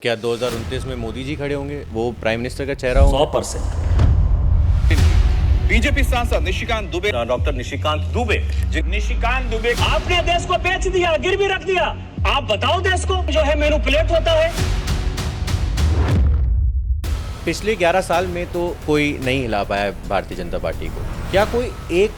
क्या 2029 में मोदी जी खड़े होंगे, वो प्राइम मिनिस्टर का चेहरा होगा? 100%। बीजेपी सांसद निशिकांत दुबे, डॉक्टर निशिकांत दुबे, निशिकांत दुबे आपने देश को बेच दिया, गिरवी रख दिया। आप बताओ देश को जो है मैनिपुलेट होता है। पिछले 11 साल में तो कोई नहीं हिला पाया है भारतीय जनता पार्टी को। क्या कोई एक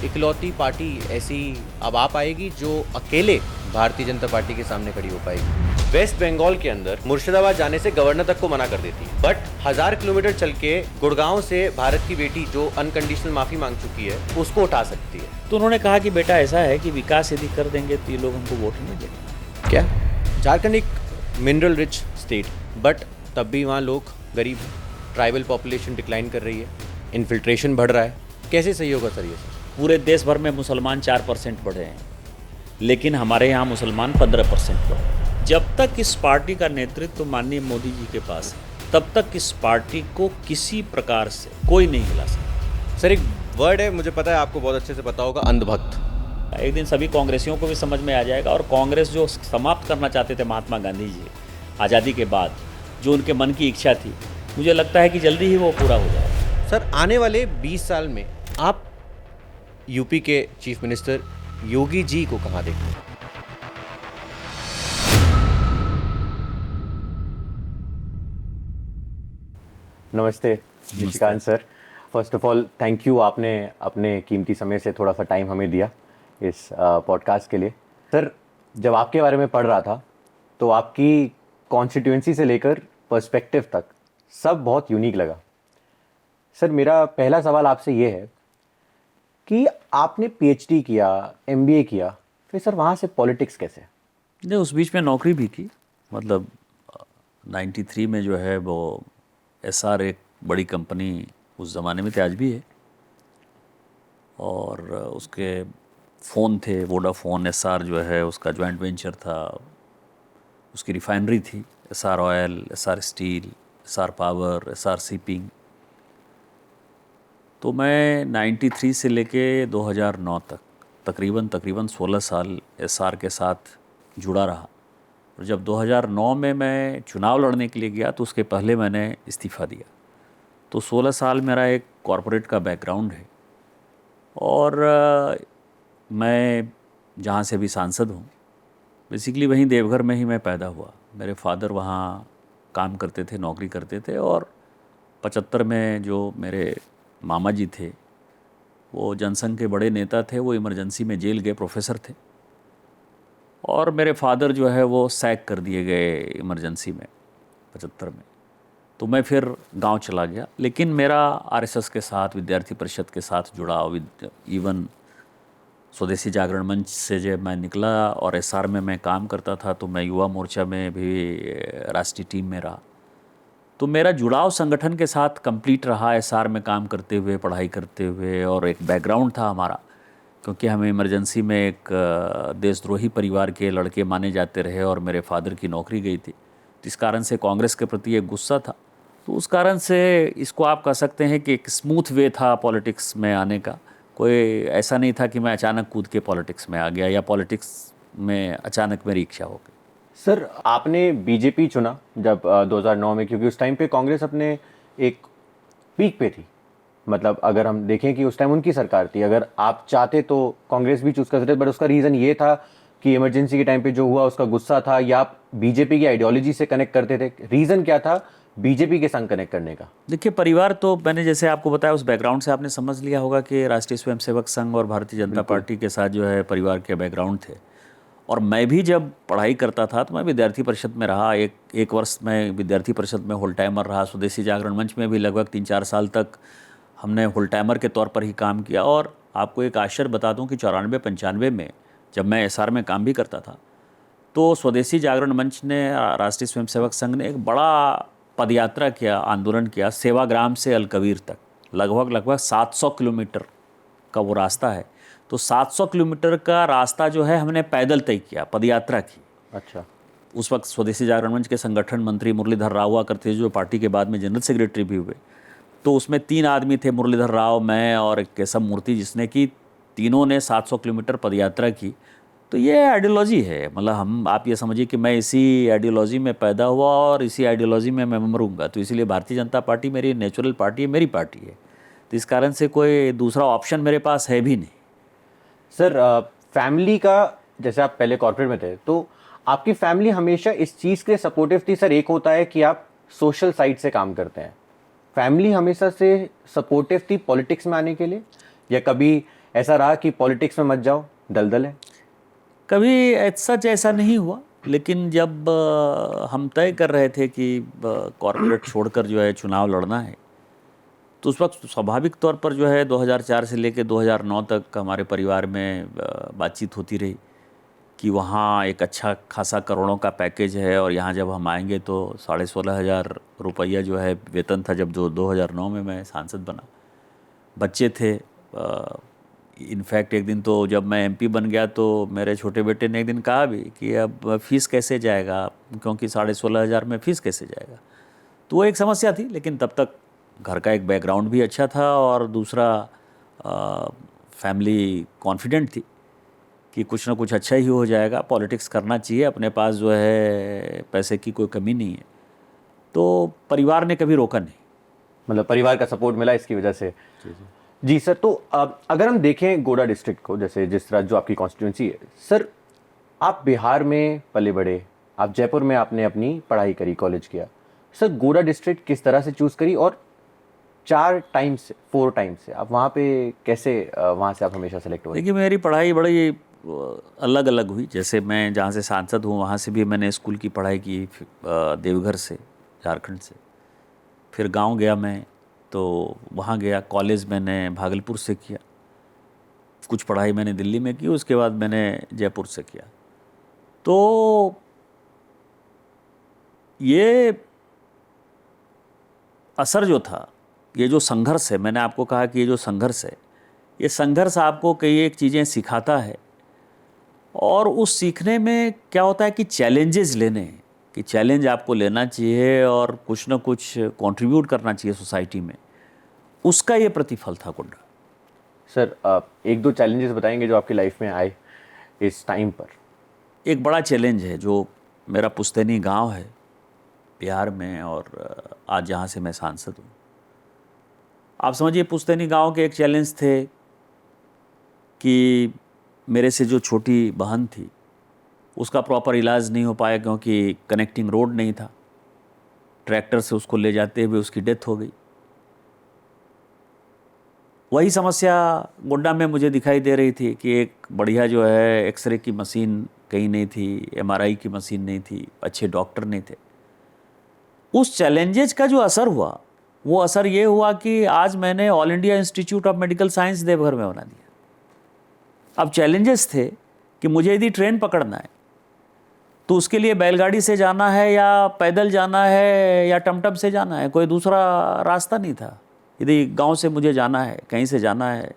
इकलौती पार्टी ऐसी अब आ पाएगी जो अकेले भारतीय जनता पार्टी के सामने खड़ी हो पाएगी? वेस्ट बंगाल के अंदर मुर्शिदाबाद जाने से गवर्नर तक को मना कर देती है, बट 1000 किलोमीटर चल के गुड़गांव से भारत की बेटी जो अनकंडीशनल माफी मांग चुकी है उसको उठा सकती है। तो उन्होंने कहा कि बेटा ऐसा है कि विकास यदि कर देंगे तो ये लोग हमको वोट नहीं देंगे। क्या झारखंड एक मिनरल रिच स्टेट, बट तब भी वहाँ लोग गरीब, ट्राइबल पॉपुलेशन डिक्लाइन कर रही है, इन्फिल्ट्रेशन बढ़ रहा है। कैसे सही होगा सर ये? पूरे देश भर में मुसलमान 4% बढ़े हैं, लेकिन हमारे यहाँ मुसलमान 15% बढ़े। जब तक इस पार्टी का नेतृत्व माननीय मोदी जी के पास है, तब तक इस पार्टी को किसी प्रकार से कोई नहीं हिला सकता। सर एक वर्ड है, मुझे पता है आपको बहुत अच्छे से पता होगा, अंधभक्त। एक दिन सभी कांग्रेसियों को भी समझ में आ जाएगा, और कांग्रेस जो समाप्त करना चाहते थे महात्मा गांधी जी आज़ादी के बाद, जो उनके मन की इच्छा थी, मुझे लगता है कि जल्दी ही वो पूरा हो जाएगा। सर आने वाले 20 साल में आप यूपी के चीफ मिनिस्टर योगी जी को कहाँ देखते हैं? नमस्ते Nishikant sir, first of all thank you, आपने अपने कीमती समय से थोड़ा सा टाइम हमें दिया इस पॉडकास्ट के लिए। सर जब आपके बारे में पढ़ रहा था तो आपकी कॉन्स्टिट्यूएंसी से लेकर पर्सपेक्टिव तक सब बहुत यूनिक लगा। सर मेरा पहला सवाल आपसे ये है कि आपने पीएचडी किया, एमबीए किया, फिर सर वहाँ से पॉलिटिक्स कैसे? नहीं, उस बीच में नौकरी भी की। मतलब 93 में जो है वो एसआर एक बड़ी कंपनी उस ज़माने में थी, आज भी है, और उसके फ़ोन थे, वोडाफोन एसआर जो है उसका जॉइंट वेंचर था। उसकी रिफाइनरी थी, SR oil, SR steel, SR power, SR shipping. तो मैं 93 से लेके 2009 तक तकरीबन 16 साल एसआर के साथ जुड़ा रहा। और जब 2009 में मैं चुनाव लड़ने के लिए गया तो उसके पहले मैंने इस्तीफ़ा दिया। तो 16 साल मेरा एक कॉरपोरेट का बैकग्राउंड है, और मैं जहाँ से भी सांसद हूँ, बेसिकली वहीं देवघर में ही मैं पैदा हुआ। मेरे फादर वहाँ काम करते थे, नौकरी करते थे, और 75 में जो मेरे मामा जी थे वो जनसंघ के बड़े नेता थे, वो इमरजेंसी में जेल गए, प्रोफेसर थे, और मेरे फादर जो है वो सैक कर दिए गए इमरजेंसी में 75 में। तो मैं फिर गांव चला गया, लेकिन मेरा आरएसएस के साथ, विद्यार्थी परिषद के साथ जुड़ाव, इवन स्वदेशी जागरण मंच से जब मैं निकला और एसआर में मैं काम करता था, तो मैं युवा मोर्चा में भी राष्ट्रीय टीम में रहा। तो मेरा जुड़ाव संगठन के साथ कंप्लीट रहा, एसआर में काम करते हुए, पढ़ाई करते हुए, और एक बैकग्राउंड था हमारा, क्योंकि हमें इमरजेंसी में एक देशद्रोही परिवार के लड़के माने जाते रहे और मेरे फादर की नौकरी गई थी। इस कारण से कांग्रेस के प्रति एक गुस्सा था। तो उस कारण से इसको आप कह सकते हैं कि एक स्मूथ वे था पॉलिटिक्स में आने का। कोई ऐसा नहीं था कि मैं अचानक कूद के पॉलिटिक्स में आ गया या पॉलिटिक्स में अचानक मेरी इच्छा हो गई। सर आपने बीजेपी चुना जब 2009 में, क्योंकि उस टाइम पे कांग्रेस अपने एक पीक पे थी। मतलब अगर हम देखें कि उस टाइम उनकी सरकार थी, अगर आप चाहते तो कांग्रेस भी चूज कर सकते, बट उसका रीज़न ये था कि इमरजेंसी के टाइम पे जो हुआ उसका गुस्सा था, या आप बीजेपी की आइडियोलॉजी से कनेक्ट करते थे? रीज़न क्या था बीजेपी के संग कनेक्ट करने का? देखिए, परिवार तो मैंने जैसे आपको बताया, उस बैकग्राउंड से आपने समझ लिया होगा कि राष्ट्रीय स्वयंसेवक संघ और भारतीय जनता पार्टी के साथ जो है परिवार के बैकग्राउंड थे। और मैं भी जब पढ़ाई करता था तो मैं विद्यार्थी परिषद में रहा। एक वर्ष मैं विद्यार्थी परिषद में होल टाइमर रहा। स्वदेशी जागरण मंच में भी लगभग 3-4 साल तक हमने होल टाइमर के तौर पर ही काम किया। और आपको एक आश्चर्य बता दूं कि 94-95 में जब मैं एसआर में काम भी करता था, तो स्वदेशी जागरण मंच ने, राष्ट्रीय स्वयंसेवक संघ ने एक बड़ा पदयात्रा किया, आंदोलन किया, सेवाग्राम से अलकबीर तक। लगभग 700 किलोमीटर का वो रास्ता है। तो 700 किलोमीटर का रास्ता जो है हमने पैदल तय किया, पदयात्रा की। अच्छा। उस वक्त स्वदेशी जागरण मंच के संगठन मंत्री मुरलीधर राव हुआ करते, जो पार्टी के बाद में जनरल सेक्रेटरी भी हुए। तो उसमें 3 आदमी थे, मुरलीधर राव, मैं और एक केशव मूर्ति, जिसने कि तीनों ने 700 किलोमीटर पदयात्रा की। तो ये आइडियोलॉजी है, मतलब आप ये समझिए कि मैं इसी आइडियोलॉजी में पैदा हुआ और इसी आइडियोलॉजी में मैं मरूंगा। तो इसीलिए भारतीय जनता पार्टी मेरी नेचुरल पार्टी है, मेरी पार्टी है। तो इस कारण से कोई दूसरा ऑप्शन मेरे पास है भी नहीं। सर फैमिली का, जैसे आप पहले कॉर्पोरेट में थे तो आपकी फैमिली हमेशा इस चीज़ के लिए सपोर्टिव थी। सर एक होता है कि आप सोशल साइड से काम करते हैं, फैमिली हमेशा से सपोर्टिव थी पॉलिटिक्स में आने के लिए, या कभी ऐसा रहा कि पॉलिटिक्स में मत जाओ दलदल है? कभी सच ऐसा नहीं हुआ, लेकिन जब हम तय कर रहे थे कि कॉर्पोरेट छोड़कर जो है चुनाव लड़ना है, तो उस वक्त स्वाभाविक तौर पर जो है 2004 से लेकर 2009 तक हमारे परिवार में बातचीत होती रही कि वहाँ एक अच्छा खासा करोड़ों का पैकेज है और यहाँ जब हम आएंगे तो 16,500 रुपया जो है वेतन था जब जो 2009 में मैं सांसद बना। बच्चे थे, इनफैक्ट एक दिन तो जब मैं एमपी बन गया तो मेरे छोटे बेटे ने एक दिन कहा भी कि अब फीस कैसे जाएगा, क्योंकि 16,500 में फ़ीस कैसे जाएगा। तो वो एक समस्या थी, लेकिन तब तक घर का एक बैकग्राउंड भी अच्छा था और दूसरा फैमिली कॉन्फिडेंट थी कि कुछ ना कुछ अच्छा ही हो जाएगा, पॉलिटिक्स करना चाहिए, अपने पास जो है पैसे की कोई कमी नहीं है। तो परिवार ने कभी रोका नहीं। मतलब परिवार का सपोर्ट मिला इसकी वजह से। जी सर, तो अगर हम देखें गोड्डा डिस्ट्रिक्ट को, जैसे जिस तरह जो आपकी कॉन्स्टिट्यूंसी है, सर आप बिहार में पले बड़े, आप जयपुर में आपने अपनी पढ़ाई करी, कॉलेज किया, सर गोड्डा डिस्ट्रिक्ट किस तरह से चूज़ करी और 4 टाइम से आप वहाँ पे कैसे वहाँ से आप हमेशा सेलेक्ट हुए? देखिए मेरी पढ़ाई बड़ी अलग अलग हुई। जैसे मैं जहाँ से सांसद हूँ वहाँ से भी मैंने स्कूल की पढ़ाई की देवघर से, झारखंड से। फिर गांव गया मैं तो वहाँ गया, कॉलेज मैंने भागलपुर से किया, कुछ पढ़ाई मैंने दिल्ली में की, उसके बाद मैंने जयपुर से किया। तो ये असर जो था, ये जो संघर्ष है, मैंने आपको कहा कि ये जो संघर्ष है, ये संघर्ष आपको कई एक चीज़ें सिखाता है। और उस सीखने में क्या होता है कि चैलेंजेस लेने हैं, कि चैलेंज आपको लेना चाहिए और कुछ ना कुछ कंट्रीब्यूट करना चाहिए सोसाइटी में, उसका ये प्रतिफल था गोड्डा। सर आप 1-2 चैलेंजेस बताएंगे जो आपकी लाइफ में आए इस टाइम पर? एक बड़ा चैलेंज है जो मेरा पुश्तैनी गांव है बिहार में, और आज जहाँ से मैं सांसद हूँ। आप समझिए पुश्तैनी गांव के एक चैलेंज थे कि मेरे से जो छोटी बहन थी उसका प्रॉपर इलाज नहीं हो पाया क्योंकि कनेक्टिंग रोड नहीं था। ट्रैक्टर से उसको ले जाते हुए उसकी डेथ हो गई। वही समस्या गोड्डा में मुझे दिखाई दे रही थी कि एक बढ़िया जो है एक्सरे की मशीन कहीं नहीं थी, एमआरआई की मशीन नहीं थी, अच्छे डॉक्टर नहीं थे। उस चैलेंजेस का जो असर हुआ, वो असर ये हुआ कि आज मैंने all India institute of medical science Deoghar में बना दिया। अब चैलेंजेस थे कि मुझे यदि ट्रेन पकड़ना है तो उसके लिए बैलगाड़ी से जाना है या पैदल जाना है या टमटम से जाना है, कोई दूसरा रास्ता नहीं था। यदि गांव से मुझे जाना है, कहीं से जाना है,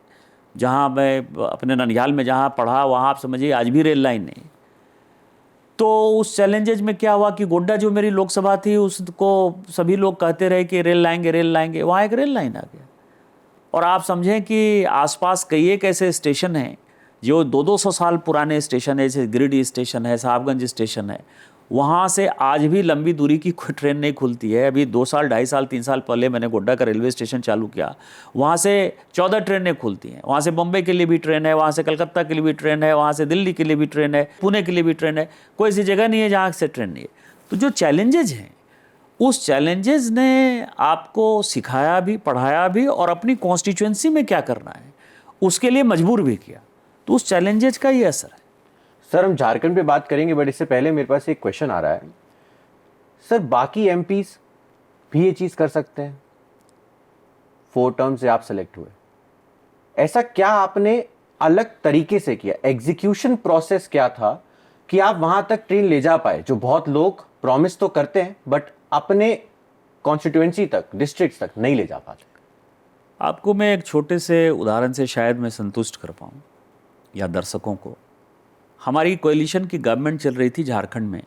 जहां मैं अपने ननिहाल में जहां पढ़ा वहां आप समझिए आज भी रेल लाइन नहीं। तो उस चैलेंजेज में क्या हुआ कि गोड्डा जो मेरी लोकसभा थी उसको सभी लोग कहते रहे कि रेल लाएंगे, वहाँ एक रेल लाइन आ गया। और आप समझें कि आसपास कई एक ऐसे स्टेशन हैं जो 200-200 साल पुराने स्टेशन है, जैसे गिरिडीह स्टेशन है, साहबगंज स्टेशन है, वहाँ से आज भी लंबी दूरी की कोई ट्रेन नहीं खुलती है। अभी 2 साल, 2.5 साल, 3 साल पहले मैंने गोड्डा का रेलवे स्टेशन चालू किया, वहाँ से 14 ट्रेनें खुलती हैं। वहाँ से बम्बई के लिए भी ट्रेन है, वहाँ से कलकत्ता के लिए भी ट्रेन है, वहाँ से दिल्ली के लिए भी ट्रेन है, पुणे के लिए भी ट्रेन है। कोई ऐसी जगह नहीं है जहाँ से ट्रेन नहीं है। तो जो चैलेंजेज हैं, उस चैलेंजेस ने आपको सिखाया भी, पढ़ाया भी, और अपनी कॉन्स्टिट्यूएंसी में क्या करना है उसके लिए मजबूर भी किया। तो उस चैलेंजेस का ये असर है। सर हम झारखंड पे बात करेंगे, बट इससे पहले मेरे पास एक क्वेश्चन आ रहा है। सर बाकी एमपीज भी ये चीज़ कर सकते हैं? 4 टर्म से आप सेलेक्ट हुए, ऐसा क्या आपने अलग तरीके से किया? एग्जीक्यूशन प्रोसेस क्या था कि आप वहां तक ट्रेन ले जा पाए, जो बहुत लोग प्रॉमिस तो करते हैं बट अपने कॉन्स्टिट्यूएंसी तक, डिस्ट्रिक्ट तक नहीं ले जा पाते? आपको मैं एक छोटे से उदाहरण से शायद मैं संतुष्ट कर पाऊँ या दर्शकों को। हमारी कोएलिशन की गवर्नमेंट चल रही थी झारखंड में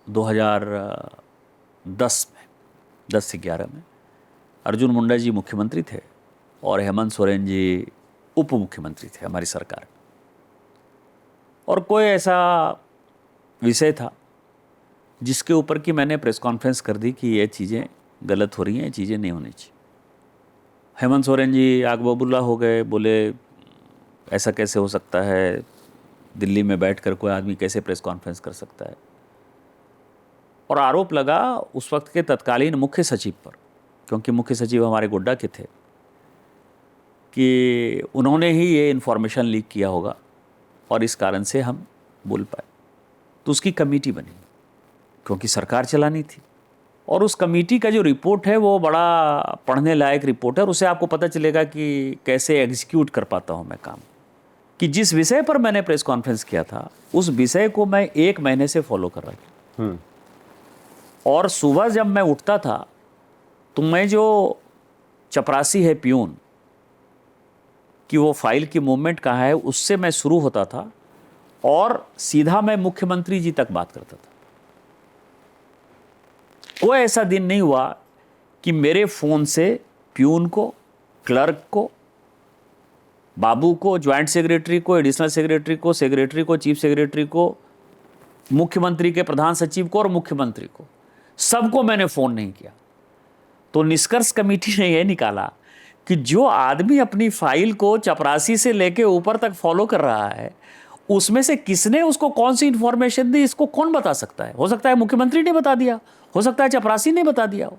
2010 में, 10 से 11 में। अर्जुन मुंडा जी मुख्यमंत्री थे और हेमंत सोरेन जी उप मुख्यमंत्री थे हमारी सरकार। और कोई ऐसा विषय था जिसके ऊपर कि मैंने प्रेस कॉन्फ्रेंस कर दी कि ये चीज़ें गलत हो रही हैं, ये चीज़ें नहीं होनी चाहिए। हेमंत सोरेन जी आग बबूला हो गए, बोले ऐसा कैसे हो सकता है, दिल्ली में बैठकर कोई आदमी कैसे प्रेस कॉन्फ्रेंस कर सकता है। और आरोप लगा उस वक्त के तत्कालीन मुख्य सचिव पर, क्योंकि मुख्य सचिव हमारे गोड्डा के थे, कि उन्होंने ही ये इन्फॉर्मेशन लीक किया होगा और इस कारण से हम बोल पाए। तो उसकी कमेटी बनी, क्योंकि सरकार चलानी थी, और उस कमेटी का जो रिपोर्ट है वो बड़ा पढ़ने लायक रिपोर्ट है, और उससे आपको पता चलेगा कि कैसे एग्जीक्यूट कर पाता हूँ मैं काम। कि जिस विषय पर मैंने प्रेस कॉन्फ्रेंस किया था उस विषय को मैं 1 महीने से फॉलो कर रहा था। और सुबह जब मैं उठता था तो मैं जो चपरासी है प्यून कि वो फाइल की मूवमेंट कहाँ है उससे मैं शुरू होता था और सीधा मैं मुख्यमंत्री जी तक बात करता था। कोई ऐसा दिन नहीं हुआ कि मेरे फ़ोन से प्यून को, क्लर्क को, बाबू को, ज्वाइंट सेक्रेटरी को, एडिशनल सेक्रेटरी को, सेक्रेटरी को, चीफ सेक्रेटरी को, मुख्यमंत्री के प्रधान सचिव को और मुख्यमंत्री को, सबको मैंने फ़ोन नहीं किया। तो निष्कर्ष कमेटी ने यह निकाला कि जो आदमी अपनी फाइल को चपरासी से लेके ऊपर तक फॉलो कर रहा है, उसमें से किसने उसको कौन सी इंफॉर्मेशन दी, इसको कौन बता सकता है। हो सकता है मुख्यमंत्री ने बता दिया, हो सकता है चपरासी ने बता दिया हो।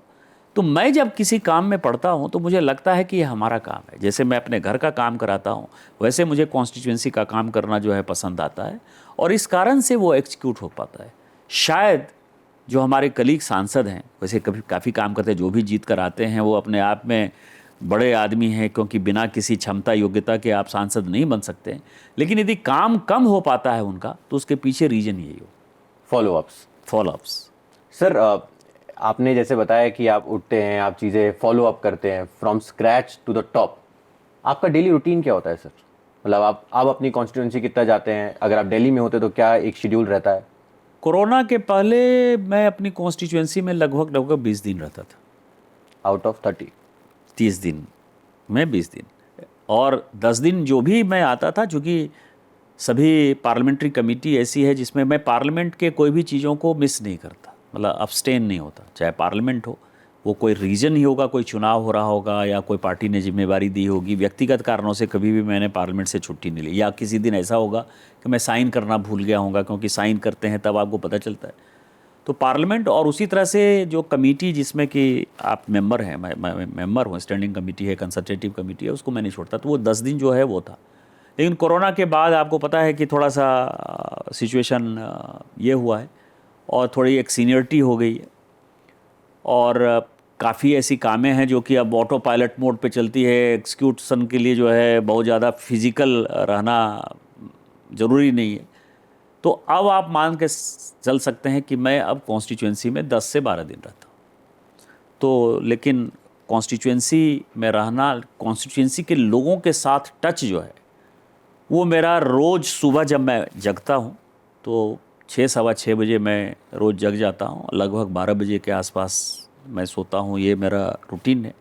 तो मैं जब किसी काम में पढ़ता हूं तो मुझे लगता है कि ये हमारा काम है। जैसे मैं अपने घर का काम कराता हूं, वैसे मुझे कॉन्स्टिट्यूएंसी का काम करना जो है पसंद आता है, और इस कारण से वो एग्जीक्यूट हो पाता है। शायद जो हमारे कलीग सांसद हैं, वैसे कभी काफ़ी काम करते हैं, जो भी जीत कर आते हैं वो अपने आप में बड़े आदमी हैं, क्योंकि बिना किसी क्षमता योग्यता के आप सांसद नहीं बन सकते। लेकिन यदि काम कम हो पाता है उनका तो उसके पीछे रीजन यही हो, फॉलोअप्स। सर, आपने जैसे बताया कि आप उठते हैं, आप चीज़ें फॉलो अप करते हैं from scratch to the top. आपका डेली रूटीन क्या होता है सर? मतलब आप अपनी कॉन्स्टिट्यूंसी कितना जाते हैं? अगर आप दिल्ली में होते तो क्या एक शेड्यूल रहता है? कोरोना के पहले मैं अपनी कॉन्स्टिट्यूएंसी में लगभग 20 दिन रहता था। आउट ऑफ 30 दिन में 20 दिन, और 10 दिन जो भी मैं आता था, चूँकि सभी पार्लियामेंट्री कमेटी ऐसी है जिसमें मैं पार्लियामेंट के कोई भी चीज़ों को मिस नहीं करता, मतलब अब्सटेन नहीं होता। चाहे पार्लियामेंट हो, वो कोई रीजन ही होगा, कोई चुनाव हो रहा होगा या कोई पार्टी ने जिम्मेवारी दी होगी, व्यक्तिगत कारणों से कभी भी मैंने पार्लियामेंट से छुट्टी नहीं ली। या किसी दिन ऐसा होगा कि मैं साइन करना भूल गया होगा, क्योंकि साइन करते हैं तब आपको पता चलता है। तो पार्लियामेंट, और उसी तरह से जो कमेटी जिसमें कि आप मेंबर हैं, मैं मेंबर हूँ, स्टैंडिंग कमेटी है, कंसल्टेटिव कमेटी है, उसको मैं नहीं छोड़ता। तो वो 10 दिन जो है वो था। लेकिन कोरोना के बाद आपको पता है कि थोड़ा सा सिचुएशन ये हुआ है और थोड़ी एक सीनियरिटी हो गई है, और काफ़ी ऐसी कामें हैं जो कि अब ऑटो पायलट मोड पे चलती है। एग्जीक्यूशन के लिए जो है बहुत ज़्यादा फिजिकल रहना ज़रूरी नहीं है। तो अब आप मान के चल सकते हैं कि मैं अब कॉन्स्टिट्यूएंसी में 10 से 12 दिन रहता हूँ। तो लेकिन कॉन्स्टिट्यूएंसी में रहना, कॉन्स्टिट्यूएंसी के लोगों के साथ टच जो है वो मेरा रोज़ सुबह जब मैं जगता हूँ तो 6 सवा 6 बजे मैं रोज़ जग जाता हूँ, लगभग 12 बजे के आसपास मैं सोता हूँ। ये मेरा रूटीन है,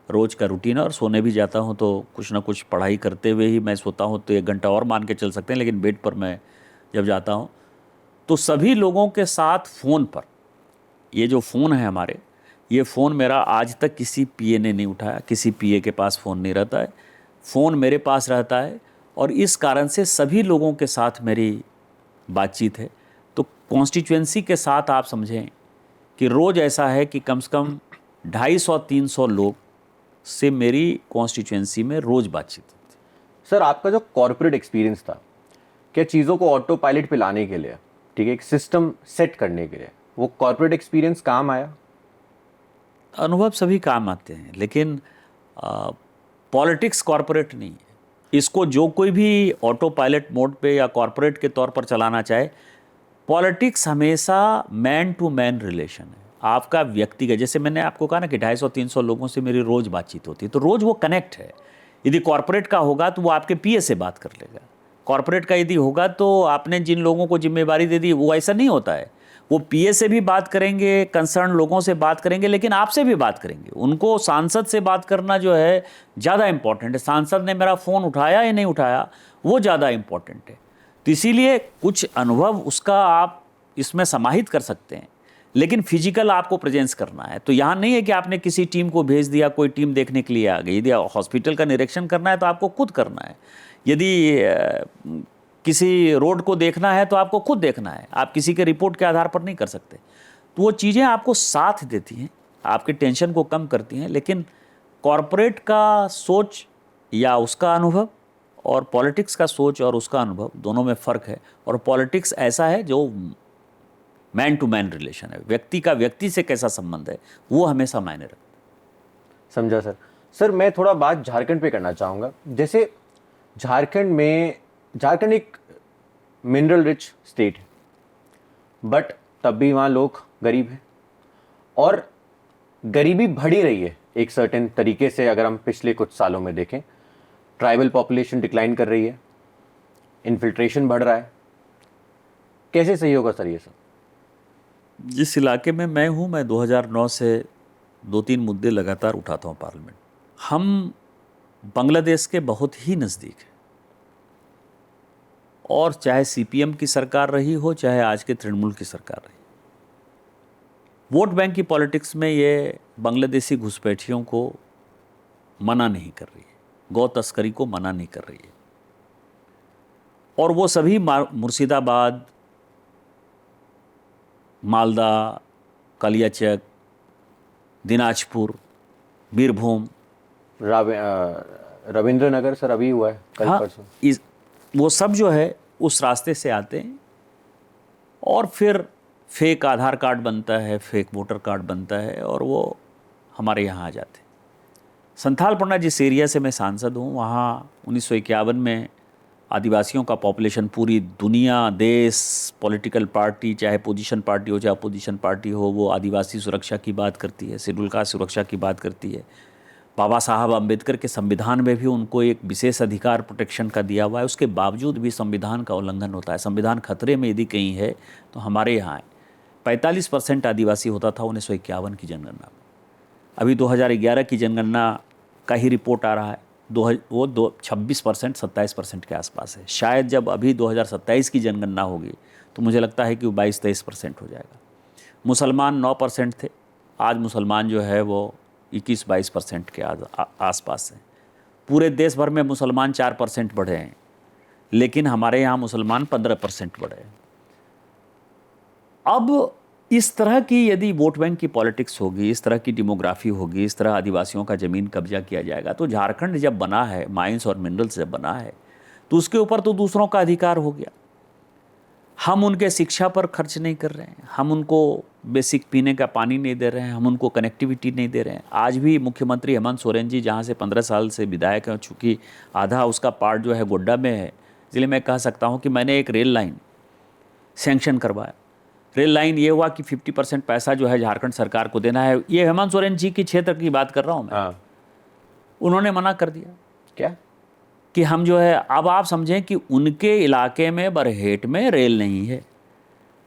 रोज़ का रूटीन है। और सोने भी जाता हूँ तो कुछ ना कुछ पढ़ाई करते हुए ही मैं सोता हूँ, तो 1 घंटा और मान के चल सकते हैं। लेकिन बेड पर मैं जब जाता हूँ तो सभी लोगों के साथ फ़ोन पर, ये जो फ़ोन है हमारे, ये फ़ोन मेरा आज तक किसी पीए ने नहीं उठाया, किसी पीए के पास फ़ोन नहीं रहता है, फ़ोन मेरे पास रहता है। और इस कारण से सभी लोगों के साथ मेरी बातचीत है। तो कॉन्स्टिट्यूएंसी के साथ आप समझें कि रोज़ ऐसा है कि कम से कम 250-300 लोग से मेरी कॉन्स्टिट्यूएंसी में रोज़ बातचीत होती है। सर, आपका जो कॉर्पोरेट एक्सपीरियंस था, क्या चीज़ों को ऑटो पायलट पे लाने के लिए, ठीक है, एक सिस्टम सेट करने के लिए, वो कॉर्पोरेट एक्सपीरियंस काम आया? अनुभव सभी काम आते हैं, लेकिन पॉलिटिक्स कॉर्पोरेट नहीं है। इसको जो कोई भी ऑटो पायलट मोड पे या कॉर्पोरेट के तौर पर चलाना चाहे, पॉलिटिक्स हमेशा मैन टू मैन रिलेशन है, आपका व्यक्तिगत। जैसे मैंने आपको कहा ना कि 250-300 लोगों से मेरी रोज़ बातचीत होती है, तो रोज़ वो कनेक्ट है। यदि कॉर्पोरेट का होगा तो वो आपके पीए से बात कर लेगा, कॉर्पोरेट का यदि होगा तो आपने जिन लोगों को जिम्मेवारी दे दी, वो ऐसा नहीं होता है। वो पीए से भी बात करेंगे, कंसर्न लोगों से बात करेंगे, लेकिन आपसे भी बात करेंगे। उनको सांसद से बात करना जो है ज़्यादा इम्पॉर्टेंट है। सांसद ने मेरा फ़ोन उठाया या नहीं उठाया, वो ज़्यादा इम्पॉर्टेंट है। तो इसीलिए कुछ अनुभव उसका आप इसमें समाहित कर सकते हैं, लेकिन फिजिकल आपको प्रेजेंस करना है। तो यहाँ नहीं है कि आपने किसी टीम को भेज दिया, कोई टीम देखने के लिए आ गई। यदि हॉस्पिटल का निरीक्षण करना है तो आपको खुद करना है। यदि किसी रोड को देखना है तो आपको खुद देखना है, आप किसी के रिपोर्ट के आधार पर नहीं कर सकते। तो वो चीज़ें आपको साथ देती हैं, आपके टेंशन को कम करती हैं। लेकिन कॉरपोरेट का सोच या उसका अनुभव और पॉलिटिक्स का सोच और उसका अनुभव दोनों में फ़र्क है। और पॉलिटिक्स ऐसा है जो मैन टू मैन रिलेशन है, व्यक्ति का व्यक्ति से कैसा संबंध है, वो हमेशा मायने रखता है। समझा सर। सर मैं थोड़ा बात झारखंड पे करना चाहूँगा। जैसे झारखंड एक मिनरल रिच स्टेट है, बट तब भी वहाँ लोग गरीब हैं और गरीबी बढ़ी रही है एक सर्टेन तरीके से। अगर हम पिछले कुछ सालों में देखें, ट्राइबल पॉपुलेशन डिक्लाइन कर रही है, इन्फिल्ट्रेशन बढ़ रहा है। कैसे सही होगा सर ये सब? जिस इलाके में मैं हूँ, मैं 2009 से 2-3 मुद्दे लगातार उठाता हूँ पार्लियामेंट। हम बांग्लादेश के बहुत ही नज़दीक हैं, और चाहे सीपीएम की सरकार रही हो, चाहे आज के तृणमूल की सरकार रही, वोट बैंक की पॉलिटिक्स में ये बांग्लादेशी घुसपैठियों को मना नहीं कर रही है, गौ तस्करी को मना नहीं कर रही है। और वो सभी मुर्शिदाबाद, मालदा, कालियाचक, दिनाजपुर, बीरभूम, रविंद्र नगर सर अभी हुआ है कल परसों। वो सब जो है उस रास्ते से आते हैं, और फिर फेक आधार कार्ड बनता है, फेक वोटर कार्ड बनता है, और वो हमारे यहाँ आ जाते हैं। संथालपन्ना जिस एरिया से मैं सांसद हूँ, वहाँ 1951 में आदिवासियों का पॉपुलेशन पूरी दुनिया, देश, पॉलिटिकल पार्टी, चाहे पोजीशन पार्टी हो चाहे अपोजिशन पार्टी हो, वो आदिवासी सुरक्षा की बात करती है, शेड्यूल कास्ट सुरक्षा की बात करती है। बाबा साहब अम्बेडकर के संविधान में भी उनको एक विशेष अधिकार प्रोटेक्शन का दिया हुआ है। उसके बावजूद भी संविधान का उल्लंघन होता है। संविधान खतरे में यदि कहीं है तो हमारे यहाँ है। 45% आदिवासी होता था 1951 की जनगणना में। अभी 2011 की जनगणना का ही रिपोर्ट आ रहा है, 26% 27% के आसपास है। शायद जब अभी 2027 की जनगणना होगी तो मुझे लगता है कि वो 22-23% हो जाएगा। मुसलमान 9% थे, आज मुसलमान जो है वो 21-22% के आसपास हैं। पूरे देश भर में मुसलमान 4% बढ़े हैं, लेकिन हमारे यहाँ मुसलमान 15% बढ़े हैं। अब इस तरह की यदि वोट बैंक की पॉलिटिक्स होगी, इस तरह की डेमोग्राफी होगी, इस तरह आदिवासियों का ज़मीन कब्जा किया जाएगा, तो झारखंड जब बना है, माइंस और मिनरल्स जब बना है, तो उसके ऊपर तो दूसरों का अधिकार हो गया। हम उनके शिक्षा पर खर्च नहीं कर रहे हैं, हम उनको बेसिक पीने का पानी नहीं दे रहे हैं, हम उनको कनेक्टिविटी नहीं दे रहे हैं। आज भी मुख्यमंत्री हेमंत सोरेन जी जहाँ से 15 साल से विधायक हैं, चूँकि आधा उसका पार्ट जो है गोड्डा में है, इसलिए मैं कह सकता हूँ कि मैंने एक रेल लाइन सैंक्शन करवाया। रेल लाइन ये हुआ कि 50% पैसा जो है झारखंड सरकार को देना है। ये हेमंत सोरेन जी की क्षेत्र की बात कर रहा हूँ मैं। उन्होंने मना कर दिया। क्या? कि हम जो है, अब आप समझें कि उनके इलाके में बरहेट में रेल नहीं है।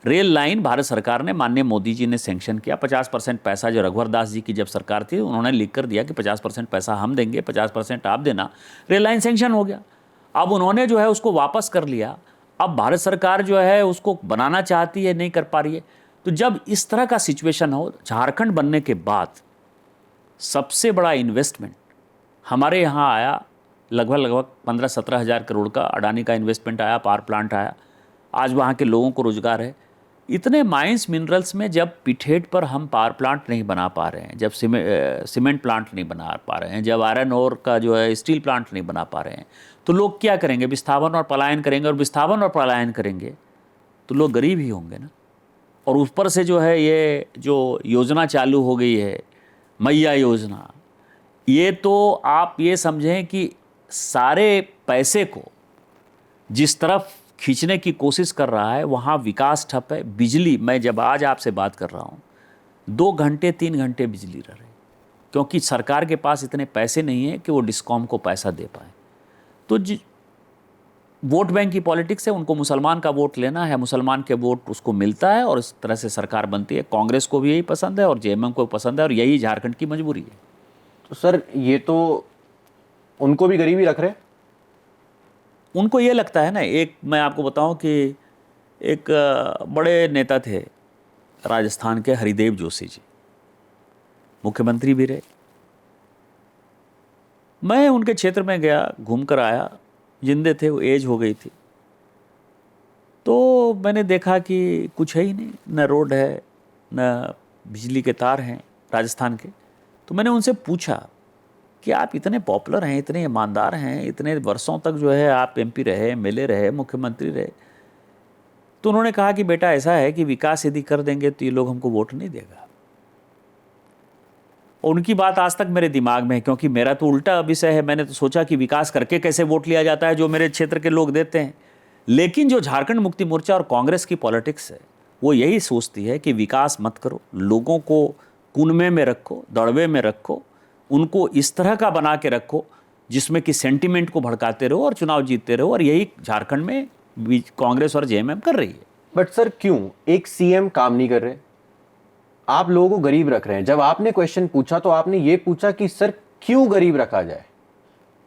रेल लाइन भारत सरकार ने, माननीय मोदी जी ने सैंक्शन किया। 50% पैसा जो रघुवर दास जी की जब सरकार थी, उन्होंने लिख कर दिया कि 50% पैसा हम देंगे, 50% आप देना। रेल लाइन सैंक्शन हो गया। अब उन्होंने जो है उसको वापस कर लिया। अब भारत सरकार जो है उसको बनाना चाहती है, नहीं कर पा रही है। तो जब इस तरह का सिचुएशन हो, झारखंड बनने के बाद सबसे बड़ा इन्वेस्टमेंट हमारे यहाँ आया, लगभग 15-17 हज़ार करोड़ का अडानी का इन्वेस्टमेंट आया, पावर प्लांट आया। आज वहाँ के लोगों को रोजगार है। इतने माइंस मिनरल्स में जब पिठेट पर हम पावर प्लांट नहीं बना पा रहे हैं, जब सीमेंट प्लांट नहीं बना पा रहे हैं, जब आयरन ओर का जो है स्टील प्लांट नहीं बना पा रहे हैं, तो लोग क्या करेंगे? विस्थापन और पलायन करेंगे। और विस्थापन और पलायन करेंगे तो लोग गरीब ही होंगे ना। और ऊपर से जो है ये जो योजना चालू हो गई है, मैया योजना, ये तो आप ये समझें कि सारे पैसे को जिस तरफ खींचने की कोशिश कर रहा है, वहाँ विकास ठप है। बिजली, मैं जब आज आपसे बात कर रहा हूँ, 2 घंटे 3 घंटे बिजली रह रही, क्योंकि सरकार के पास इतने पैसे नहीं है कि वो डिस्कॉम को पैसा दे पाए। तो वोट बैंक की पॉलिटिक्स है, उनको मुसलमान का वोट लेना है, मुसलमान के वोट उसको मिलता है और इस तरह से सरकार बनती है। कांग्रेस को भी यही पसंद है और जेएमएम को पसंद है, और यही झारखंड की मजबूरी है। तो सर ये तो उनको भी गरीबी रख रहे हैं। उनको ये लगता है ना, एक मैं आपको बताऊं कि एक बड़े नेता थे राजस्थान के, हरिदेव जोशी जी, मुख्यमंत्री भी रहे। मैं उनके क्षेत्र में गया, घूमकर आया, जिंदे थे, वो एज हो गई थी। तो मैंने देखा कि कुछ है ही नहीं, न रोड है, न बिजली के तार हैं राजस्थान के। तो मैंने उनसे पूछा कि आप इतने पॉपुलर हैं, इतने ईमानदार हैं, इतने वर्षों तक जो है आप एमपी रहे, एमएलए रहे, मुख्यमंत्री रहे। तो उन्होंने कहा कि बेटा ऐसा है कि विकास यदि कर देंगे तो ये लोग हमको वोट नहीं देगा। और उनकी बात आज तक मेरे दिमाग में है, क्योंकि मेरा तो उल्टा विषय है। मैंने तो सोचा कि विकास करके कैसे वोट लिया जाता है, जो मेरे क्षेत्र के लोग देते हैं। लेकिन जो झारखंड मुक्ति मोर्चा और कांग्रेस की पॉलिटिक्स है, वो यही सोचती है कि विकास मत करो, लोगों को कुनमे में रखो, दड़वे में रखो, उनको इस तरह का बना के रखो जिसमें कि सेंटिमेंट को भड़काते रहो और चुनाव जीतते रहो। और यही झारखंड में कांग्रेस और जेएमएम कर रही है। बट सर क्यों एक सीएम काम नहीं कर रहे? आप लोगों को गरीब रख रहे हैं। जब आपने क्वेश्चन पूछा तो आपने ये पूछा कि सर क्यों गरीब रखा जाए,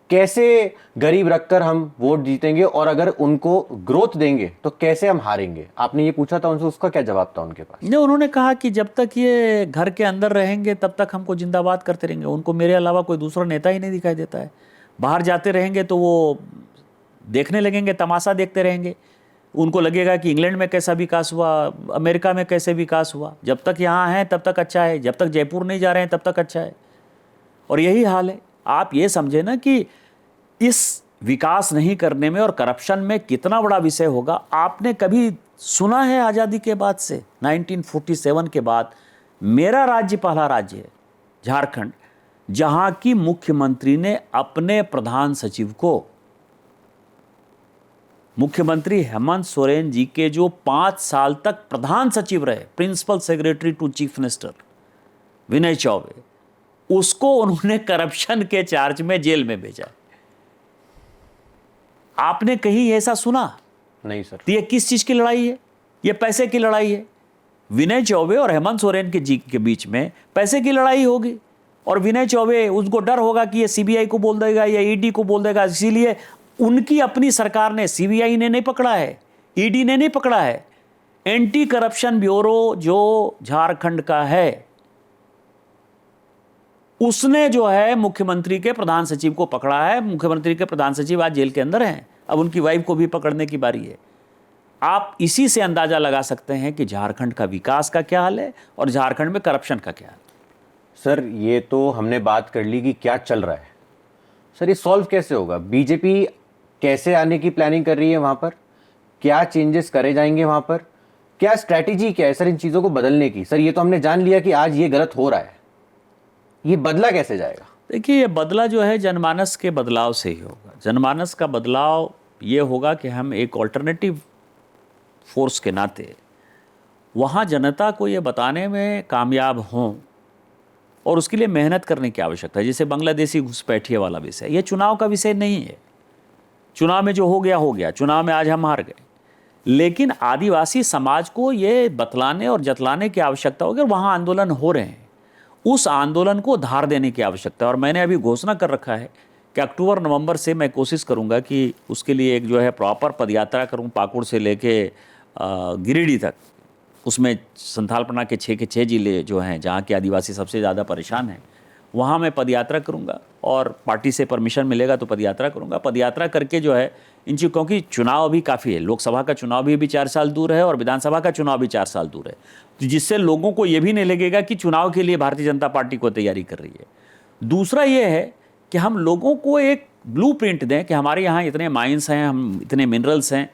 कैसे गरीब रखकर हम वोट जीतेंगे, और अगर उनको ग्रोथ देंगे तो कैसे हम हारेंगे। आपने ये पूछा था उनसे, उसका क्या जवाब था उनके पास? नहीं, उन्होंने कहा कि जब तक ये घर के अंदर रहेंगे तब तक हमको जिंदाबाद करते रहेंगे। उनको मेरे अलावा कोई दूसरा नेता ही नहीं दिखाई देता है। बाहर जाते रहेंगे तो वो देखने लगेंगे, तमाशा देखते रहेंगे। उनको लगेगा कि इंग्लैंड में कैसा विकास हुआ, अमेरिका में कैसे विकास हुआ। जब तक यहाँ हैं तब तक अच्छा है, जब तक जयपुर नहीं जा रहे हैं तब तक अच्छा है। और यही हाल है। आप ये समझे ना कि इस विकास नहीं करने में और करप्शन में कितना बड़ा विषय होगा। आपने कभी सुना है आज़ादी के बाद से, 1947 के बाद मेरा राज्य पहला राज्य है झारखंड, जहां की मुख्यमंत्री ने अपने प्रधान सचिव को, मुख्यमंत्री हेमंत सोरेन जी के जो 5 साल तक प्रधान सचिव रहे, principal secretary to chief minister Vinay Choubey, उसको उन्होंने करप्शन के चार्ज में जेल में भेजा। आपने कहीं ऐसा सुना? नहीं सर। तो ये किस चीज की लड़ाई है? ये पैसे की लड़ाई है। विनय चौबे और हेमंत सोरेन के बीच में पैसे की लड़ाई होगी। और विनय चौबे, उसको डर होगा कि ये सीबीआई को बोल देगा या ईडी को बोल देगा, इसीलिए उनकी अपनी सरकार ने, सीबीआई ने नहीं पकड़ा है, ईडी ने नहीं पकड़ा है, एंटी करप्शन ब्यूरो जो झारखंड का है उसने जो है मुख्यमंत्री के प्रधान सचिव को पकड़ा है। मुख्यमंत्री के प्रधान सचिव आज जेल के अंदर हैं। अब उनकी वाइफ को भी पकड़ने की बारी है। आप इसी से अंदाजा लगा सकते हैं कि झारखंड का विकास का क्या हाल है और झारखंड में करप्शन का क्या हाल है। सर ये तो हमने बात कर ली कि क्या चल रहा है। सर ये सॉल्व कैसे होगा? बीजेपी कैसे आने की प्लानिंग कर रही है वहां पर? क्या चेंजेस करे जाएंगे वहां पर? क्या स्ट्रैटेजी क्या है सर इन चीजों को बदलने की? सर ये तो हमने जान लिया कि आज ये गलत हो रहा है, ये बदला कैसे जाएगा? देखिए, ये बदला जो है जनमानस के बदलाव से ही होगा। जनमानस का बदलाव ये होगा कि हम एक ऑल्टरनेटिव फोर्स के नाते वहाँ जनता को ये बताने में कामयाब हों, और उसके लिए मेहनत करने की आवश्यकता है। जैसे बांग्लादेशी घुसपैठिए वाला विषय, ये चुनाव का विषय नहीं है। चुनाव में जो हो गया, चुनाव में आज हम हार गए, लेकिन आदिवासी समाज को ये बतलाने और जतलाने की आवश्यकता होगी। और वहाँ आंदोलन हो रहे हैं, उस आंदोलन को धार देने की आवश्यकता है। और मैंने अभी घोषणा कर रखा है कि अक्टूबर नवंबर से मैं कोशिश करूंगा कि उसके लिए एक जो है प्रॉपर पदयात्रा करूं, पाकुड़ से लेके गिरिडीह तक। उसमें संथालपना के 6 जिले जो हैं जहां के आदिवासी सबसे ज़्यादा परेशान हैं, वहां मैं पदयात्रा करूंगा। और पार्टी से परमिशन मिलेगा तो पदयात्रा करूंगा। पदयात्रा करके जो है इन चीज़, क्योंकि चुनाव अभी काफ़ी है, लोकसभा का चुनाव भी 4 साल दूर है और विधानसभा का चुनाव भी 4 साल दूर है, तो जिससे लोगों को ये भी नहीं लगेगा कि चुनाव के लिए भारतीय जनता पार्टी को तैयारी कर रही है। दूसरा ये है कि हम लोगों को एक ब्लूप्रिंट दें कि हमारे यहाँ इतने माइंस हैं, हम इतने मिनरल्स हैं,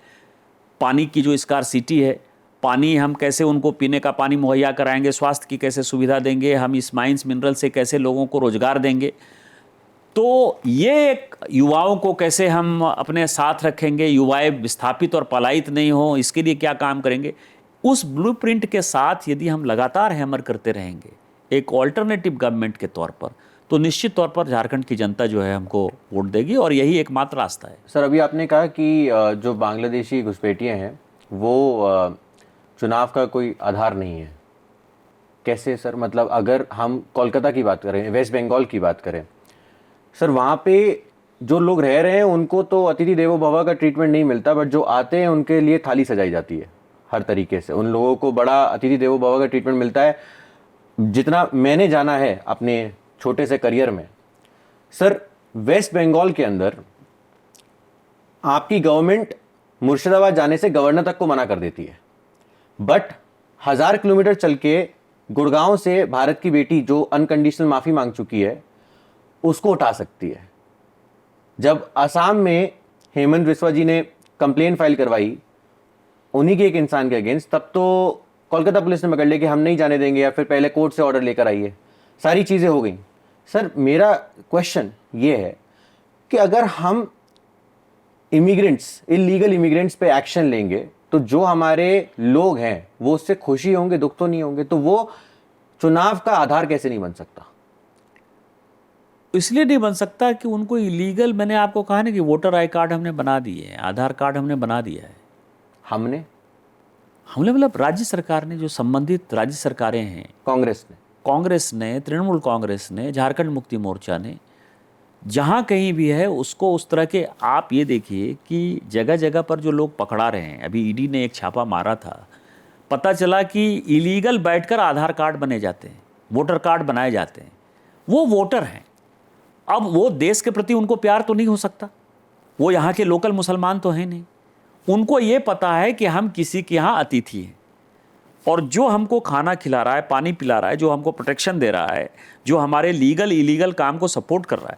पानी की जो स्कार्सिटी है, पानी हम कैसे उनको पीने का पानी मुहैया कराएंगे, स्वास्थ्य की कैसे सुविधा देंगे, हम इस माइंस मिनरल से कैसे लोगों को रोजगार देंगे, तो ये एक युवाओं को कैसे हम अपने साथ रखेंगे, युवाएं विस्थापित और पलायित नहीं हो, इसके लिए क्या काम करेंगे। उस ब्लूप्रिंट के साथ यदि हम लगातार हैमर करते रहेंगे एक ऑल्टरनेटिव गवर्नमेंट के तौर पर, तो निश्चित तौर पर झारखंड की जनता जो है हमको वोट देगी, और यही एकमात्र रास्ता है। सर अभी आपने कहा कि जो बांग्लादेशी घुसपैठिए हैं वो चुनाव का कोई आधार नहीं है। कैसे सर? मतलब अगर हम कोलकाता की बात करें, वेस्ट बंगाल की बात करें, सर वहाँ पे जो लोग रह रहे हैं उनको तो अतिथि देवो भव का ट्रीटमेंट नहीं मिलता, बट जो आते हैं उनके लिए थाली सजाई जाती है हर तरीके से। उन लोगों को बड़ा अतिथि देवो भव का ट्रीटमेंट मिलता है। जितना मैंने जाना है अपने छोटे से करियर में, सर वेस्ट बंगाल के अंदर आपकी गवर्नमेंट मुर्शिदाबाद जाने से गवर्नर तक को मना कर देती है, बट 1000 किलोमीटर चल के गुड़गांव से भारत की बेटी जो अनकंडीशनल माफ़ी मांग चुकी है उसको उठा सकती है। जब असम में हेमंत बिस्वा जी ने कंप्लेन फाइल करवाई उन्हीं के एक इंसान के अगेंस्ट, तब तो कोलकाता पुलिस ने पकड़ लिया कि हम नहीं जाने देंगे, या फिर पहले कोर्ट से ऑर्डर लेकर आइए, सारी चीज़ें हो गई। सर मेरा क्वेश्चन ये है कि अगर हम इमिग्रेंट्स, इलीगल इमिग्रेंट्स पे एक्शन लेंगे तो जो हमारे लोग हैं वो उससे खुशी होंगे, दुख तो नहीं होंगे, तो वो चुनाव का आधार कैसे नहीं बन सकता? इसलिए नहीं बन सकता कि उनको इलीगल, मैंने आपको कहा ना कि वोटर आई कार्ड हमने बना दिए हैं, आधार कार्ड हमने बना दिया है। हमने मतलब राज्य सरकार ने, जो संबंधित राज्य सरकारें हैं, कांग्रेस ने, तृणमूल कांग्रेस ने, झारखंड मुक्ति मोर्चा ने, जहाँ कहीं भी है उसको उस तरह के, आप ये देखिए कि जगह जगह पर जो लोग पकड़ा रहे हैं, अभी ईडी ने एक छापा मारा था, पता चला कि इलीगल बैठकर आधार कार्ड बने जाते हैं, वोटर कार्ड बनाए जाते हैं, वो वोटर हैं। अब वो देश के प्रति उनको प्यार तो नहीं हो सकता, वो यहाँ के लोकल मुसलमान तो हैं नहीं, उनको ये पता है कि हम किसी के यहाँ अतिथि हैं, और जो हमको खाना खिला रहा है, पानी पिला रहा है, जो हमको प्रोटेक्शन दे रहा है, जो हमारे लीगल इलीगल काम को सपोर्ट कर रहा है,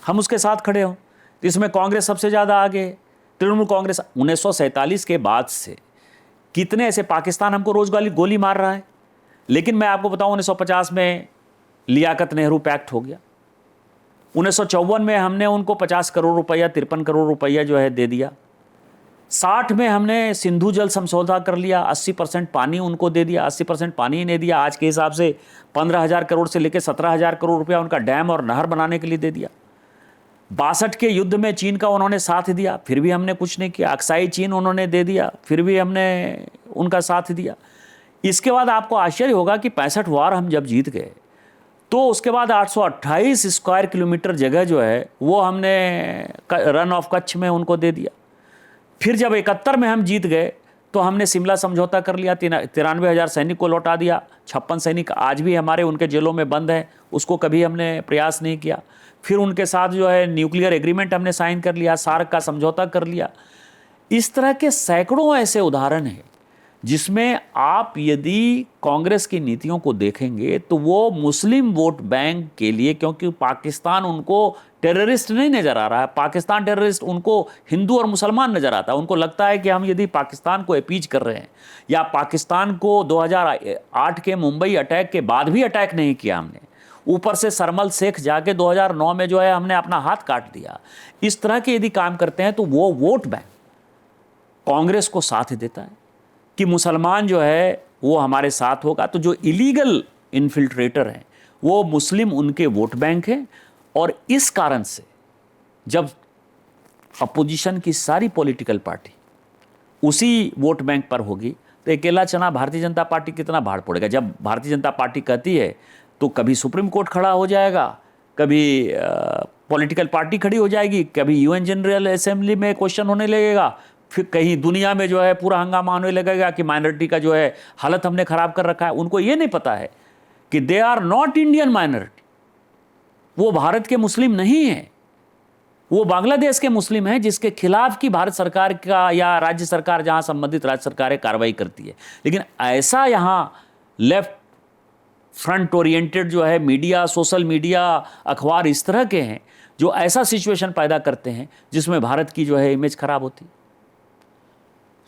हम उसके साथ खड़े हों। तो इसमें कांग्रेस सबसे ज़्यादा आगे है। तृणमूल कांग्रेस 1947 के बाद से कितने ऐसे, पाकिस्तान हमको रोज गोली मार रहा है, लेकिन मैं आपको बताऊं 1950 में लियाकत नेहरू पैक्ट हो गया, 1954 में हमने उनको 50 करोड़ रुपया, 53 करोड़ रुपया जो है दे दिया, 60 में हमने सिंधु जल समझौता कर लिया, 80% पानी उनको दे दिया, 80% पानी ही नहीं दिया, आज के हिसाब से 15,000 करोड़ से लेकर 17,000 करोड़ रुपया उनका डैम और नहर बनाने के लिए दे दिया। 62 के युद्ध में चीन का उन्होंने साथ दिया, फिर भी हमने कुछ नहीं किया। अक्साई चीन उन्होंने दे दिया, फिर भी हमने उनका साथ दिया। इसके बाद आपको आश्चर्य होगा कि 65 वार हम जब जीत गए तो उसके बाद 828 स्क्वायर किलोमीटर जगह जो है वो हमने रन ऑफ कच्छ में उनको दे दिया। फिर जब 71 में हम जीत गए तो हमने शिमला समझौता कर लिया, 93,000 सैनिक को लौटा दिया। 56 सैनिक आज भी हमारे उनके जेलों में बंद हैं, उसको कभी हमने प्रयास नहीं किया। फिर उनके साथ जो है न्यूक्लियर एग्रीमेंट हमने साइन कर लिया, सार्क का समझौता कर लिया। इस तरह के सैकड़ों ऐसे उदाहरण हैं जिसमें आप यदि कांग्रेस की नीतियों को देखेंगे तो वो मुस्लिम वोट बैंक के लिए, क्योंकि पाकिस्तान उनको टेररिस्ट नहीं नज़र आ रहा है, पाकिस्तान टेररिस्ट उनको हिंदू और मुसलमान नज़र आता है। उनको लगता है कि हम यदि पाकिस्तान को अपीज कर रहे हैं, या पाकिस्तान को 2008 के मुंबई अटैक के बाद भी अटैक नहीं किया हमने, ऊपर से सरमल शेख जाके 2009 में जो है हमने अपना हाथ काट दिया, इस तरह के यदि काम करते हैं तो वो वोट बैंक कांग्रेस को साथ देता है कि मुसलमान जो है वो हमारे साथ होगा। तो जो इलीगल इन्फिल्ट्रेटर हैं वो मुस्लिम उनके वोट बैंक हैं, और इस कारण से जब अपोजिशन की सारी पॉलिटिकल पार्टी उसी वोट बैंक पर होगी तो अकेला चना भारतीय जनता पार्टी कितना भाड़ पड़ेगा। जब भारतीय जनता पार्टी कहती है तो कभी सुप्रीम कोर्ट खड़ा हो जाएगा, कभी पॉलिटिकल पार्टी खड़ी हो जाएगी, कभी यूएन जनरल असेंबली में क्वेश्चन होने लगेगा, फिर कहीं दुनिया में जो है पूरा हंगामा होने लगेगा कि माइनॉरिटी का जो है हालत हमने ख़राब कर रखा है। उनको ये नहीं पता है कि they are not Indian minority, वो भारत के मुस्लिम नहीं हैं, वो बांग्लादेश के मुस्लिम हैं जिसके खिलाफ की भारत सरकार का या राज्य सरकार, जहां संबंधित राज्य सरकारें कार्रवाई करती है। लेकिन ऐसा यहाँ लेफ्ट फ्रंट ओरिएंटेड जो है मीडिया, सोशल मीडिया, अखबार इस तरह के हैं जो ऐसा सिचुएशन पैदा करते हैं जिसमें भारत की जो है इमेज खराब होती।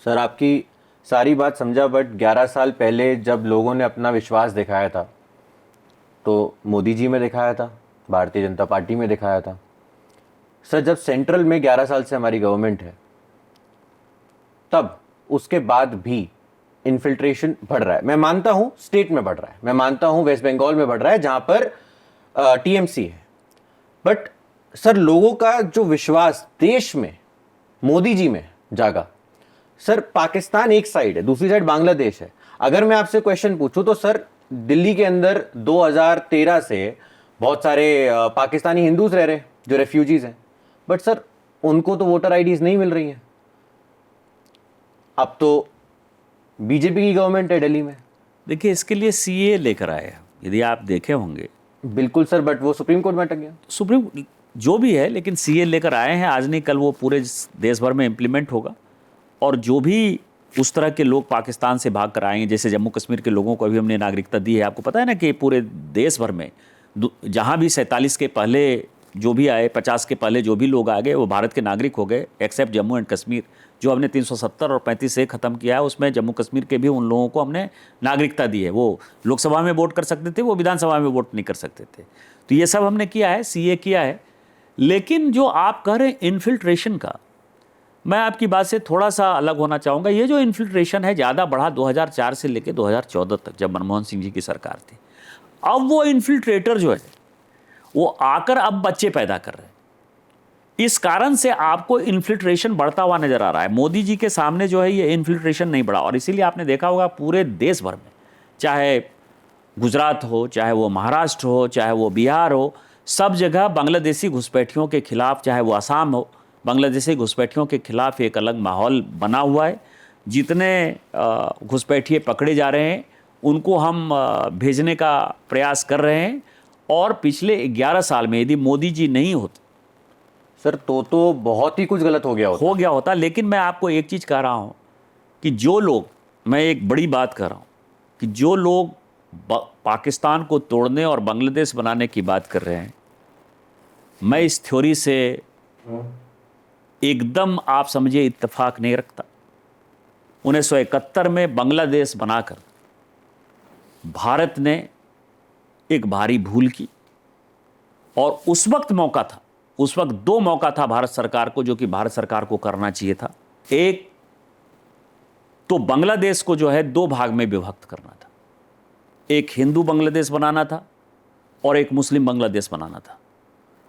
सर आपकी सारी बात समझा, बट 11 साल पहले जब लोगों ने अपना विश्वास दिखाया था तो मोदी जी में दिखाया था, भारतीय जनता पार्टी में दिखाया था। सर जब सेंट्रल में 11 साल से हमारी गवर्नमेंट है, तब उसके बाद भी इन्फिल्ट्रेशन बढ़ रहा है। मैं मानता हूं स्टेट में बढ़ रहा है, मैं मानता हूं वेस्ट बंगाल में बढ़ रहा है जहां पर टीएमसी है, बट सर लोगों का जो विश्वास देश में मोदी जी में जागा। सर पाकिस्तान एक साइड है, दूसरी साइड बांग्लादेश है। अगर मैं आपसे क्वेश्चन पूछूं तो सर दिल्ली के अंदर 2013 से बहुत सारे पाकिस्तानी हिंदूज रह रहे हैं जो रेफ्यूजीज हैं, बट सर उनको तो वोटर आईडीज नहीं मिल रही हैं। अब तो बीजेपी की गवर्नमेंट है दिल्ली में। देखिए, इसके लिए सीए लेकर आए हैं, यदि आप देखे होंगे। बिल्कुल सर, बट वो सुप्रीम कोर्ट में अटक गया। सुप्रीम जो भी है, लेकिन सीए लेकर आए हैं, आज नहीं कल वो पूरे देश भर में इम्प्लीमेंट होगा। और जो भी उस तरह के लोग पाकिस्तान से भाग कर आएंगे, जैसे जम्मू कश्मीर के लोगों को अभी हमने नागरिकता दी है, आपको पता है ना कि पूरे देश भर में जहाँ भी 47 के पहले जो भी आए, 50 के पहले जो भी लोग आ गए, वो भारत के नागरिक हो गए, एक्सेप्ट जम्मू एंड कश्मीर। जो हमने 370 और 35 से ख़त्म किया है, उसमें जम्मू कश्मीर के भी उन लोगों को हमने नागरिकता दी है। वो लोकसभा में वोट कर सकते थे, वो विधानसभा में वोट नहीं कर सकते थे। तो ये सब हमने किया है, सीए किया है। लेकिन जो आप कह रहे हैं इन्फिल्ट्रेशन का, मैं आपकी बात से थोड़ा सा अलग होना चाहूँगा। ये जो इन्फिल्ट्रेशन है ज़्यादा बढ़ा 2004 से लेकर 2014 तक, जब मनमोहन सिंह जी की सरकार थी। अब वो इन्फिल्ट्रेटर जो है वो आकर अब बच्चे पैदा कर रहे हैं। इस कारण से आपको इन्फिल्ट्रेशन बढ़ता हुआ नजर आ रहा है। मोदी जी के सामने जो है ये इन्फिल्ट्रेशन नहीं बढ़ा, और इसीलिए आपने देखा होगा पूरे देश भर में, चाहे गुजरात हो, चाहे वो महाराष्ट्र हो, चाहे वो बिहार हो, सब जगह बांग्लादेशी घुसपैठियों के खिलाफ, चाहे वो असम हो, बांग्लादेशी घुसपैठियों के खिलाफ एक अलग माहौल बना हुआ है। जितने घुसपैठिए पकड़े जा रहे हैं उनको हम भेजने का प्रयास कर रहे हैं। और पिछले 11 साल में यदि मोदी जी नहीं होते सर तो बहुत ही कुछ गलत हो गया होता। लेकिन मैं आपको एक चीज़ कह रहा हूँ कि जो लोग, मैं एक बड़ी बात कह रहा हूँ कि जो लोग पाकिस्तान को तोड़ने और बांग्लादेश बनाने की बात कर रहे हैं, मैं इस थ्योरी से एकदम, आप समझिए, इत्तेफाक नहीं रखता। 1971 में बांग्लादेश बनाकर भारत ने एक भारी भूल की, और उस वक्त मौका था, उस वक्त 2 मौका था भारत सरकार को, जो कि भारत सरकार को करना चाहिए था। एक तो बांग्लादेश को जो है 2 भाग में विभक्त करना था, एक हिंदू बांग्लादेश बनाना था और एक मुस्लिम बांग्लादेश बनाना था।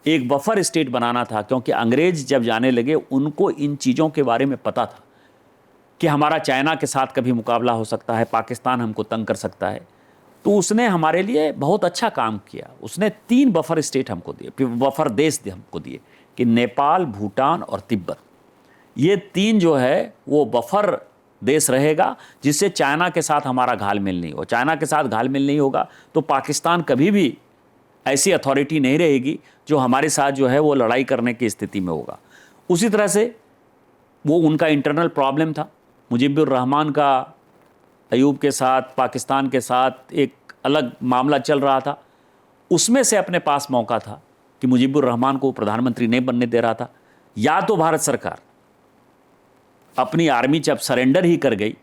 एक बफर स्टेट बनाना था, क्योंकि अंग्रेज जब जाने लगे उनको इन चीज़ों के बारे में पता था कि हमारा चाइना के साथ कभी मुकाबला हो सकता है, पाकिस्तान हमको तंग कर सकता है। तो उसने हमारे लिए बहुत अच्छा काम किया। उसने 3 बफर स्टेट हमको दिए, बफर देश हमको दिए, कि नेपाल, भूटान और तिब्बत। ये 3 जो है वो बफर देश रहेगा, जिससे चाइना के साथ हमारा घालमेल नहीं हो। चाइना के साथ घालमेल नहीं होगा तो पाकिस्तान कभी भी ऐसी अथॉरिटी नहीं रहेगी जो हमारे साथ जो है वो लड़ाई करने की स्थिति में होगा। उसी तरह से वो उनका इंटरनल प्रॉब्लम था। मुजीबुर रहमान का अयूब के साथ, पाकिस्तान के साथ एक अलग मामला चल रहा था। उसमें से अपने पास मौका था कि मुजीबुर रहमान को प्रधानमंत्री नहीं बनने दे रहा था। या तो भारत सरकार अपनी आर्मी जब सरेंडर ही कर गई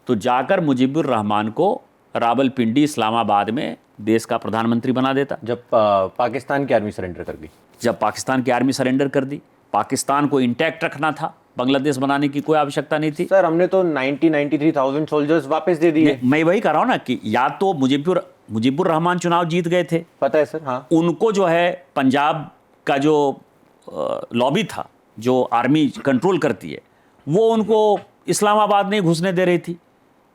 तो जाकर मुजीबुर रहमान को रावलपिंडी, इस्लामाबाद में देश का प्रधानमंत्री बना देता। जब पाकिस्तान की आर्मी सरेंडर कर दी, जब पाकिस्तान की आर्मी सरेंडर कर दी, पाकिस्तान को इंटैक्ट रखना था, बांग्लादेश बनाने की कोई आवश्यकता नहीं थी। सर हमने तो 93,000 सोल्जर्स वापस दे दिए। मैं वही कह रहा हूँ ना कि या तो मुजीबुर रहमान चुनाव जीत गए थे, पता है सर। हाँ, उनको जो है पंजाब का जो लॉबी था, जो आर्मी कंट्रोल करती है, वो उनको इस्लामाबाद नहीं घुसने दे रही थी।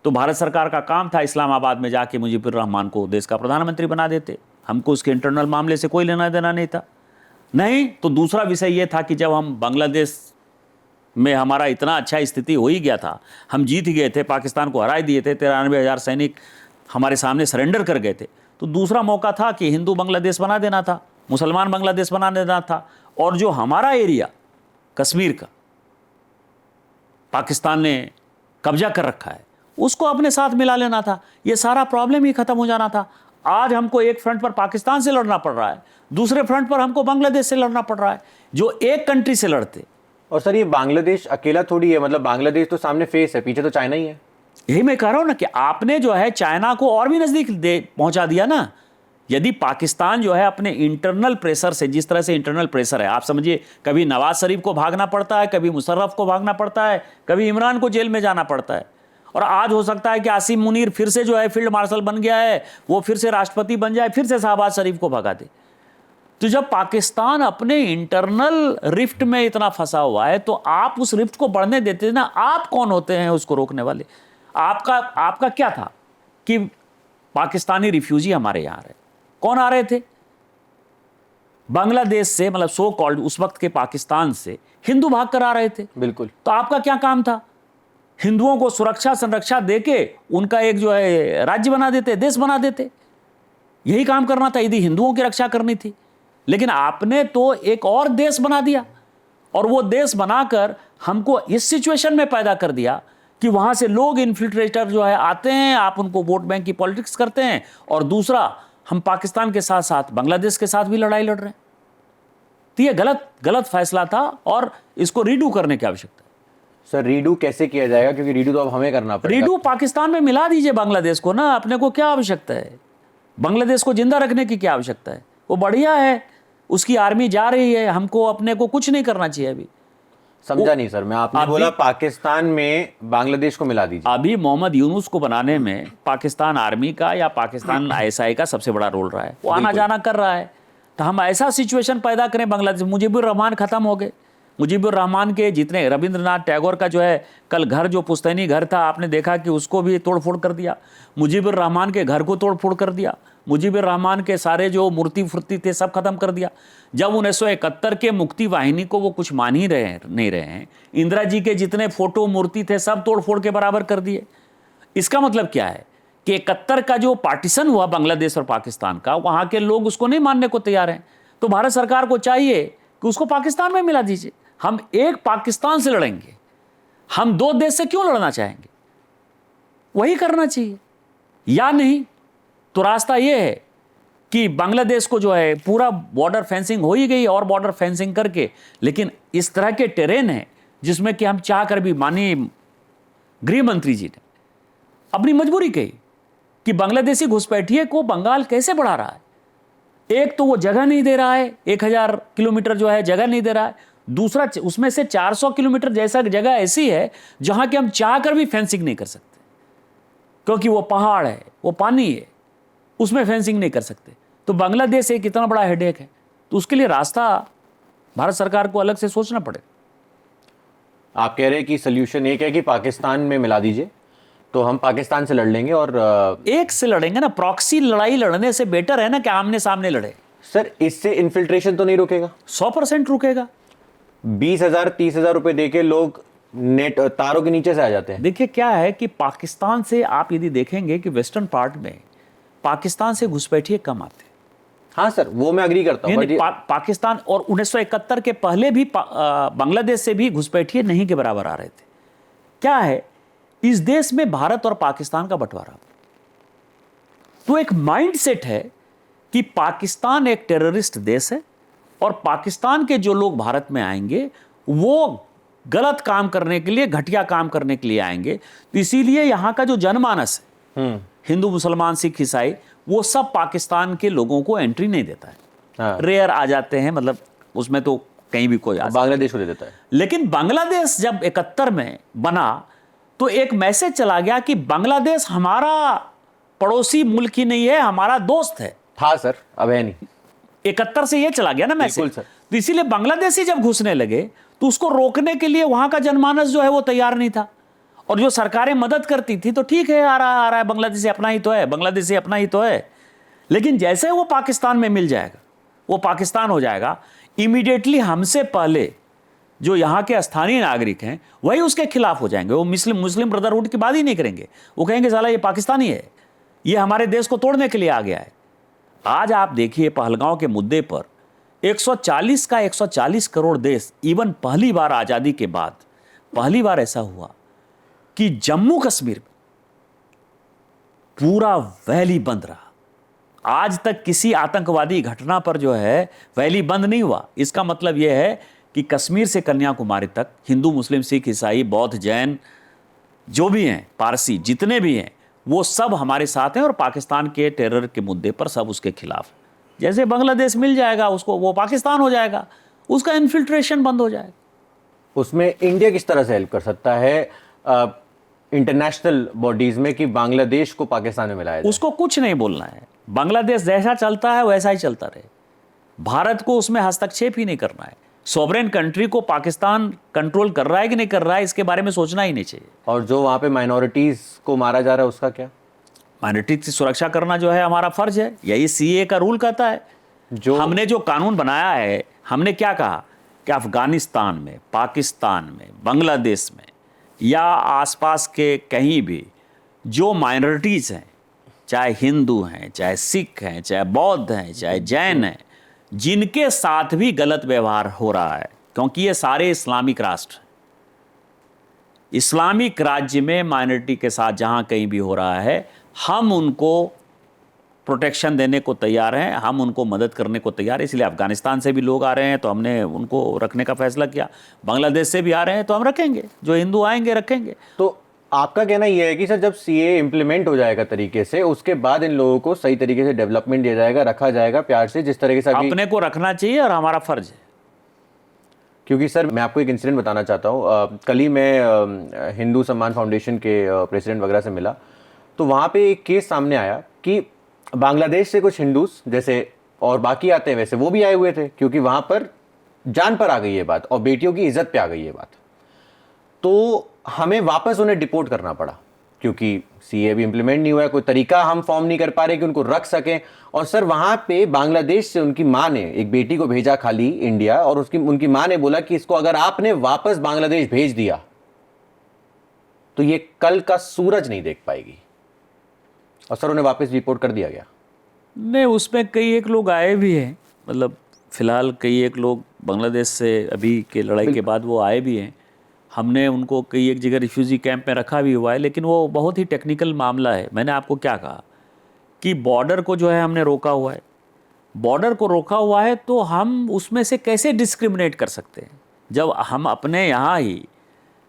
तो भारत सरकार का काम था इस्लामाबाद में जाके मुजीबुर रहमान को देश का प्रधानमंत्री बना देते। हमको उसके इंटरनल मामले से कोई लेना देना नहीं था। नहीं तो दूसरा विषय ये था कि जब हम बांग्लादेश में हमारा इतना अच्छा स्थिति हो ही गया था, हम जीत गए थे, पाकिस्तान को हरा दिए थे, 93,000 सैनिक हमारे सामने सरेंडर कर गए थे, तो दूसरा मौका था कि हिंदू बांग्लादेश बना देना था, मुसलमान बांग्लादेश बना देना था। और जो हमारा एरिया कश्मीर का पाकिस्तान ने कब्जा कर रखा है, उसको अपने साथ मिला लेना था। ये सारा प्रॉब्लम ही खत्म हो जाना था। आज हमको एक फ्रंट पर पाकिस्तान से लड़ना पड़ रहा है, दूसरे फ्रंट पर हमको बांग्लादेश से लड़ना पड़ रहा है, जो एक कंट्री से लड़ते। और सर ये बांग्लादेश अकेला थोड़ी है, मतलब बांग्लादेश तो सामने फेस है, पीछे तो चाइना ही है। यही मैं कह रहा हूं ना कि आपने जो है चाइना को और भी नजदीक पहुंचा दिया ना। यदि पाकिस्तान जो है अपने इंटरनल प्रेशर से, जिस तरह से इंटरनल प्रेशर है, आप समझिए कभी नवाज शरीफ को भागना पड़ता है, कभी मुशर्रफ को भागना पड़ता है, कभी इमरान को जेल में जाना पड़ता है, और आज हो सकता है कि आसिम मुनीर फिर से जो है फील्ड मार्शल बन गया है, वो फिर से राष्ट्रपति बन जाए, फिर से शहबाज शरीफ को भगा दे। तो जब पाकिस्तान अपने इंटरनल रिफ्ट में इतना फंसा हुआ है, तो आप उस रिफ्ट को बढ़ने देते ना। आप कौन होते हैं उसको रोकने वाले? आपका क्या था कि पाकिस्तानी रिफ्यूजी हमारे यहाँ रहे? कौन आ रहे थे? बांग्लादेश से, मतलब सो कॉल्ड उस वक्त के पाकिस्तान से हिंदू भाग कर आ रहे थे। बिल्कुल। तो आपका क्या काम था? हिंदुओं को सुरक्षा संरक्षा देके उनका एक जो है राज्य बना देते, देश बना देते। यही काम करना था यदि हिंदुओं की रक्षा करनी थी। लेकिन आपने तो एक और देश बना दिया, और वो देश बनाकर हमको इस सिचुएशन में पैदा कर दिया कि वहां से लोग इन्फिल्ट्रेटर जो है आते हैं, आप उनको वोट बैंक की पॉलिटिक्स करते हैं, और दूसरा हम पाकिस्तान के साथ साथ बांग्लादेश के साथ भी लड़ाई लड़ रहे हैं। तो ये गलत फैसला था और इसको रीडू करने की आवश्यकता है। सर रीडू कैसे किया जाएगा, क्योंकि रीडू तो अब हमें करना पड़ेगा। रीडू पाकिस्तान में मिला दीजिए बांग्लादेश को ना, अपने को क्या आवश्यकता है? बांग्लादेश को जिंदा रखने की क्या आवश्यकता है? वो बढ़िया है, उसकी आर्मी जा रही है, हमको अपने को कुछ नहीं करना चाहिए। अभी समझा नहीं सर मैं, आपने बोला पाकिस्तान में बांग्लादेश को मिला दीजिए। अभी मोहम्मद यूनुस को बनाने में पाकिस्तान आर्मी का या पाकिस्तान आईएसआई का सबसे बड़ा रोल रहा है। वो आना जाना कर रहा है। तो हम ऐसा सिचुएशन पैदा करें बांग्लादेश। मुजीबुर रहमान खत्म हो गए। मुजीबुर रहमान के जितने, रविंद्रनाथ टैगोर का जो है कल घर, जो पुश्तैनी घर था, आपने देखा कि उसको भी तोड़फोड़ कर दिया। मुजीबुर रहमान के घर को तोड़फोड़ कर दिया। मुजीबुर रहमान के सारे जो मूर्ति फुर्ती थे सब खत्म कर दिया। जब 1971 के मुक्ति वाहिनी को वो कुछ मान ही नहीं रहे हैं, इंदिरा जी के जितने फोटो मूर्ति थे सब तोड़फोड़ के बराबर कर दिए। इसका मतलब क्या है कि 71 का जो पार्टीशन हुआ बांग्लादेश और पाकिस्तान का, वहाँ के लोग उसको नहीं मानने को तैयार हैं। तो भारत सरकार को चाहिए कि उसको पाकिस्तान में मिला दीजिए। हम एक पाकिस्तान से लड़ेंगे, हम दो देश से क्यों लड़ना चाहेंगे? वही करना चाहिए। या नहीं तो रास्ता यह है कि बांग्लादेश को जो है पूरा बॉर्डर फेंसिंग हो ही गई, और बॉर्डर फेंसिंग करके, लेकिन इस तरह के टेरेन है जिसमें कि हम चाह कर भी, माननीय गृह मंत्री जी ने अपनी मजबूरी कही कि बांग्लादेशी घुसपैठिए को बंगाल कैसे बढ़ा रहा है। एक तो वो जगह नहीं दे रहा है, 1000 किलोमीटर जो है जगह नहीं दे रहा है। दूसरा, उसमें से 400 किलोमीटर जैसा जगह ऐसी है जहां कि हम चाह कर भी फेंसिंग नहीं कर सकते, क्योंकि वो पहाड़ है, वो पानी है, उसमें फेंसिंग नहीं कर सकते। तो बांग्लादेश एक इतना बड़ा हेडेक है, तो उसके लिए रास्ता भारत सरकार को अलग से सोचना पड़े। आप कह रहे हैं कि सोल्यूशन एक है कि पाकिस्तान में मिला दीजिए, तो हम पाकिस्तान से लड़ लेंगे। और एक से लड़ेंगे ना, प्रॉक्सी लड़ाई लड़ने से बेटर है ना कि आमने सामने लड़े। सर इससे इन्फिल्ट्रेशन तो नहीं रुकेगा? 100% रुकेगा। 20,000 30,000 रुपए देके लोग नेट तारों के नीचे से आ जाते हैं। देखिए क्या है कि पाकिस्तान से आप यदि देखेंगे कि वेस्टर्न पार्ट में पाकिस्तान से घुसपैठिए कम आते हैं। हाँ सर, वो मैं अग्री करता हूँ। पाकिस्तान और 1971 के पहले भी बांग्लादेश से भी घुसपैठिए नहीं के बराबर आ रहे थे। क्या है, इस देश में भारत और पाकिस्तान का बंटवारा, तो एक माइंडसेट है कि पाकिस्तान एक टेररिस्ट देश है और पाकिस्तान के जो लोग भारत में आएंगे वो गलत काम करने के लिए, घटिया काम करने के लिए आएंगे। तो इसीलिए यहाँ का जो जनमानस है, हिंदू मुसलमान सिख ईसाई, वो सब पाकिस्तान के लोगों को एंट्री नहीं देता है। हाँ। रेयर आ जाते हैं, मतलब उसमें तो कहीं भी कोई आ सकता है। बांग्लादेश को दे देता है। लेकिन बांग्लादेश जब 71 में बना तो एक मैसेज चला गया कि बांग्लादेश हमारा पड़ोसी मुल्क ही नहीं है, हमारा दोस्त है। था सर, अब है नहीं। 71 से ये चला गया ना मैसेज। सर। तो इसीलिए बांग्लादेशी जब घुसने लगे तो उसको रोकने के लिए वहां का जनमानस जो है वो तैयार नहीं था। और जो सरकारें मदद करती थी तो ठीक है, आ रहा है, बांग्लादेशी अपना ही तो है, बांग्लादेशी अपना ही तो है। लेकिन जैसे वो पाकिस्तान में मिल जाएगा, वो पाकिस्तान हो जाएगा, इमीडिएटली हमसे पहले जो यहाँ के स्थानीय नागरिक हैं वही उसके खिलाफ हो जाएंगे। वो मुस्लिम ब्रदरहुड की बात ही नहीं करेंगे। वो कहेंगे साला ये पाकिस्तानी है, ये हमारे देश को तोड़ने के लिए आ गया है। आज आप देखिए पहलगांव के मुद्दे पर 140 करोड़ देश, इवन पहली बार आज़ादी के बाद पहली बार ऐसा हुआ कि जम्मू कश्मीर में पूरा वैली बंद रहा। आज तक किसी आतंकवादी घटना पर जो है वैली बंद नहीं हुआ। इसका मतलब यह है कि कश्मीर से कन्याकुमारी तक हिंदू मुस्लिम सिख ईसाई बौद्ध जैन जो भी हैं, पारसी जितने भी हैं, वो सब हमारे साथ हैं और पाकिस्तान के टेरर के मुद्दे पर सब उसके खिलाफ हैं। जैसे बांग्लादेश मिल जाएगा उसको, वो पाकिस्तान हो जाएगा, उसका इन्फिल्ट्रेशन बंद हो जाएगा। उसमें इंडिया किस तरह से हेल्प कर सकता है इंटरनेशनल बॉडीज में कि बांग्लादेश को पाकिस्तान में मिलाया जाए? उसको कुछ नहीं बोलना है। बांग्लादेश जैसा चलता है वैसा ही चलता रहे। भारत को उसमें हस्तक्षेप ही नहीं करना है। सॉवरेन कंट्री को पाकिस्तान कंट्रोल कर रहा है कि नहीं कर रहा है, इसके बारे में सोचना ही नहीं चाहिए। और जो वहाँ पे माइनॉरिटीज को मारा जा रहा है उसका क्या? माइनॉरिटी की सुरक्षा करना जो है हमारा फर्ज है, यही सीए का रूल कहता है। हमने जो कानून बनाया है, हमने क्या कहा कि अफगानिस्तान में, पाकिस्तान में, बांग्लादेश में या आसपास के कहीं भी जो माइनॉरिटीज़ हैं, चाहे हिंदू हैं, चाहे सिख हैं, चाहे बौद्ध हैं, चाहे जैन हैं, जिनके साथ भी गलत व्यवहार हो रहा है, क्योंकि ये सारे इस्लामिक राष्ट्र हैं, इस्लामिक राज्य में माइनॉरिटी के साथ जहाँ कहीं भी हो रहा है, हम उनको प्रोटेक्शन देने को तैयार हैं, हम उनको मदद करने को तैयार हैं। इसलिए अफगानिस्तान से भी लोग आ रहे हैं तो हमने उनको रखने का फैसला किया, बांग्लादेश से भी आ रहे हैं तो हम रखेंगे, जो हिंदू आएंगे रखेंगे। तो आपका कहना यह है कि सर जब सीए इम्प्लीमेंट हो जाएगा तरीके से, उसके बाद इन लोगों को सही तरीके से डेवलपमेंट दिया जाएगा, रखा जाएगा प्यार से, जिस तरीके से अपने को रखना चाहिए और हमारा फर्ज है। क्योंकि सर मैं आपको एक इंसिडेंट बताना चाहता हूँ। कल ही मैं हिंदू सम्मान फाउंडेशन के प्रेसिडेंट वगैरह से मिला, तो वहाँ पे एक केस सामने आया कि बांग्लादेश से कुछ हिंदूस जैसे और बाकी आते हैं वैसे वो भी आए हुए थे, क्योंकि वहाँ पर जान पर आ गई ये बात और बेटियों की इज्जत पे आ गई ये बात, तो हमें वापस उन्हें डिपोर्ट करना पड़ा क्योंकि सीए भी इम्प्लीमेंट नहीं हुआ है, कोई तरीका हम फॉर्म नहीं कर पा रहे कि उनको रख सकें। और सर वहाँ पे बांग्लादेश से उनकी माँ ने एक बेटी को भेजा खाली इंडिया, और उनकी माँ ने बोला कि इसको अगर आपने वापस बांग्लादेश भेज दिया तो ये कल का सूरज नहीं देख पाएगी, और सर उन्हें वापस रिपोर्ट कर दिया गया। नहीं, उसमें कई एक लोग आए भी हैं, मतलब फ़िलहाल कई एक लोग बांग्लादेश से अभी के लड़ाई के बाद वो आए भी हैं। हमने उनको कई एक जगह रिफ्यूजी कैंप में रखा भी हुआ है, लेकिन वो बहुत ही टेक्निकल मामला है। मैंने आपको क्या कहा कि बॉर्डर को जो है हमने रोका हुआ है, बॉर्डर को रोका हुआ है तो हम उसमें से कैसे डिस्क्रिमिनेट कर सकते हैं, जब हम अपने यहाँ ही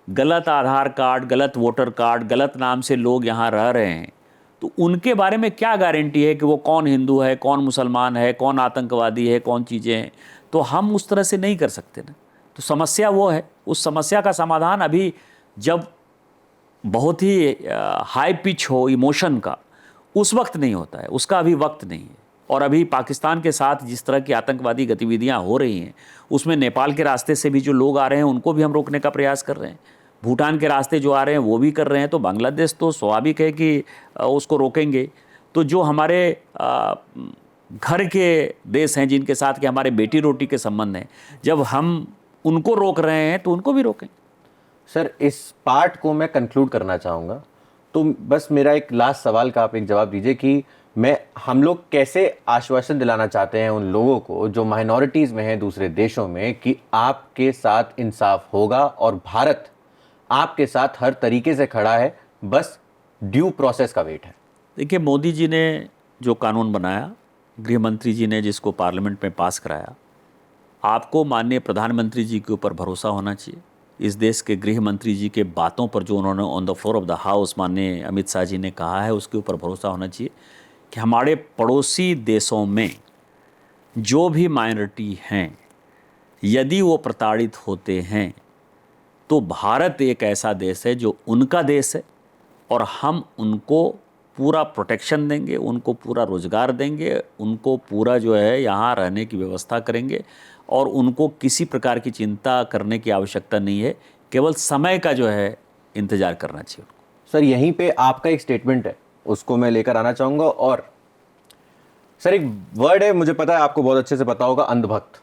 गलत आधार कार्ड, गलत वोटर कार्ड, गलत नाम से लोग यहाँ रह रहे हैं, तो उनके बारे में क्या गारंटी है कि वो कौन हिंदू है, कौन मुसलमान है, कौन आतंकवादी है, कौन चीज़ें हैं। तो हम उस तरह से नहीं कर सकते ना। तो समस्या वो है, उस समस्या का समाधान अभी जब बहुत ही हाई पिच हो इमोशन का, उस वक्त नहीं होता है, उसका अभी वक्त नहीं है। और अभी पाकिस्तान के साथ जिस तरह की आतंकवादी गतिविधियां हो रही हैं, उसमें नेपाल के रास्ते से भी जो लोग आ रहे हैं उनको भी हम रोकने का प्रयास कर रहे हैं, भूटान के रास्ते जो आ रहे हैं वो भी कर रहे हैं। तो बांग्लादेश तो स्वाभाविक है कि उसको रोकेंगे। तो जो हमारे घर के देश हैं जिनके साथ के हमारे बेटी रोटी के संबंध हैं, जब हम उनको रोक रहे हैं तो उनको भी रोकें। सर इस पार्ट को मैं कंक्लूड करना चाहूँगा, तो बस मेरा एक लास्ट सवाल का आप एक जवाब दीजिए कि हम लोग कैसे आश्वासन दिलाना चाहते हैं उन लोगों को जो माइनॉरिटीज़ में हैं दूसरे देशों में कि आपके साथ इंसाफ होगा और भारत आपके साथ हर तरीके से खड़ा है, बस ड्यू प्रोसेस का वेट है। देखिए, मोदी जी ने जो कानून बनाया, गृह मंत्री जी ने जिसको पार्लियामेंट में पास कराया, आपको माननीय प्रधानमंत्री जी के ऊपर भरोसा होना चाहिए। इस देश के गृह मंत्री जी के बातों पर जो उन्होंने on the floor of the house माननीय अमित शाह जी ने कहा है, उसके ऊपर भरोसा होना चाहिए कि हमारे पड़ोसी देशों में जो भी माइनॉरिटी हैं, यदि वो प्रताड़ित होते हैं तो भारत एक ऐसा देश है जो उनका देश है, और हम उनको पूरा प्रोटेक्शन देंगे, उनको पूरा रोज़गार देंगे, उनको पूरा जो है यहाँ रहने की व्यवस्था करेंगे, और उनको किसी प्रकार की चिंता करने की आवश्यकता नहीं है। केवल समय का जो है इंतज़ार करना चाहिए उनको। सर यहीं पे आपका एक स्टेटमेंट है, उसको मैं लेकर आना चाहूँगा। और सर एक वर्ड है, मुझे पता है आपको बहुत अच्छे से पता होगा, अंधभक्त,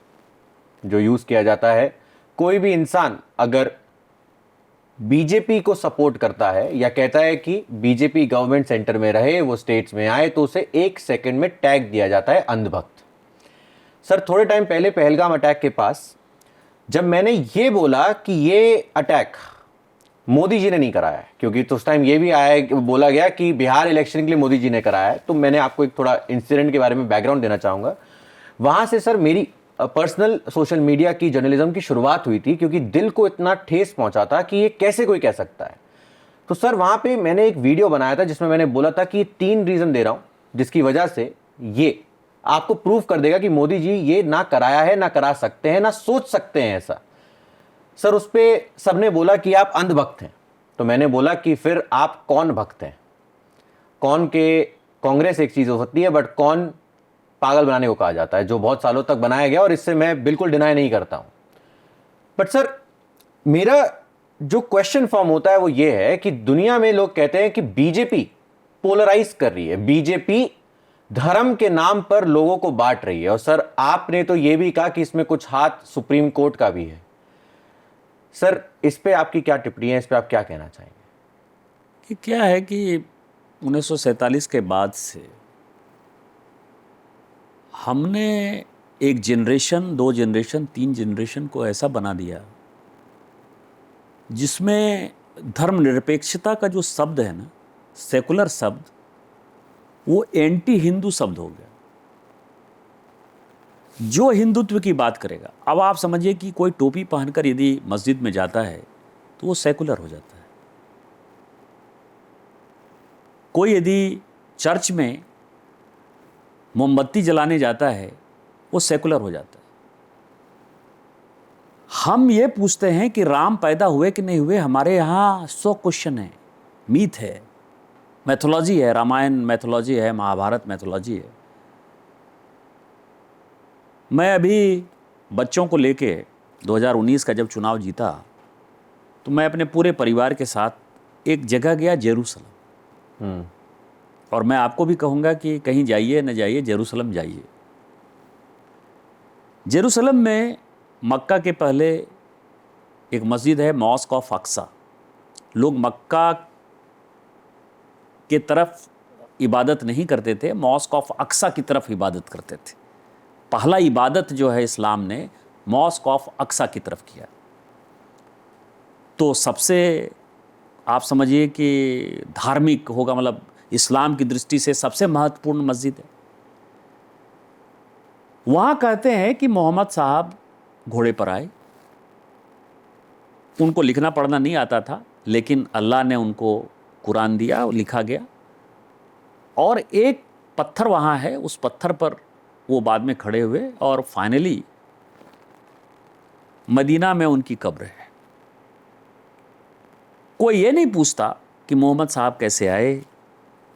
जो यूज़ किया जाता है। कोई भी इंसान अगर बीजेपी को सपोर्ट करता है या कहता है कि बीजेपी गवर्नमेंट सेंटर में रहे, वो स्टेट्स में आए, तो उसे 1 सेकंड में टैग दिया जाता है अंधभक्त। सर थोड़े टाइम पहले पहलगाम अटैक के पास जब मैंने ये बोला कि ये अटैक मोदी जी ने नहीं कराया है, क्योंकि तो उस टाइम ये भी आया कि बोला गया कि बिहार इलेक्शन के लिए मोदी जी ने कराया है, तो मैंने आपको एक थोड़ा इंसिडेंट के बारे में बैकग्राउंड देना चाहूँगा। वहाँ से सर मेरी पर्सनल सोशल मीडिया की जर्नलिज्म की शुरुआत हुई थी, क्योंकि दिल को इतना ठेस पहुंचा था कि ये कैसे कोई कह सकता है। तो सर वहाँ पे मैंने एक वीडियो बनाया था जिसमें मैंने बोला था कि 3 रीज़न दे रहा हूँ जिसकी वजह से ये आपको प्रूफ कर देगा कि मोदी जी ये ना कराया है, ना करा सकते हैं, ना सोच सकते हैं ऐसा। सर उस पर सबने बोला कि आप अंधभक्त हैं। तो मैंने बोला कि फिर आप कौन भक्त हैं? कौन के कांग्रेस एक चीज़ हो सकती है, बट कौन पागल बनाने को कहा जाता है, जो बहुत सालों तक बनाया गया, और इससे मैं बिल्कुल डिनाई नहीं करता हूं। बट सर मेरा जो क्वेश्चन फॉर्म होता है वो ये है कि दुनिया में लोग कहते हैं कि बीजेपी पोलराइज कर रही है, बीजेपी धर्म के नाम पर लोगों को बांट रही है। और सर आपने तो ये भी कहा कि इसमें कुछ हाथ सुप्रीम कोर्ट का भी है। सर इस पे आपकी क्या टिप्पणी है, इस पे आप क्या कहना चाहेंगे? कि क्या है कि 1947 के बाद से हमने एक जनरेशन, 2 जनरेशन, 3 जनरेशन को ऐसा बना दिया जिसमें धर्मनिरपेक्षता का जो शब्द है ना, सेकुलर शब्द, वो एंटी हिंदू शब्द हो गया। जो हिंदुत्व की बात करेगा, अब आप समझिए कि कोई टोपी पहनकर यदि मस्जिद में जाता है तो वो सेकुलर हो जाता है। कोई यदि चर्च में मोमबत्ती जलाने जाता है वो सेकुलर हो जाता है। हम ये पूछते हैं कि राम पैदा हुए कि नहीं हुए, हमारे यहाँ 100 क्वेश्चन है, मीथ है, मैथोलॉजी है, रामायण मैथोलॉजी है, महाभारत मैथोलॉजी है। मैं अभी बच्चों को लेके 2019 का जब चुनाव जीता तो मैं अपने पूरे परिवार के साथ एक जगह गया, जेरूसलम। और मैं आपको भी कहूँगा कि कहीं जाइए न जाइए, जेरूसलम जाइए। जेरूसलम में मक्का के पहले एक मस्जिद है, मॉस्क ऑफ अक्सा। लोग मक्का के तरफ इबादत नहीं करते थे, मॉस्क ऑफ अक्सा की तरफ इबादत करते थे। पहला इबादत जो है इस्लाम ने मॉस्क ऑफ अक्सा की तरफ किया। तो सबसे आप समझिए कि धार्मिक होगा, मतलब इस्लाम की दृष्टि से सबसे महत्वपूर्ण मस्जिद है। वहाँ कहते हैं कि मोहम्मद साहब घोड़े पर आए, उनको लिखना पढ़ना नहीं आता था, लेकिन अल्लाह ने उनको कुरान दिया, लिखा गया। और एक पत्थर वहाँ है, उस पत्थर पर वो बाद में खड़े हुए और फाइनली मदीना में उनकी कब्र है। कोई ये नहीं पूछता कि मोहम्मद साहब कैसे आए,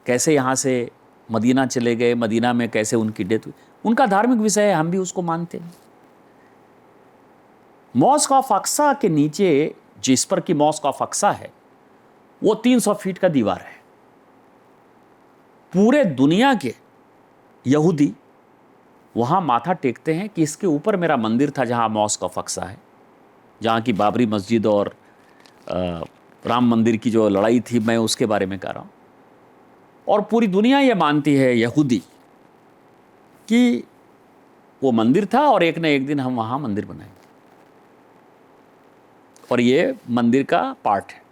कैसे यहाँ से मदीना चले गए, मदीना में कैसे उनकी डेथ हुई। उनका धार्मिक विषय है, हम भी उसको मानते हैं। मॉस्क ऑफ अक्सा के नीचे, जिस पर कि मॉस्क ऑफ अक्सा है, वो 300 फीट का दीवार है। पूरे दुनिया के यहूदी वहाँ माथा टेकते हैं कि इसके ऊपर मेरा मंदिर था, जहाँ मॉस्क ऑफ अक्सा है, जहाँ की बाबरी मस्जिद और राम मंदिर की जो लड़ाई थी, मैं उसके बारे में कह रहा हूँ। और पूरी दुनिया ये मानती है, यहूदी, कि वो मंदिर था और एक न एक दिन हम वहाँ मंदिर बनाएंगे। और ये मंदिर का पार्ट है,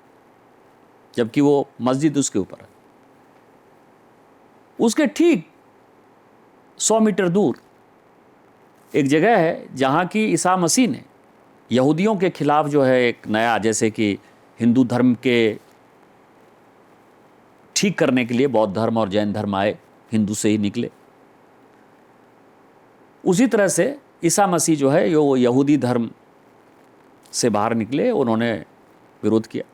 जबकि वो मस्जिद उसके ऊपर है। उसके ठीक 100 मीटर दूर एक जगह है जहाँ की ईसा मसीह ने यहूदियों के खिलाफ जो है एक नया, जैसे कि हिंदू धर्म के ठीक करने के लिए बौद्ध धर्म और जैन धर्म आए, हिंदू से ही निकले, उसी तरह से ईसा मसीह जो है वो यहूदी धर्म से बाहर निकले, उन्होंने विरोध किया।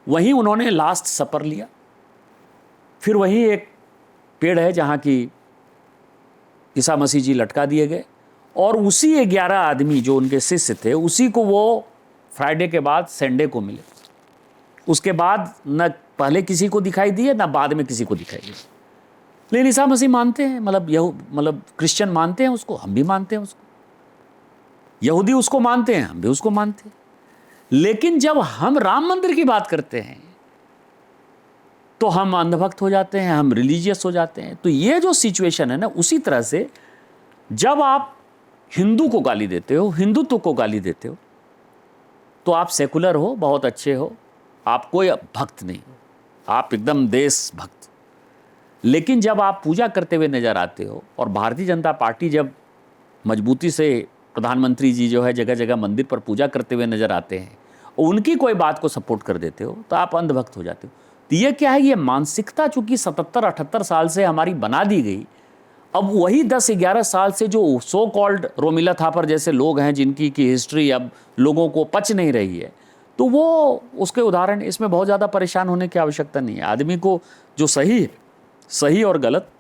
वहीं उन्होंने लास्ट सपर लिया। फिर वहीं एक पेड़ है जहाँ की ईसा मसीह जी लटका दिए गए, और उसी 11 आदमी जो उनके शिष्य थे, उसी को वो फ्राइडे के बाद संडे को मिले। उसके बाद न पहले किसी को दिखाई दिए, न बाद में किसी को दिखाई दिए। लेकिन ईसा मसीह मानते हैं, मतलब क्रिश्चियन मानते हैं उसको, हम भी मानते हैं उसको, यहूदी उसको मानते हैं, हम भी उसको मानते हैं। लेकिन जब हम राम मंदिर की बात करते हैं तो हम अंधभक्त हो जाते हैं, हम रिलीजियस हो जाते हैं। तो ये जो सिचुएशन है ना, उसी तरह से जब आप हिंदू को गाली देते हो, हिंदुत्व को गाली देते हो, तो आप सेकुलर हो, बहुत अच्छे हो, आप कोई भक्त नहीं हो, आप एकदम देशभक्त। लेकिन जब आप पूजा करते हुए नजर आते हो, और भारतीय जनता पार्टी जब मजबूती से, प्रधानमंत्री जी जो है जगह जगह मंदिर पर पूजा करते हुए नजर आते हैं, और उनकी कोई बात को सपोर्ट कर देते हो, तो आप अंधभक्त हो जाते हो। तो ये क्या है, ये मानसिकता चूंकि 77-78 साल से हमारी बना दी गई, अब वही 10-11 साल से जो सो कॉल्ड रोमिला थापर जैसे लोग हैं, जिनकी की हिस्ट्री अब लोगों को पच नहीं रही है, तो वो उसके उदाहरण, इसमें बहुत ज़्यादा परेशान होने की आवश्यकता नहीं है। आदमी को जो सही है, सही और गलत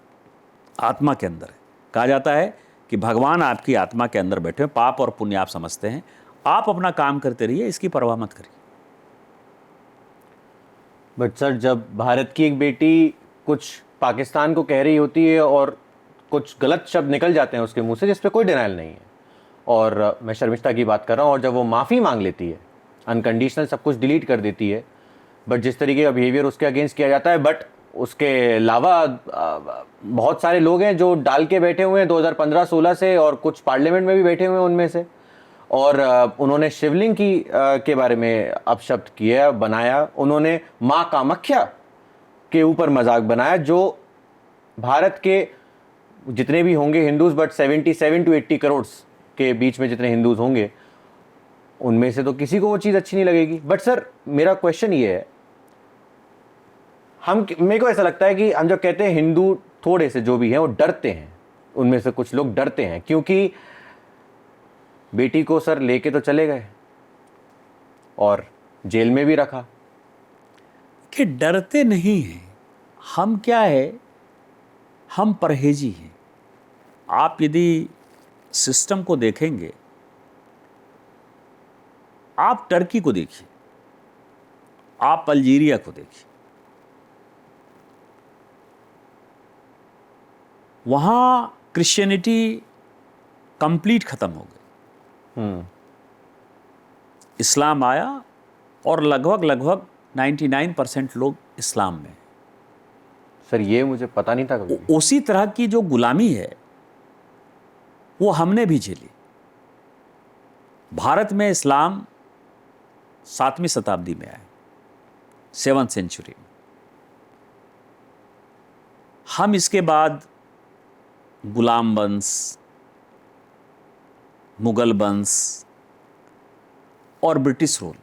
आत्मा के अंदर है। कहा जाता है कि भगवान आपकी आत्मा के अंदर बैठे हैं, पाप और पुण्य आप समझते हैं, आप अपना काम करते रहिए, इसकी परवाह मत करिए। बट सर, जब भारत की एक बेटी कुछ पाकिस्तान को कह रही होती है और कुछ गलत शब्द निकल जाते हैं उसके मुंह से जिस पे कोई डिनाइल नहीं है। और मैं शर्मिष्ठा की बात कर रहा हूँ, और जब वो माफ़ी मांग लेती है, अनकंडीशनल सब कुछ डिलीट कर देती है, बट जिस तरीके का बिहेवियर उसके अगेंस्ट किया जाता है, बट उसके अलावा बहुत सारे लोग हैं जो डाल के बैठे हुए हैं 2015-16 से, और कुछ पार्लियामेंट में भी बैठे हुए हैं उनमें से, और उन्होंने शिवलिंग के बारे में अपशब्द किया, बनाया। उन्होंने माँ कामाख्या के ऊपर मजाक बनाया, जो भारत के जितने भी होंगे हिंदूज, बट 77 to 80 करोड़ के बीच में जितने हिंदूज होंगे, उनमें से तो किसी को वो चीज़ अच्छी नहीं लगेगी। बट सर मेरा क्वेश्चन ये है, मेरे को ऐसा लगता है कि हम जब कहते हैं हिंदू थोड़े से जो भी हैं वो डरते हैं, उनमें से कुछ लोग डरते हैं, क्योंकि बेटी को सर लेके तो चले गए और जेल में भी रखा। कि डरते नहीं हैं हम, क्या है, हम परहेजी हैं। आप यदि सिस्टम को देखेंगे, आप टर्की को देखिए, आप अल्जीरिया को देखिए, वहां क्रिश्चियनिटी कंप्लीट खत्म हो गई, इस्लाम आया और लगभग 99% लोग इस्लाम में। सर ये मुझे पता नहीं था कभी। उसी तरह की जो गुलामी है वो हमने भी झेली। भारत में इस्लाम 7वीं शताब्दी में आया, 7th सेंचुरी में। हम इसके बाद गुलाम वंश, मुगल वंश और ब्रिटिश रूल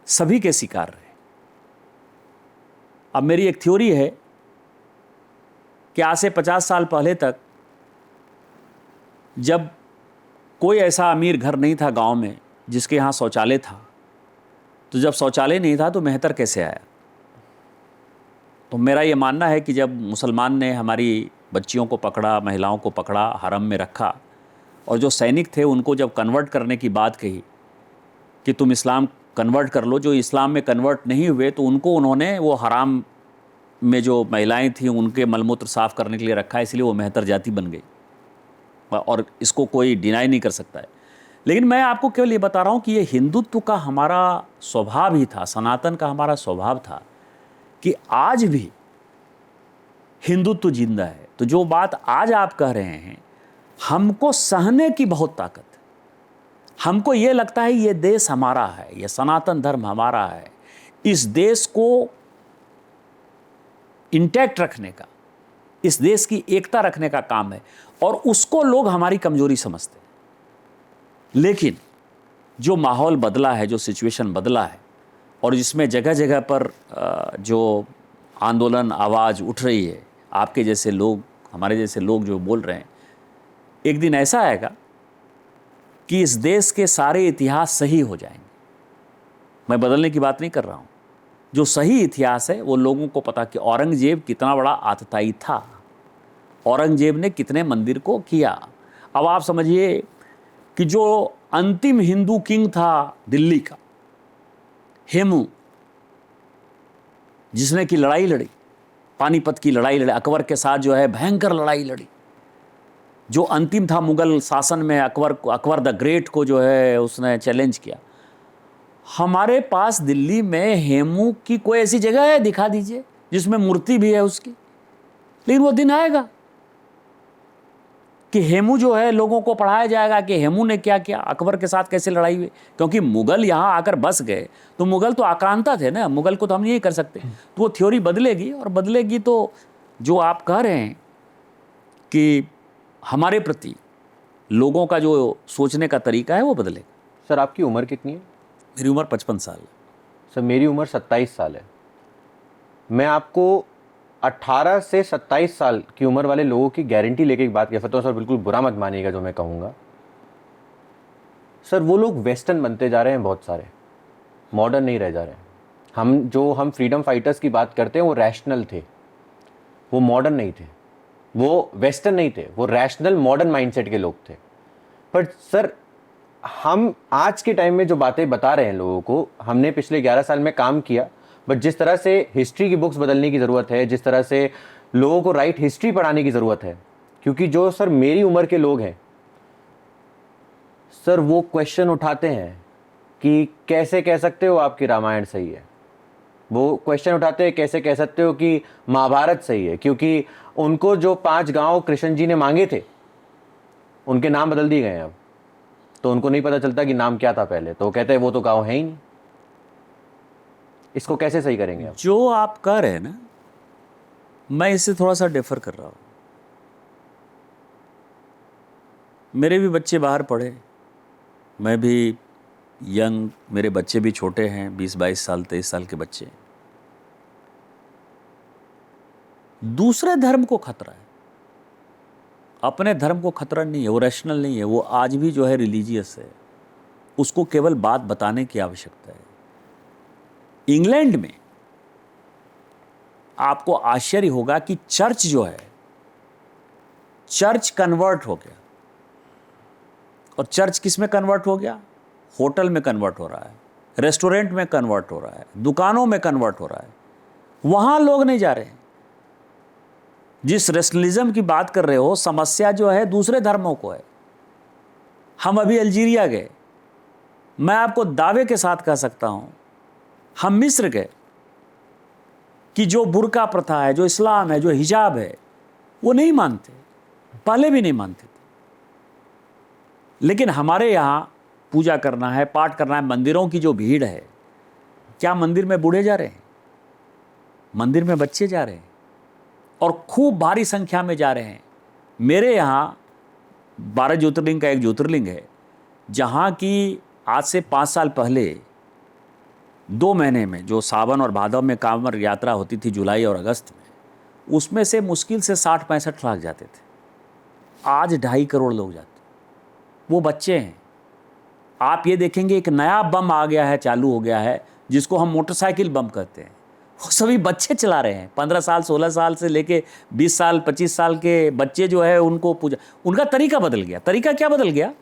सभी के शिकार रहे। अब मेरी एक थ्योरी है कि आज से 50 साल पहले तक जब कोई ऐसा अमीर घर नहीं था गांव में जिसके यहाँ शौचालय था, तो जब शौचालय नहीं था तो मेहतर कैसे आया? तो मेरा ये मानना है कि जब मुसलमान ने हमारी बच्चियों को पकड़ा, महिलाओं को पकड़ा, हरम में रखा, और जो सैनिक थे उनको जब कन्वर्ट करने की बात कही कि तुम इस्लाम कन्वर्ट कर लो, जो इस्लाम में कन्वर्ट नहीं हुए तो उनको उन्होंने वो हराम में जो महिलाएं थीं उनके मलमूत्र साफ़ करने के लिए रखा, इसलिए वो मेहतर जाति बन गई, और इसको कोई डिनाई नहीं कर सकता है। लेकिन मैं आपको केवल ये बता रहा हूँ कि ये हिंदुत्व का हमारा स्वभाव ही था, सनातन का हमारा स्वभाव था कि आज भी हिंदुत्व जिंदा है। तो जो बात आज आप कह रहे हैं, हमको सहने की बहुत ताकत है। हमको ये लगता है ये देश हमारा है, ये सनातन धर्म हमारा है, इस देश को इंटैक्ट रखने का, इस देश की एकता रखने का काम है, और उसको लोग हमारी कमजोरी समझते हैं। लेकिन जो माहौल बदला है, जो सिचुएशन बदला है, और जिसमें जगह जगह पर जो आंदोलन आवाज़ उठ रही है, आपके जैसे लोग, हमारे जैसे लोग जो बोल रहे हैं, एक दिन ऐसा आएगा कि इस देश के सारे इतिहास सही हो जाएंगे। मैं बदलने की बात नहीं कर रहा हूँ। जो सही इतिहास है वो लोगों को पता कि औरंगजेब कितना बड़ा आतताई था, औरंगजेब ने कितने मंदिर को किया। अब आप समझिए कि जो अंतिम हिंदू किंग था दिल्ली का, हेमू, जिसने की लड़ाई लड़ी, पानीपत की लड़ाई लड़ी, अकबर के साथ जो है भयंकर लड़ाई लड़ी, जो अंतिम था मुगल शासन में, अकबर द ग्रेट को जो है उसने चैलेंज किया। हमारे पास दिल्ली में हेमू की कोई ऐसी जगह है, दिखा दीजिए, जिसमें मूर्ति भी है उसकी। लेकिन वो दिन आएगा कि हेमू जो है, लोगों को पढ़ाया जाएगा कि हेमू ने क्या किया, अकबर के साथ कैसे लड़ाई हुई। क्योंकि मुगल यहाँ आकर बस गए, तो मुगल तो आक्रांता थे ना, मुगल को तो हम नहीं कर सकते। तो वो थ्योरी बदलेगी, और बदलेगी तो जो आप कह रहे हैं कि हमारे प्रति लोगों का जो सोचने का तरीका है वो बदलेगा। सर आपकी उम्र कितनी है? मेरी उम्र 55 साल है। सर मेरी उम्र 27 साल है। मैं आपको 18 से 27 साल की उम्र वाले लोगों की गारंटी लेके एक बात कह सकता हूँ सर, बिल्कुल बुरा मत मानिएगा जो मैं कहूँगा। सर वो लोग वेस्टर्न बनते जा रहे हैं, बहुत सारे मॉडर्न नहीं रह जा रहे हैं। हम फ्रीडम फाइटर्स की बात करते हैं वो रैशनल थे, वो मॉडर्न नहीं थे, वो वेस्टर्न नहीं थे, वो रैशनल मॉडर्न माइंडसेट के लोग थे। पर सर हम आज के टाइम में जो बातें बता रहे हैं लोगों को, हमने पिछले 11 साल में काम किया, बट जिस तरह से हिस्ट्री की बुक्स बदलने की ज़रूरत है, जिस तरह से लोगों को राइट हिस्ट्री पढ़ाने की ज़रूरत है, क्योंकि जो सर मेरी उम्र के लोग हैं सर, वो क्वेश्चन उठाते हैं कि कैसे कह सकते हो आपकी रामायण सही है, वो क्वेश्चन उठाते हैं कैसे कह सकते हो कि महाभारत सही है, क्योंकि उनको जो 5 गांव कृष्ण जी ने मांगे थे उनके नाम बदल दिए गए हैं अब, तो उनको नहीं पता चलता कि नाम क्या था पहले, तो वो कहते हैं वो तो गांव है ही नहीं। इसको कैसे सही करेंगे आप? जो आप कह रहे हैं ना, मैं इससे थोड़ा सा डिफर कर रहा हूँ। मेरे भी बच्चे बाहर पढ़े, मैं भी यंग, मेरे बच्चे भी छोटे हैं, 20-22 साल 23 साल के बच्चे। दूसरे धर्म को खतरा है, अपने धर्म को खतरा नहीं है। वो रैशनल नहीं है, वो आज भी जो है रिलीजियस है, उसको केवल बात बताने की आवश्यकता है। इंग्लैंड में आपको आश्चर्य होगा कि चर्च जो है, चर्च कन्वर्ट हो गया। और चर्च किस में कन्वर्ट हो गया? होटल में कन्वर्ट हो रहा है, रेस्टोरेंट में कन्वर्ट हो रहा है, दुकानों में कन्वर्ट हो रहा है। वहां लोग नहीं जा रहे हैं। जिस रैशनलिज्म की बात कर रहे हो, समस्या जो है दूसरे धर्मों को है। हम अभी अल्जीरिया गए, मैं आपको दावे के साथ कह सकता हूं, हम मिस्र गए कि जो बुर्का प्रथा है, जो इस्लाम है, जो हिजाब है, वो नहीं मानते, पहले भी नहीं मानते थे। लेकिन हमारे यहाँ पूजा करना है, पाठ करना है, मंदिरों की जो भीड़ है, क्या मंदिर में बूढ़े जा रहे हैं? मंदिर में बच्चे जा रहे हैं और खूब भारी संख्या में जा रहे हैं। मेरे यहाँ 12 ज्योतिर्लिंग का एक ज्योतिर्लिंग है, जहाँ की आज से 5 साल पहले 2 महीने में जो सावन और भादव में कांवड़ यात्रा होती थी, जुलाई और अगस्त में, उसमें से मुश्किल से 60-65 लाख जाते थे। आज 2.5 करोड़ लोग जाते। वो बच्चे हैं। आप ये देखेंगे एक नया बम आ गया है, चालू हो गया है, जिसको हम मोटरसाइकिल बम कहते हैं। वो सभी बच्चे चला रहे हैं, 15 साल 16 साल से लेके 20 साल 25 साल के बच्चे जो है, उनको पूजा, उनका तरीका बदल गया। तरीका क्या बदल गया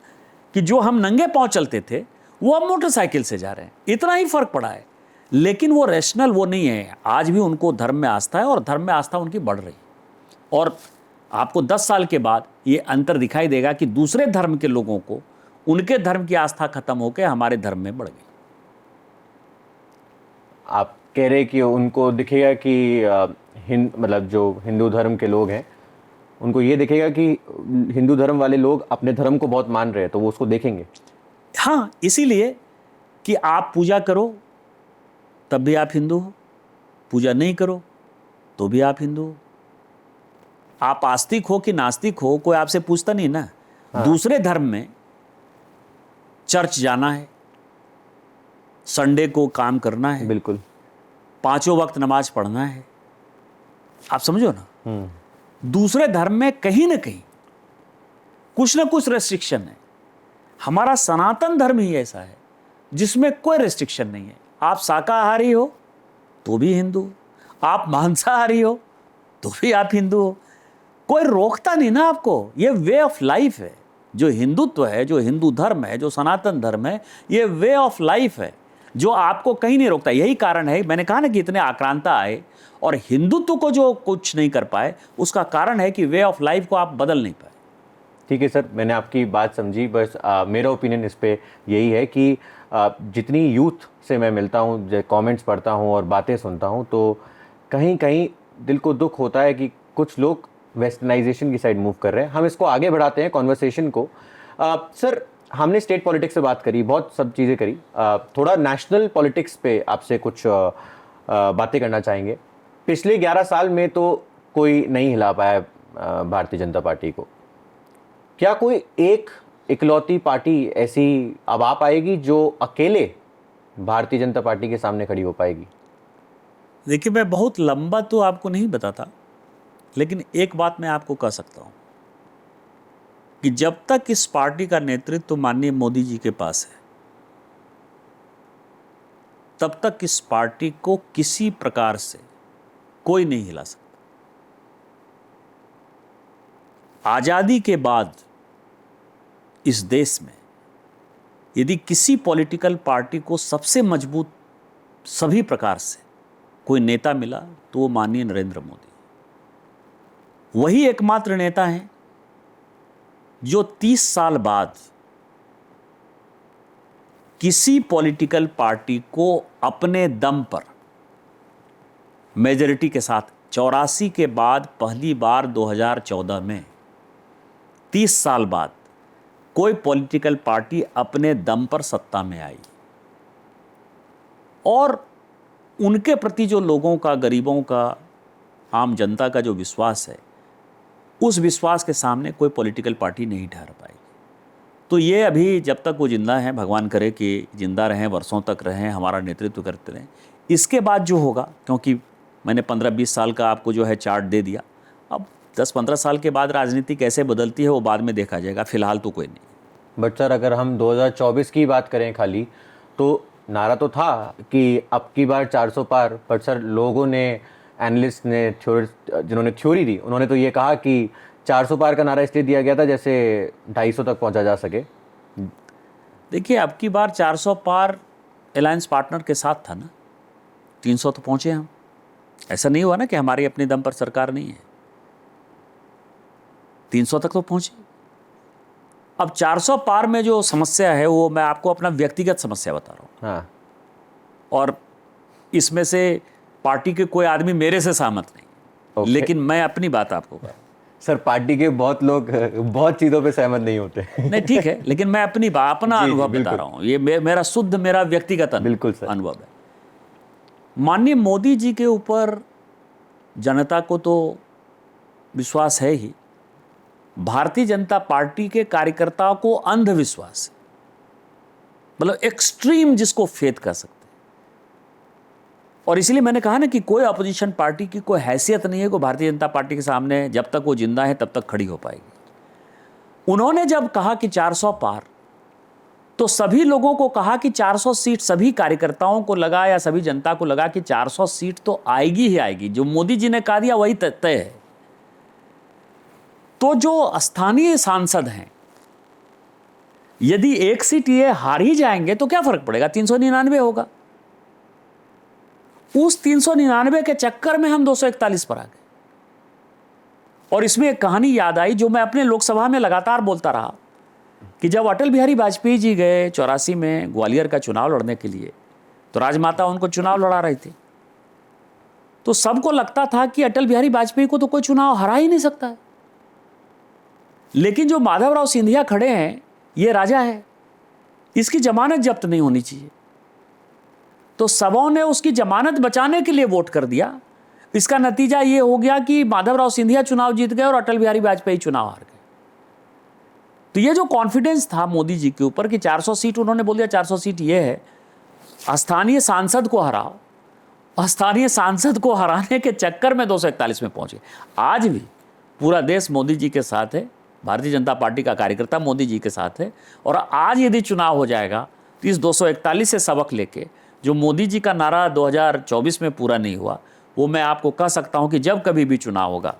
कि जो हम नंगे पांव चलते थे, वो अब मोटरसाइकिल से जा रहे हैं। इतना ही फर्क पड़ा है। लेकिन वो रैशनल वो नहीं है। आज भी उनको धर्म में आस्था है और धर्म में आस्था उनकी बढ़ रही है। और आपको 10 साल के बाद ये अंतर दिखाई देगा कि दूसरे धर्म के लोगों को उनके धर्म की आस्था खत्म होकर हमारे धर्म में बढ़ गई। आप कह रहे कि उनको दिखेगा कि मतलब जो हिंदू धर्म के लोग हैं, उनको ये दिखेगा कि हिंदू धर्म वाले लोग अपने धर्म को बहुत मान रहे हैं, तो वो उसको देखेंगे। हाँ, इसीलिए कि आप पूजा करो तब भी आप हिंदू हो, पूजा नहीं करो तो भी आप हिंदू हो। आप आस्तिक हो कि नास्तिक हो, कोई आपसे पूछता नहीं ना। हाँ। दूसरे धर्म में चर्च जाना है, संडे को काम करना है, बिल्कुल 5 वक्त नमाज पढ़ना है। आप समझो ना, दूसरे धर्म में कहीं ना कहीं कुछ ना कुछ रेस्ट्रिक्शन है। हमारा सनातन धर्म ही ऐसा है जिसमें कोई रेस्ट्रिक्शन नहीं है। आप शाकाहारी हो तो भी हिंदू, आप मांसाहारी हो तो भी आप हिंदू हो, कोई रोकता नहीं ना आपको। ये वे ऑफ लाइफ है। जो हिंदुत्व है, जो हिंदू धर्म है, जो सनातन धर्म है, ये वे ऑफ लाइफ है जो आपको कहीं नहीं रोकता। यही कारण है, मैंने कहा ना कि इतने आक्रांता आए और हिंदुत्व को जो कुछ नहीं कर पाए, उसका कारण है कि वे ऑफ लाइफ को आप बदल नहीं पाए। ठीक है सर, मैंने आपकी बात समझी। बस मेरा ओपिनियन इस पे यही है कि जितनी यूथ से मैं मिलता हूँ, कमेंट्स पढ़ता हूँ और बातें सुनता हूँ, तो कहीं कहीं दिल को दुख होता है कि कुछ लोग वेस्टर्नाइजेशन की साइड मूव कर रहे हैं। हम इसको आगे बढ़ाते हैं कॉन्वर्सेशन को। सर, हमने स्टेट पॉलिटिक्स से बात करी, बहुत सब चीज़ें करी, थोड़ा नेशनल पॉलिटिक्स पे आपसे कुछ बातें करना चाहेंगे। पिछले 11 साल में तो कोई नहीं हिला पाया भारतीय जनता पार्टी को। क्या कोई एक इकलौती पार्टी ऐसी अब आ पाएगी जो अकेले भारतीय जनता पार्टी के सामने खड़ी हो पाएगी? देखिए, मैं बहुत लंबा तो आपको नहीं बताता, लेकिन एक बात मैं आपको कह सकता हूं कि जब तक इस पार्टी का नेतृत्व माननीय मोदी जी के पास है, तब तक इस पार्टी को किसी प्रकार से कोई नहीं हिला सकता। आजादी के बाद इस देश में यदि किसी पॉलिटिकल पार्टी को सबसे मजबूत सभी प्रकार से कोई नेता मिला तो वो माननीय नरेंद्र मोदी। वही एकमात्र नेता हैं जो 30 साल बाद किसी पॉलिटिकल पार्टी को अपने दम पर मेजॉरिटी के साथ 84 के बाद पहली बार 2014 में 30 साल बाद कोई पॉलिटिकल पार्टी अपने दम पर सत्ता में आई और उनके प्रति जो लोगों का, गरीबों का, आम जनता का जो विश्वास है, उस विश्वास के सामने कोई पॉलिटिकल पार्टी नहीं ठहर पाएगी। तो ये अभी जब तक वो जिंदा हैं, भगवान करे कि जिंदा रहें, वर्षों तक रहें, हमारा नेतृत्व करते रहें। इसके बाद जो होगा, क्योंकि मैंने 15-20 साल का आपको जो है चार्ट दे दिया, अब 10-15 साल के बाद राजनीति कैसे बदलती है वो बाद में देखा जाएगा, फिलहाल तो कोई नहीं। बट सर, अगर हम 2024 की बात करें खाली, तो नारा तो था कि अब की बार 400 पार, पर सर लोगों ने, एनालिस्ट ने, जिन्होंने थ्योरी दी, उन्होंने तो ये कहा कि 400 पार का नारा इसलिए दिया गया था जैसे 250 तक पहुंचा जा सके। देखिए, अब की बार 400 पार अलायंस पार्टनर के साथ था ना, 300 तो पहुंचे हम। ऐसा नहीं हुआ ना कि हमारी अपनी दम पर सरकार नहीं है, 300 तक तो पहुंचे। अब 400 पार में जो समस्या है वो मैं आपको अपना व्यक्तिगत समस्या बता रहा हूँ। हाँ। और इसमें से पार्टी के कोई आदमी मेरे से सहमत नहीं, Okay. लेकिन मैं अपनी बात आपको बता। सर, पार्टी के बहुत लोग बहुत चीज़ों पे सहमत नहीं होते। नहीं, ठीक है, लेकिन मैं अपनी अपना अनुभव बता रहा हूँ। ये मेरा शुद्ध, मेरा व्यक्तिगत बिल्कुल सर। अनुभव है। माननीय मोदी जी के ऊपर जनता को तो विश्वास है ही, भारतीय जनता पार्टी के कार्यकर्ताओं को अंधविश्वास है, मतलब एक्सट्रीम जिसको फेथ कर सकते हैं। और इसलिए मैंने कहा ना कि कोई अपोजिशन पार्टी की कोई हैसियत नहीं है कि भारतीय जनता पार्टी के सामने जब तक वो जिंदा है तब तक खड़ी हो पाएगी। उन्होंने जब कहा कि 400 पार, तो सभी लोगों को कहा कि 400 सीट, सभी कार्यकर्ताओं को लगा या सभी जनता को लगा कि 400 सीट तो आएगी ही आएगी, जो मोदी जी ने कहा दिया वही तय है। तो जो स्थानीय सांसद हैं, यदि एक सीट ये हार ही जाएंगे तो क्या फर्क पड़ेगा, 399 होगा। उस 399 के चक्कर में हम 241 पर आ गए। और इसमें एक कहानी याद आई जो मैं अपने लोकसभा में लगातार बोलता रहा कि जब अटल बिहारी वाजपेयी जी गए 84 में ग्वालियर का चुनाव लड़ने के लिए, तो राजमाता उनको चुनाव लड़ा रही थी। तो सबको लगता था कि अटल बिहारी वाजपेयी को तो कोई चुनाव हरा ही नहीं सकता है। लेकिन जो माधवराव सिंधिया खड़े हैं, ये राजा है, इसकी जमानत जब्त नहीं होनी चाहिए। तो सबों ने उसकी जमानत बचाने के लिए वोट कर दिया। इसका नतीजा ये हो गया कि माधवराव सिंधिया चुनाव जीत गए और अटल बिहारी वाजपेयी चुनाव हार गए। तो ये जो कॉन्फिडेंस था मोदी जी के ऊपर कि 400 सीट, उन्होंने बोल दिया 400 सीट ये है, स्थानीय सांसद को हराओ, स्थानीय सांसद को हराने के चक्कर में 241 में पहुंचे। आज भी पूरा देश मोदी जी के साथ है, भारतीय जनता पार्टी का कार्यकर्ता मोदी जी के साथ है। और आज यदि चुनाव हो जाएगा तो इस 241 से सबक लेके जो मोदी जी का नारा 2024 में पूरा नहीं हुआ, वो मैं आपको कह सकता हूं कि जब कभी भी चुनाव होगा,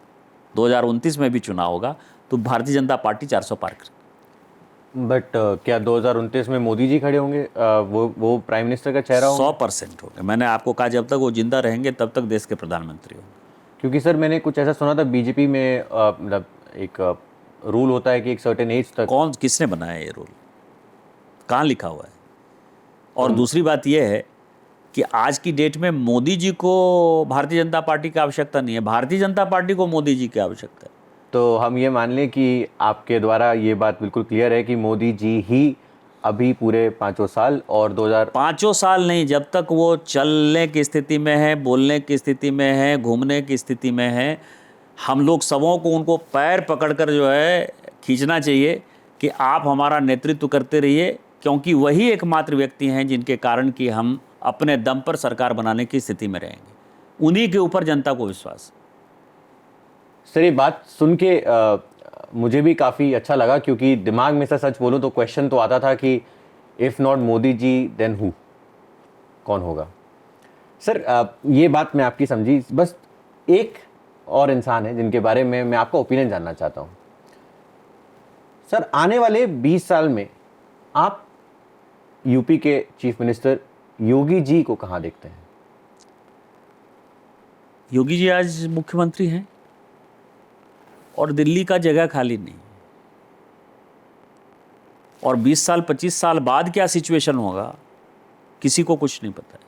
2029 में भी चुनाव होगा, तो भारतीय जनता पार्टी 400 पार करेगी। बट क्या 2029 में मोदी जी खड़े होंगे? वो प्राइम मिनिस्टर का चेहरा होगा? 100% होंगे। मैंने आपको कहा जब तक वो जिंदा रहेंगे तब तक देश के प्रधानमंत्री होंगे। क्योंकि सर मैंने कुछ ऐसा सुना था बीजेपी में, मतलब एक रूल होता है कि एक सर्टेन एज तक। कौन, किसने बनाया ये रूल, कहाँ लिखा हुआ है? और दूसरी बात यह है कि आज की डेट में मोदी जी को भारतीय जनता पार्टी की आवश्यकता नहीं है, भारतीय जनता पार्टी को मोदी जी की आवश्यकता है। तो हम ये मान लें कि आपके द्वारा ये बात बिल्कुल क्लियर है कि मोदी जी ही अभी पूरे 5 साल और 5 साल नहीं, जब तक वो चलने की स्थिति में है, बोलने की स्थिति में है, घूमने की स्थिति में है, हम लोग सबों को उनको पैर पकड़कर जो है खींचना चाहिए कि आप हमारा नेतृत्व करते रहिए, क्योंकि वही एकमात्र व्यक्ति हैं जिनके कारण कि हम अपने दम पर सरकार बनाने की स्थिति में रहेंगे। उन्हीं के ऊपर जनता को विश्वास। सर ये बात सुन के मुझे भी काफ़ी अच्छा लगा, क्योंकि दिमाग में सच बोलूँ तो क्वेश्चन तो आता था कि if not Modi ji then who, कौन होगा? सर ये बात मैं आपकी समझी। बस एक और इंसान है जिनके बारे में मैं आपका ओपिनियन जानना चाहता हूँ। सर आने वाले 20 साल में आप यूपी के चीफ मिनिस्टर योगी जी को कहाँ देखते हैं? योगी जी आज मुख्यमंत्री हैं और दिल्ली का जगह खाली नहीं। और 20 साल 25 साल बाद क्या सिचुएशन होगा किसी को कुछ नहीं पता है।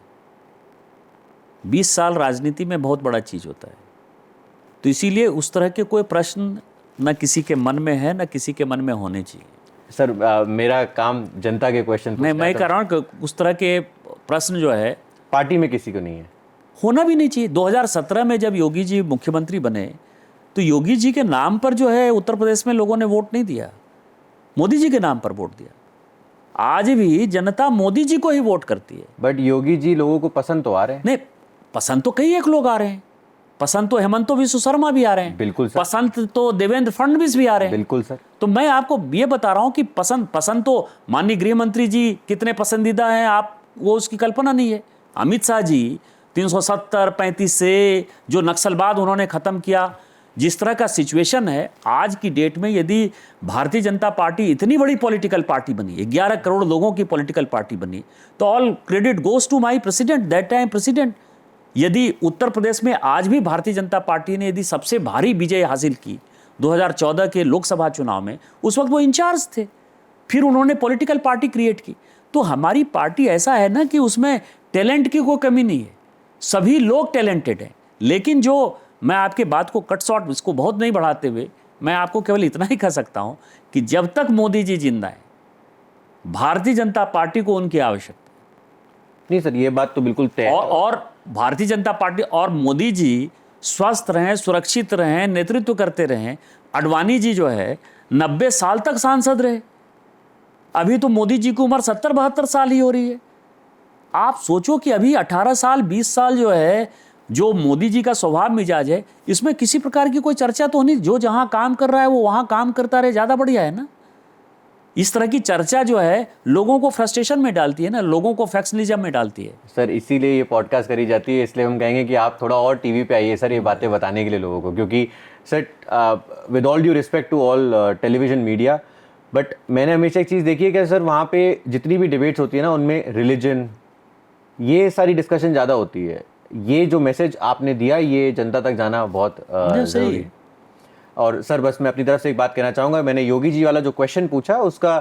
20 साल राजनीति में बहुत बड़ा चीज़ होता है। तो इसीलिए उस तरह के कोई प्रश्न न किसी के मन में है न किसी के मन में होने चाहिए। सर मेरा काम जनता के क्वेश्चन मैं कह रहा हूँ कि उस तरह के प्रश्न जो है पार्टी में किसी को नहीं है, होना भी नहीं चाहिए। 2017 में जब योगी जी मुख्यमंत्री बने तो योगी जी के नाम पर जो है उत्तर प्रदेश में लोगों ने वोट नहीं दिया, मोदी जी के नाम पर वोट दिया। आज भी जनता मोदी जी को ही वोट करती है। बट योगी जी लोगों को पसंद तो आ रहे हैं। नहीं, पसंद तो कई एक लोग आ रहे हैं। पसंद तो हेमंत विश्व शर्मा भी आ रहे हैं, बिल्कुल सर। पसंद तो देवेंद्र फडणवीस भी आ रहे हैं, बिल्कुल सर। तो मैं आपको ये बता रहा हूं कि पसंद तो माननीय गृह मंत्री जी कितने पसंदीदा हैं आप वो उसकी कल्पना नहीं है। अमित शाह जी 370-35 से जो नक्सलवाद उन्होंने खत्म किया, जिस तरह का सिचुएशन है आज की डेट में, यदि भारतीय जनता पार्टी इतनी बड़ी पॉलिटिकल पार्टी बनी, 11 करोड़ लोगों की पॉलिटिकल पार्टी बनी, तो all credit goes to my president, that time president. यदि उत्तर प्रदेश में आज भी भारतीय जनता पार्टी ने यदि सबसे भारी विजय हासिल की 2014 के लोकसभा चुनाव में, उस वक्त वो इंचार्ज थे, फिर उन्होंने पॉलिटिकल पार्टी क्रिएट की। तो हमारी पार्टी ऐसा है ना कि उसमें टैलेंट की कोई कमी नहीं है, सभी लोग टैलेंटेड हैं। लेकिन जो मैं आपके बात को कट शॉर्ट, इसको बहुत नहीं बढ़ाते हुए मैं आपको केवल इतना ही कह सकता हूं कि जब तक मोदी जी जिंदा है भारतीय जनता पार्टी को उनकी आवश्यकता नहीं सर, ये बात तो बिल्कुल तय है। और भारतीय जनता पार्टी और मोदी जी स्वस्थ रहें, सुरक्षित रहें, नेतृत्व करते रहें। आडवाणी जी जो है 90 साल तक सांसद रहे, अभी तो मोदी जी की उम्र 70-72 साल ही हो रही है। आप सोचो कि अभी 18 साल 20 साल जो है, जो मोदी जी का स्वभाव मिजाज है, इसमें किसी प्रकार की कोई चर्चा तो नहीं। जो जहां काम कर रहा है वो वहां काम करता रहे, ज़्यादा बढ़िया है ना। इस तरह की चर्चा जो है लोगों को फ्रस्ट्रेशन में डालती है ना, लोगों को फैक्शनिज्म में डालती है। सर इसीलिए ये पॉडकास्ट करी जाती है, इसलिए हम कहेंगे कि आप थोड़ा और टीवी पे आइए सर, ये बातें बताने के लिए लोगों को। क्योंकि sir with all due respect to all television media, but मैंने हमेशा एक चीज़ देखी है कि सर वहाँ पे जितनी भी डिबेट्स होती है ना, उनमें रिलीजन, ये सारी डिस्कशन ज़्यादा होती है। ये जो मैसेज आपने दिया ये जनता तक जाना बहुत ज़रूरी है। और सर बस मैं अपनी तरफ से एक बात कहना चाहूँगा, मैंने योगी जी वाला जो क्वेश्चन पूछा उसका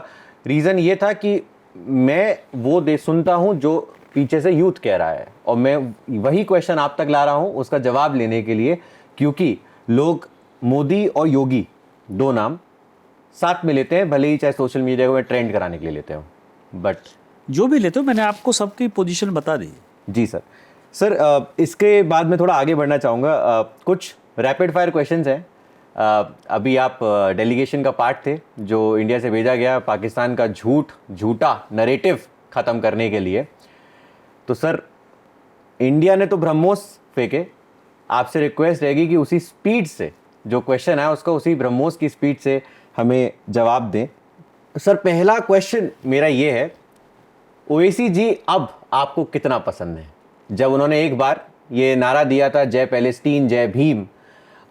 रीज़न ये था कि मैं वो सुनता हूँ जो पीछे से यूथ कह रहा है, और मैं वही क्वेश्चन आप तक ला रहा हूँ उसका जवाब लेने के लिए, क्योंकि लोग मोदी और योगी दो नाम साथ में लेते हैं, भले ही चाहे सोशल मीडिया में ट्रेंड कराने के लिए लेते हो, बट जो भी लेते हो मैंने आपको सबकी पोजीशन बता दी। जी सर। सर इसके बाद मैं थोड़ा आगे बढ़ना चाहूँगा, कुछ रैपिड फायर क्वेश्चंस हैं। अभी आप डेलीगेशन का पार्ट थे जो इंडिया से भेजा गया पाकिस्तान का झूठा नरेटिव ख़त्म करने के लिए। तो सर इंडिया ने तो ब्रह्मोस फेंके, आपसे रिक्वेस्ट रहेगी कि उसी स्पीड से जो क्वेश्चन है उसका उसी ब्रह्मोस की स्पीड से हमें जवाब दें। सर पहला क्वेश्चन मेरा ये है, ओवैसी जी अब आपको कितना पसंद है? जब उन्होंने एक बार ये नारा दिया था जय पैलेस्टीन जय भीम,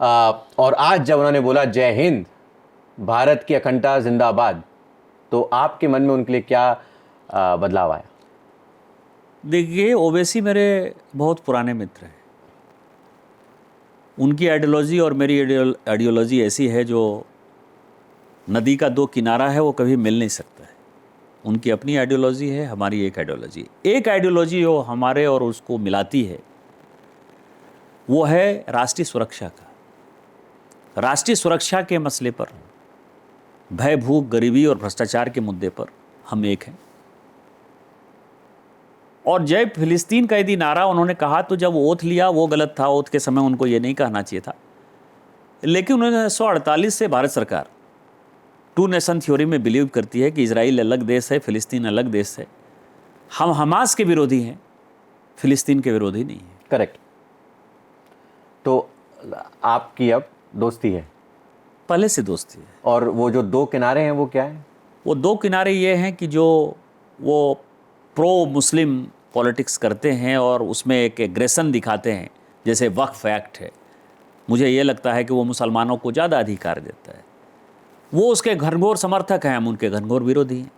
और आज जब उन्होंने बोला जय हिंद भारत की अखंडता जिंदाबाद, तो आपके मन में उनके लिए क्या बदलाव आया? देखिए, ओवैसी मेरे बहुत पुराने मित्र हैं। उनकी आइडियोलॉजी और मेरी आइडियोलॉजी ऐसी है जो नदी का दो किनारा है, वो कभी मिल नहीं सकता है। उनकी अपनी आइडियोलॉजी है, हमारी एक आइडियोलॉजी। एक आइडियोलॉजी जो हमारे और उसको मिलाती है वो है राष्ट्रीय सुरक्षा का। राष्ट्रीय सुरक्षा के मसले पर, भय, भूख, गरीबी और भ्रष्टाचार के मुद्दे पर हम एक हैं। और जय फिलिस्तीन का यदि नारा उन्होंने कहा तो जब ओथ लिया वो गलत था, ओथ के समय उनको ये नहीं कहना चाहिए था। लेकिन 1948 से भारत सरकार टू नेशन थ्योरी में बिलीव करती है कि इजराइल अलग देश है, फिलिस्तीन अलग देश है। हम हमास के विरोधी हैं, फिलिस्तीन के विरोधी नहीं है। करेक्ट। तो आपकी अब दोस्ती है? पहले से दोस्ती है। और वो जो दो किनारे हैं वो क्या है? वो दो किनारे ये हैं कि जो वो प्रो मुस्लिम पॉलिटिक्स करते हैं और उसमें एक एग्रेशन दिखाते हैं, जैसे वक्फ एक्ट है, मुझे ये लगता है कि वो मुसलमानों को ज़्यादा अधिकार देता है। वो उसके घनघोर समर्थक हैं, हम उनके घनघोर विरोधी हैं।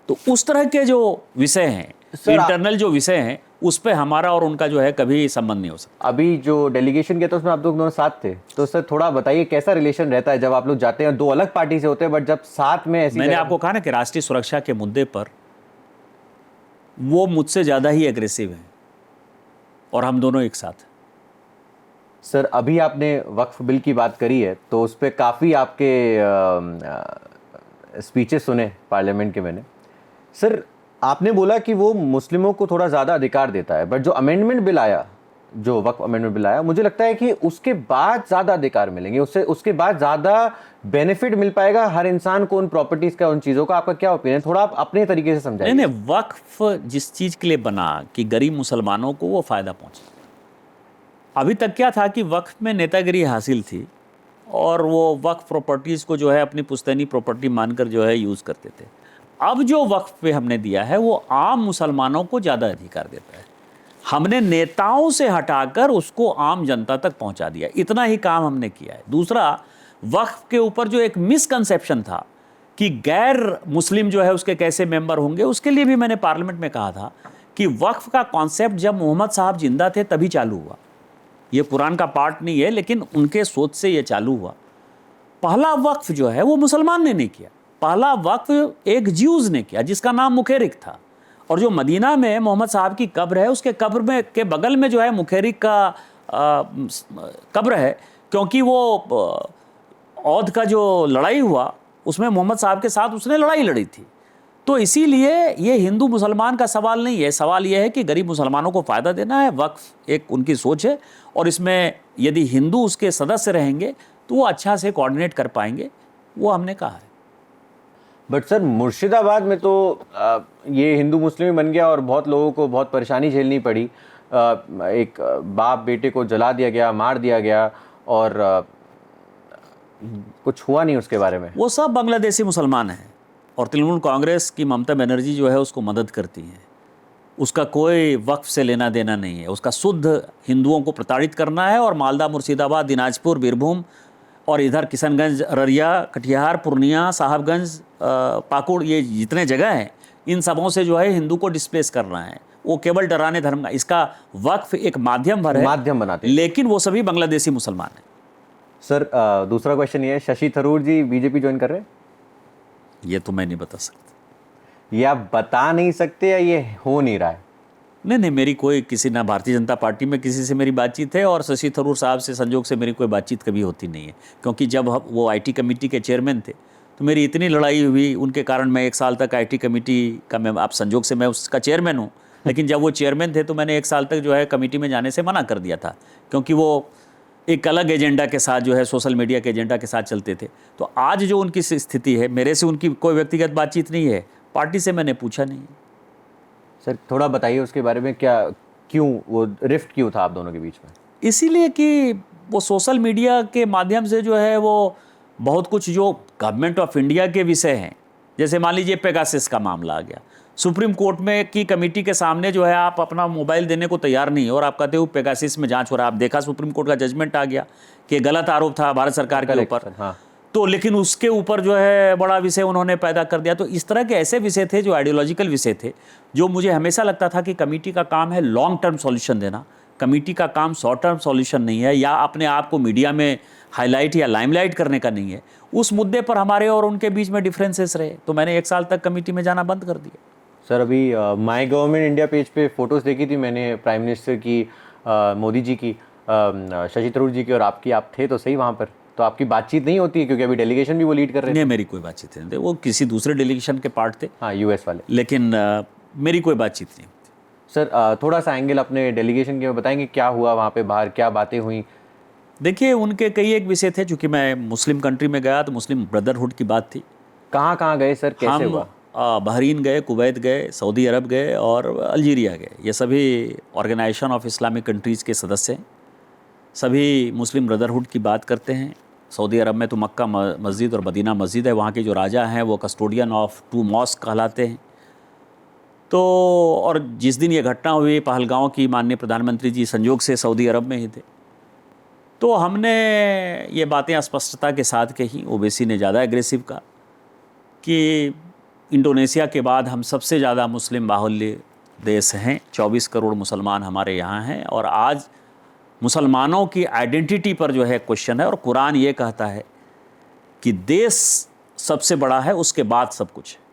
तो उस तरह के जो विषय हैं, इंटरनल जो विषय हैं, उस पर हमारा और उनका जो है कभी संबंध नहीं हो सकता। अभी जो डेलीगेशन गया था उसमें आप दोनों साथ थे, तो सर थोड़ा बताइए कैसा रिलेशन रहता है जब आप लोग जाते हैं, दो अलग पार्टी से होते हैं बट जब साथ में ऐसी मैंने आपको कहा ना कि राष्ट्रीय सुरक्षा के मुद्दे पर वो मुझसे ज़्यादा ही एग्रेसिव हैं और हम दोनों एक साथ। सर अभी आपने वक्फ बिल की बात करी है तो उस पर काफ़ी आपके स्पीचेस सुने पार्लियामेंट के मैंने। सर आपने बोला कि वो मुस्लिमों को थोड़ा ज़्यादा अधिकार देता है, बट जो अमेंडमेंट बिल आया, जो वक्फ अमेंडमेंट बिल आया, मुझे लगता है कि उसके बाद ज़्यादा अधिकार मिलेंगे, उसके बाद ज़्यादा बेनिफिट मिल पाएगा हर इंसान को उन प्रॉपर्टीज़ का, उन चीज़ों का। आपका क्या ओपिनियन, थोड़ा आप अपने तरीके से समझाइए। नहीं, वक्फ जिस चीज़ के लिए बना कि गरीब मुसलमानों को वो फ़ायदा पहुँचे। अभी तक क्या था कि वक्फ में नेतागिरी हासिल थी और वो वक्फ प्रॉपर्टीज़ को जो है अपनी पुश्तैनी प्रॉपर्टी मानकर जो है यूज़ करते थे। अब जो वक्फ पे हमने दिया है वो आम मुसलमानों को ज़्यादा अधिकार देता है। हमने नेताओं से हटाकर उसको आम जनता तक पहुंचा दिया, इतना ही काम हमने किया है। दूसरा, वक्फ के ऊपर जो एक मिसकंसेप्शन था कि गैर मुस्लिम जो है उसके कैसे मेंबर होंगे, उसके लिए भी मैंने पार्लियामेंट में कहा था कि वक्फ का कॉन्सेप्ट जब मोहम्मद साहब जिंदा थे तभी चालू हुआ। ये कुरान का पार्ट नहीं है, लेकिन उनके सोच से ये चालू हुआ। पहला वक्फ जो है वो मुसलमान ने नहीं किया, पहला वक्फ एक ज्यूज़ ने किया जिसका नाम मुखेरिक था। और जो मदीना में मोहम्मद साहब की कब्र है, उसके कब्र में के बगल में जो है मुखेरिक का कब्र है, क्योंकि वो औद का जो लड़ाई हुआ उसमें मोहम्मद साहब के साथ उसने लड़ाई लड़ी थी। तो इसीलिए ये हिंदू मुसलमान का सवाल नहीं है, सवाल ये है कि गरीब मुसलमानों को फ़ायदा देना है। वक्फ एक उनकी सोच है और इसमें यदि हिंदू उसके सदस्य रहेंगे तो वो अच्छा से कोऑर्डिनेट कर पाएंगे, वो हमने कहा है। बट सर मुर्शिदाबाद में तो ये हिंदू मुस्लिम बन गया और बहुत लोगों को बहुत परेशानी झेलनी पड़ी। एक बाप बेटे को जला दिया गया, मार दिया गया और कुछ हुआ नहीं उसके बारे में। वो सब बांग्लादेशी मुसलमान हैं और तृणमूल कांग्रेस की ममता बनर्जी जो है उसको मदद करती हैं। उसका कोई वक्फ से लेना देना नहीं है, उसका शुद्ध हिंदुओं को प्रताड़ित करना है। और मालदा, मुर्शिदाबाद, दिनाजपुर, बीरभूम और इधर किशनगंज, अररिया, कटिहार, पूर्णिया, साहबगंज, पाकुड़, ये जितने जगह हैं, इन सबों से जो है हिंदू को डिस्प्लेस करना है। वो केवल डराने धर्म का, इसका वक्फ एक माध्यम भर है, माध्यम बनाते हैं, लेकिन वो सभी बांग्लादेशी मुसलमान हैं। सर दूसरा क्वेश्चन ये है, शशि थरूर जी बीजेपी ज्वाइन कर रहे हैं? ये तो मैं नहीं बता सकता। ये आप बता नहीं सकते या ये हो नहीं रहा है? नहीं, मेरी कोई किसी ना भारतीय जनता पार्टी में किसी से मेरी बातचीत है और शशि थरूर साहब से संजोग से मेरी कोई बातचीत कभी होती नहीं है, क्योंकि जब वो आईटी कमेटी के चेयरमैन थे तो मेरी इतनी लड़ाई हुई उनके कारण। मैं 1 साल तक आईटी कमेटी का, मैं आप संजोग से मैं उसका चेयरमैन हूँ, लेकिन जब वो चेयरमैन थे तो मैंने 1 साल तक जो है कमेटी में जाने से मना कर दिया था, क्योंकि वो एक अलग एजेंडा के साथ जो है सोशल मीडिया के एजेंडा के साथ चलते थे। तो आज जो उनकी स्थिति है, मेरे से उनकी कोई व्यक्तिगत बातचीत नहीं है, पार्टी से मैंने पूछा नहीं। सर थोड़ा बताइए उसके बारे में, क्या, क्यों वो रिफ्ट क्यों था आप दोनों के बीच में? इसीलिए कि वो सोशल मीडिया के माध्यम से जो है वो बहुत कुछ जो गवर्नमेंट ऑफ इंडिया के विषय हैं, जैसे मान लीजिए पेगासस का मामला आ गया, सुप्रीम कोर्ट में की कमेटी के सामने जो है आप अपना मोबाइल देने को तैयार नहीं और आप कहते हो पेगासस में जांच हो रहा है। आप देखा सुप्रीम कोर्ट का जजमेंट आ गया कि गलत आरोप था भारत सरकार के ऊपर। हाँ। तो लेकिन उसके ऊपर जो है बड़ा विषय उन्होंने पैदा कर दिया। तो इस तरह के ऐसे विषय थे जो आइडियोलॉजिकल विषय थे, जो मुझे हमेशा लगता था कि कमेटी का काम है लॉन्ग टर्म सॉल्यूशन देना, कमेटी का काम शॉर्ट टर्म सॉल्यूशन नहीं है, या अपने आप को मीडिया में हाईलाइट या लाइमलाइट करने का नहीं है। उस मुद्दे पर हमारे और उनके बीच में डिफरेंसेस रहे, तो मैंने 1 साल तक कमेटी में जाना बंद कर दिया। सर अभी माय गवर्नमेंट इंडिया पेज पे फोटोज़ देखी थी मैंने, प्राइम मिनिस्टर की, मोदी जी की, शशि थरूर जी की और आपकी। आप थे तो सही वहाँ पर, तो आपकी बातचीत नहीं होती है क्योंकि अभी डेलीगेशन भी वो लीड कर रहे थे? नहीं, मेरी कोई बातचीत नहीं थी, वो किसी दूसरे डेलीगेशन के पार्ट थे। हाँ, यूएस वाले। लेकिन मेरी कोई बातचीत नहीं होती। सर थोड़ा सा एंगल अपने डेलीगेशन के बताएंगे, क्या हुआ वहाँ पे बाहर, क्या बातें हुई? देखिए, उनके कई एक विषय थे, चूँकि मैं मुस्लिम कंट्री में गया तो मुस्लिम ब्रदरहुड की बात थी। कहाँ कहाँ गए सर, कैसे हुआ? बहरीन गए, कुवैत गए, सऊदी अरब गए और अल्जीरिया गए। ये सभी ऑर्गेनाइजेशन ऑफ इस्लामिक कंट्रीज़ के सदस्य हैं, सभी मुस्लिम ब्रदरहुड की बात करते हैं। सऊदी अरब में तो मक्का मस्जिद और मदीना मस्जिद है, वहाँ के जो राजा हैं वो कस्टोडियन ऑफ 2 मॉस्क कहलाते हैं। तो और जिस दिन ये घटना हुई पहलगांव की, माननीय प्रधानमंत्री जी संयोग से सऊदी अरब में ही थे। तो हमने ये बातें स्पष्टता के साथ कही। ओवैसी ने ज़्यादा एग्रेसिव कहा कि इंडोनेशिया के बाद हम सबसे ज़्यादा मुस्लिम बाहुल्य देश हैं, 24 करोड़ मुसलमान हमारे यहाँ हैं, और आज मुसलमानों की आइडेंटिटी पर जो है क्वेश्चन है। और कुरान ये कहता है कि देश सबसे बड़ा है, उसके बाद सब कुछ है।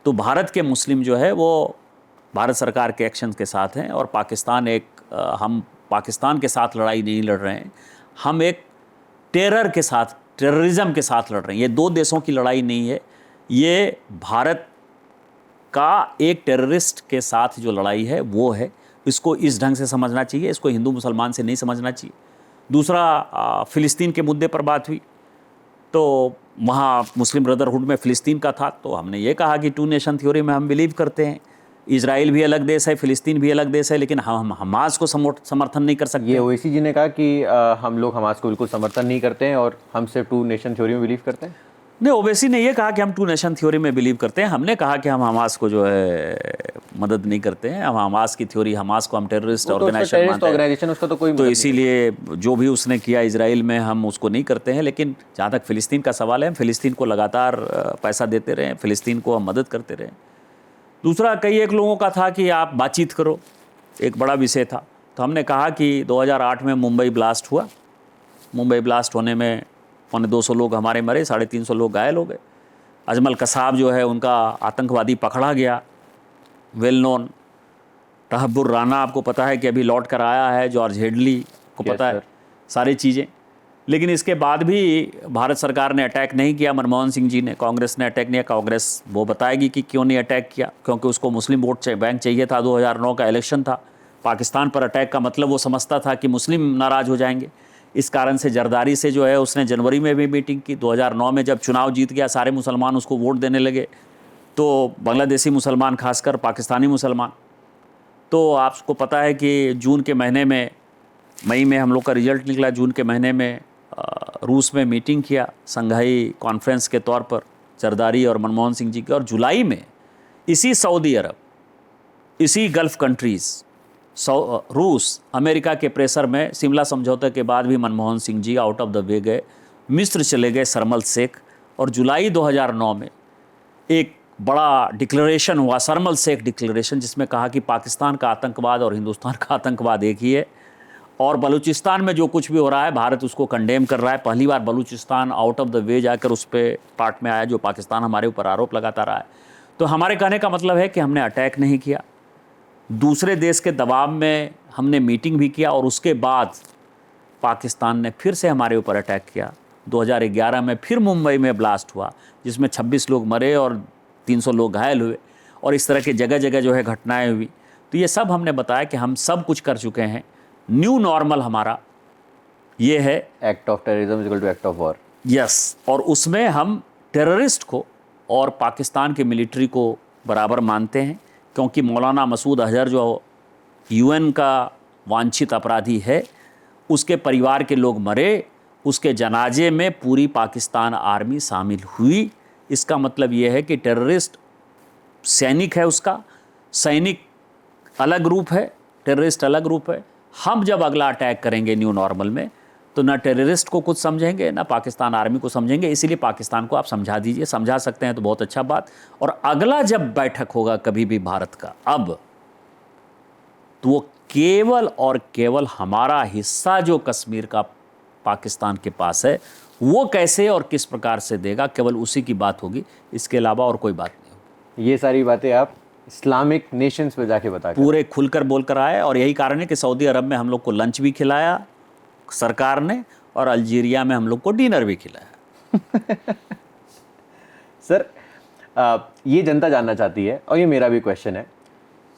तो भारत के मुस्लिम जो है वो भारत सरकार के एक्शन के साथ हैं, और पाकिस्तान हम पाकिस्तान के साथ लड़ाई नहीं लड़ रहे हैं, हम एक टेरर के साथ, टेररिज्म के साथ लड़ रहे हैं। ये दो देशों की लड़ाई नहीं है, ये भारत का एक टेररिस्ट के साथ जो लड़ाई है वो है। इसको इस ढंग से समझना चाहिए, इसको हिंदू मुसलमान से नहीं समझना चाहिए। दूसरा, फ़िलिस्तीन के मुद्दे पर बात हुई, तो वहाँ मुस्लिम ब्रदरहुड में फ़िलिस्तीन का था, तो हमने ये कहा कि 2 नेशन थ्योरी में हम बिलीव करते हैं। इजराइल भी अलग देश है, फ़िलिस्तीन भी अलग देश है, लेकिन हम हमास को समर्थन नहीं कर सकते। ये ओवैसी जी ने कहा कि हम लोग हमास को बिल्कुल समर्थन नहीं करते हैं और हम सिर्फ 2 नेशन थ्योरी में बिलीव करते हैं। नहीं, ओवैसी ने ये कहा कि हम 2 नेशन थ्योरी में बिलीव करते हैं। हमने कहा कि हम हमास को जो है मदद नहीं करते हैं। हम हमास की थ्योरी, हमास को हम टेररिस्ट ऑर्गेनाइजेशन मानते हैं, उसका तो कोई तो इसीलिए जो भी उसने किया इजराइल में हम उसको नहीं करते हैं। लेकिन जहाँ तक फ़िलिस्तीन का सवाल है, हम फ़िलिस्तीन को लगातार पैसा देते रहे, फ़िलिस्तीन को हम मदद करते रहे। दूसरा, एक लोगों का था कि आप बातचीत करो, एक बड़ा विषय था। तो हमने कहा कि 2008 में मुंबई ब्लास्ट हुआ, मुंबई ब्लास्ट होने में 250 लोग हमारे मरे, 350 लोग घायल हो गए। अजमल कसाब जो है उनका आतंकवादी पकड़ा गया, वेल नोन। तहब्बुर राना आपको पता है कि अभी लौट कर आया है, जॉर्ज हेडली को पता है सारी चीज़ें। लेकिन इसके बाद भी भारत सरकार ने अटैक नहीं किया, मनमोहन सिंह जी ने, कांग्रेस ने अटैक नहीं किया। कांग्रेस वो बताएगी कि क्यों नहीं अटैक किया, क्योंकि उसको मुस्लिम वोट बैंक चाहिए था। 2009 का इलेक्शन था, पाकिस्तान पर अटैक का मतलब वो समझता था कि मुस्लिम नाराज़ हो जाएंगे। इस कारण से जरदारी से जो है उसने जनवरी में भी मीटिंग की। 2009 में जब चुनाव जीत गया, सारे मुसलमान उसको वोट देने लगे, तो बांग्लादेशी मुसलमान, खासकर पाकिस्तानी मुसलमान। तो आपको पता है कि जून के महीने में, मई में हम लोग का रिजल्ट निकला, जून के महीने में रूस में मीटिंग किया संघाई कॉन्फ्रेंस के तौर पर, जरदारी और मनमोहन सिंह जी की। और जुलाई में इसी सऊदी अरब, इसी गल्फ़ कंट्रीज़, रूस, अमेरिका के प्रेशर में, शिमला समझौते के बाद भी Manmohan Singh ji out of the वे गए, मिस्र चले गए, शर्म शेख। और जुलाई 2009 में एक बड़ा डिक्लेरेशन हुआ, शर्म शेख डिक्लेरेशन, जिसमें कहा कि पाकिस्तान का आतंकवाद और हिंदुस्तान का आतंकवाद एक ही है, और बलूचिस्तान में जो कुछ भी हो रहा है भारत उसको कंडेम कर रहा है। पहली बार Balochistan out of the way जाकर उस पर पार्ट में आया, जो पाकिस्तान हमारे ऊपर आरोप लगाता रहा है। तो हमारे कहने का मतलब है कि हमने अटैक नहीं किया, दूसरे देश के दबाव में हमने मीटिंग भी किया, और उसके बाद पाकिस्तान ने फिर से हमारे ऊपर अटैक किया। 2011 में फिर मुंबई में ब्लास्ट हुआ, जिसमें 26 लोग मरे और 300 लोग घायल हुए, और इस तरह की जगह जगह जो है घटनाएं हुई। तो ये सब हमने बताया कि हम सब कुछ कर चुके हैं। न्यू नॉर्मल हमारा ये है, act of terrorism equal to act of war. Yes, और उसमें हम टेररिस्ट को और पाकिस्तान के मिलिट्री को बराबर मानते हैं, क्योंकि मौलाना मसूद अजहर जो यूएन का वांछित अपराधी है, उसके परिवार के लोग मरे, उसके जनाजे में पूरी पाकिस्तान आर्मी शामिल हुई। इसका मतलब ये है कि टेररिस्ट सैनिक है, उसका सैनिक अलग रूप है, टेररिस्ट अलग रूप है। हम जब अगला अटैक करेंगे न्यू नॉर्मल में, तो ना टेररिस्ट को कुछ समझेंगे, ना पाकिस्तान आर्मी को समझेंगे। इसीलिए पाकिस्तान को आप समझा दीजिए, समझा सकते हैं तो बहुत अच्छा बात। और अगला जब बैठक होगा कभी भी भारत का, अब तो वो केवल और केवल हमारा हिस्सा जो कश्मीर का पाकिस्तान के पास है, वो कैसे और किस प्रकार से देगा, केवल उसी की बात होगी, इसके अलावा और कोई बात नहीं होगी। ये सारी बातें आप इस्लामिक नेशंस पे जाके बता पूरे खुलकर बोलकर आए, और यही कारण है कि सऊदी अरब में हम लोग को लंच भी खिलाया सरकार ने, और अल्जीरिया में हम लोग को डिनर भी खिलाया। सर, ये जनता जानना चाहती है, और ये मेरा भी क्वेश्चन है,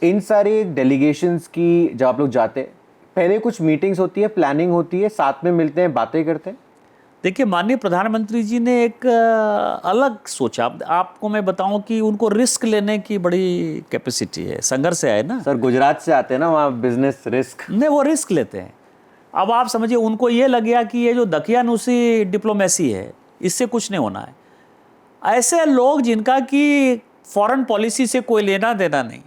इन सारे डेलीगेशंस की जब आप लोग जाते, पहले कुछ मीटिंग्स होती है, प्लानिंग होती है, साथ में मिलते हैं, बातें करते हैं? देखिए, माननीय प्रधानमंत्री जी ने एक अलग सोचा। आपको मैं बताऊं कि उनको रिस्क लेने की बड़ी कैपेसिटी है। संघर्ष से आए ना सर, गुजरात से आते हैं ना, वहाँ बिजनेस रिस्क नहीं, वो रिस्क लेते हैं। अब आप समझिए, उनको ये लग गया कि ये जो दकियानुसी डिप्लोमेसी है, इससे कुछ नहीं होना है। ऐसे लोग जिनका कि फॉरेन पॉलिसी से कोई लेना देना नहीं,